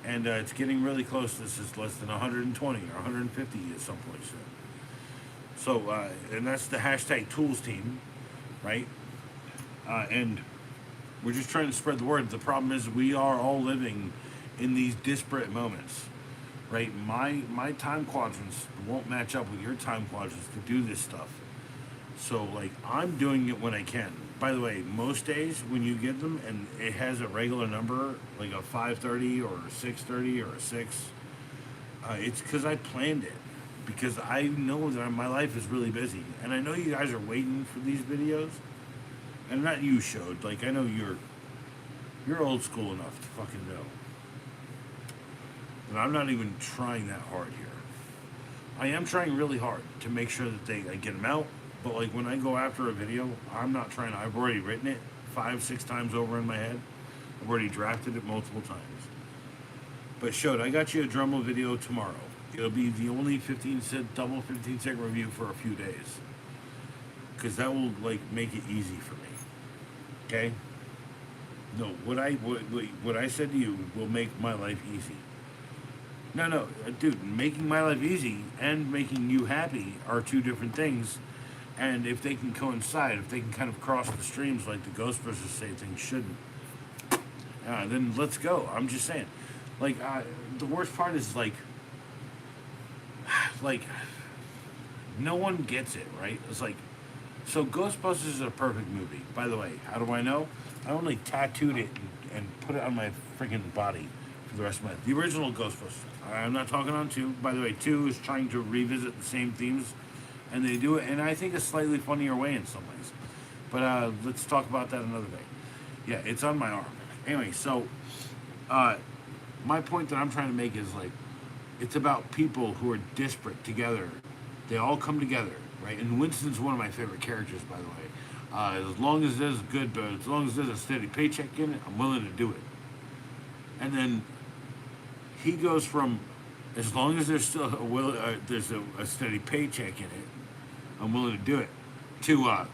And it's getting really close. This is less than 120 or 150 at some point soon. So, and that's the hashtag tools team, right? And we're just trying to spread the word. The problem is we are all living in these disparate moments, right? My time quadrants won't match up with your time quadrants to do this stuff. So like I'm doing it when I can. By the way, most days when you get them and it has a regular number like a 5:30 or a 6:30 or a 6, it's because I planned it. Because I know that my life is really busy, and I know you guys are waiting for these videos. And not you showed. Like I know you're old school enough to fucking know. And I'm not even trying that hard here. I am trying really hard to make sure that I get them out. But like when I go after a video, I'm not trying. I've already written it 5, 6 times over in my head. I've already drafted it multiple times. But showed, I got you a Dremel video tomorrow. It'll be the only double 15-second review for a few days. Because that will like make it easy for me. Okay? No, what I said to you will make my life easy. No, dude, making my life easy and making you happy are two different things. And if they can coincide, if they can kind of cross the streams like the Ghostbusters say things shouldn't, then let's go. I'm just saying. Like, the worst part is like, no one gets it, right? It's like, so Ghostbusters is a perfect movie. By the way, how do I know? I only tattooed it and put it on my freaking body for the rest of my life. The original Ghostbusters. I'm not talking on 2. By the way, 2 is trying to revisit the same themes, and they do it, and I think a slightly funnier way in some ways. But let's talk about that another day. Yeah, it's on my arm. Anyway, so my point that I'm trying to make is like, it's about people who are disparate together. They all come together, right? And Winston's one of my favorite characters, by the way. As long as there's as long as there's a steady paycheck in it, I'm willing to do it. And then he goes from, as long as there's still there's a steady paycheck in it, I'm willing to do it, to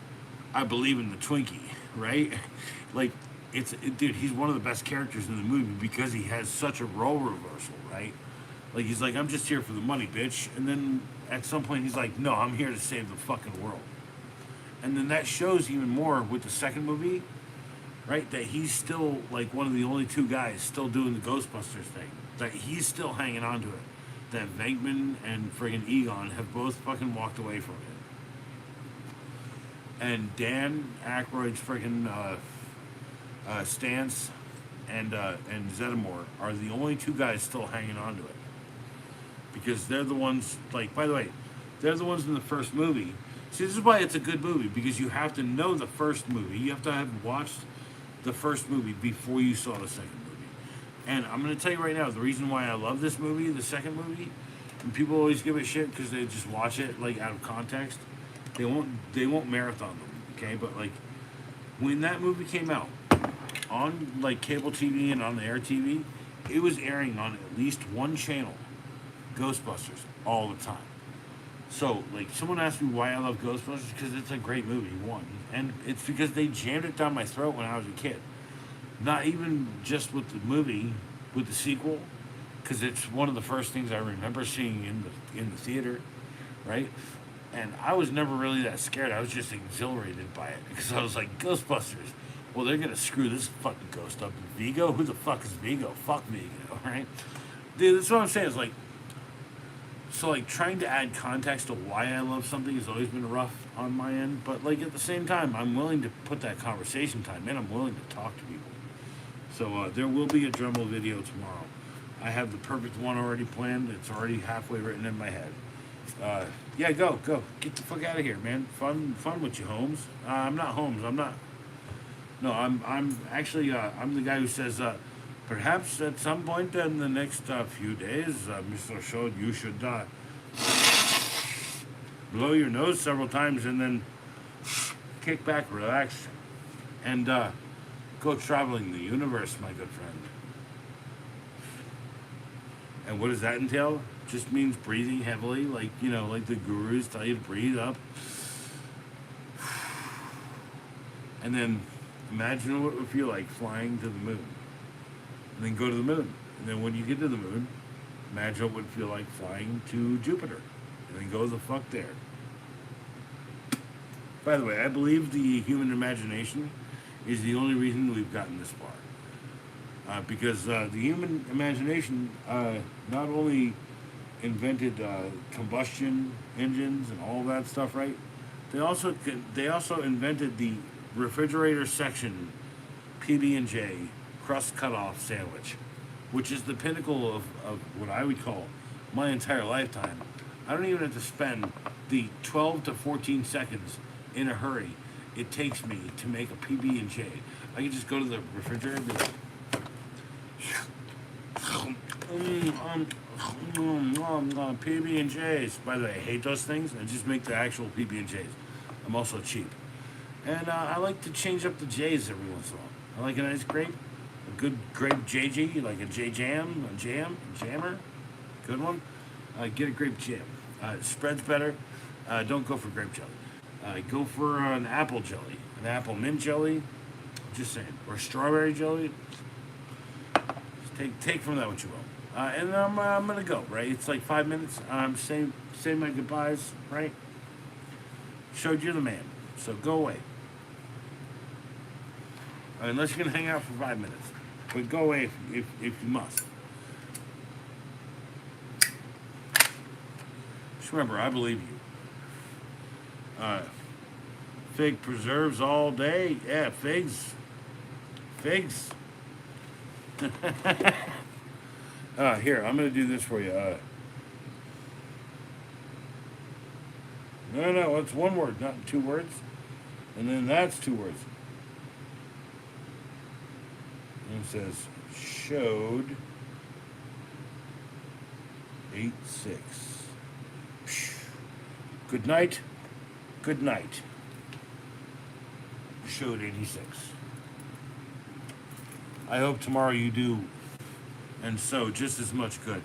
I believe in the Twinkie, right? Like, dude, he's one of the best characters in the movie because he has such a role reversal, right? Like, he's like, I'm just here for the money, bitch. And then at some point he's like, no, I'm here to save the fucking world. And then that shows even more with the second movie, right? That he's still like one of the only 2 guys still doing the Ghostbusters thing. That he's still hanging on to it. That Venkman and friggin' Egon have both fucking walked away from it. And Dan Aykroyd's friggin' Stance and Zeddemore are the only 2 guys still hanging on to it. Because they're the ones, like, by the way, they're the ones in the first movie. See, this is why it's a good movie, because you have to know the first movie. You have to have watched the first movie before you saw the second movie. And I'm going to tell you right now, the reason why I love this movie, the second movie, and people always give it shit because they just watch it, like, out of context. They won't marathon them, okay? But, like, when that movie came out, on, like, cable TV and on the air TV, it was airing on at least one channel, Ghostbusters, all the time. So, like, someone asked me why I love Ghostbusters, because it's a great movie, one. And it's because they jammed it down my throat when I was a kid. Not even just with the movie, with the sequel, because it's one of the first things I remember seeing in the theater, right? And I was never really that scared. I was just exhilarated by it, because I was like, Ghostbusters. Well, they're going to screw this fucking ghost up. Vigo? Who the fuck is Vigo? Fuck Vigo, right? Dude, that's what I'm saying. It's like, so, like, trying to add context to why I love something has always been rough on my end. But, like, at the same time, I'm willing to put that conversation time in. I'm willing to talk to people. So, there will be a Dremel video tomorrow. I have the perfect one already planned. It's already halfway written in my head. Yeah, go. Get the fuck out of here, man. Fun with you, Holmes. I'm not Holmes. No, I'm actually, I'm the guy who says, perhaps at some point in the next few days, Mr. Shode, you should blow your nose several times and then kick back, relax, and go traveling the universe, my good friend. And what does that entail? Just means breathing heavily, like, you know, like the gurus tell you to breathe up. And then imagine what it would feel like flying to the moon. And then go to the moon. And then when you get to the moon, imagine what it would feel like flying to Jupiter. And then go the fuck there. By the way, I believe the human imagination is the only reason we've gotten this far. Because the human imagination not only invented combustion engines and all that stuff, right? They also invented the refrigerator section PB&J crust cutoff sandwich, which is the pinnacle of what I would call my entire lifetime. I don't even have to spend the 12 to 14 seconds in a hurry it takes me to make a PB&J. I can just go to the refrigerator and be like, PB&Js. By the way, I hate those things. I just make the actual PB&Js. I'm also cheap. And I like to change up the J's every once in a while. I like a nice grape, a good grape JG, like a J Jam, a jammer, good one. Get a grape jam. It spreads better. Don't go for grape jelly. Go for an apple jelly, an apple mint jelly. Just saying, or strawberry jelly. Just take from that what you will. And I'm gonna go. Right, it's like 5 minutes. Say my goodbyes. Right. Showed you the man. So go away. Unless you're gonna hang out for 5 minutes, but go away if you must. Just remember, I believe you. Fig preserves all day. Yeah, figs. Here, I'm gonna do this for you. No, it's one word, not 2 words. And then that's 2 words. And it says, showed 8-6. Good night. Showed 86. I hope tomorrow you do, and so just as much good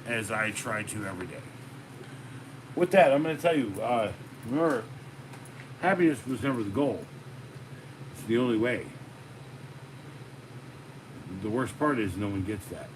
as I try to every day. With that, I'm going to tell you, remember, happiness was never the goal. It's the only way. The worst part is no one gets that.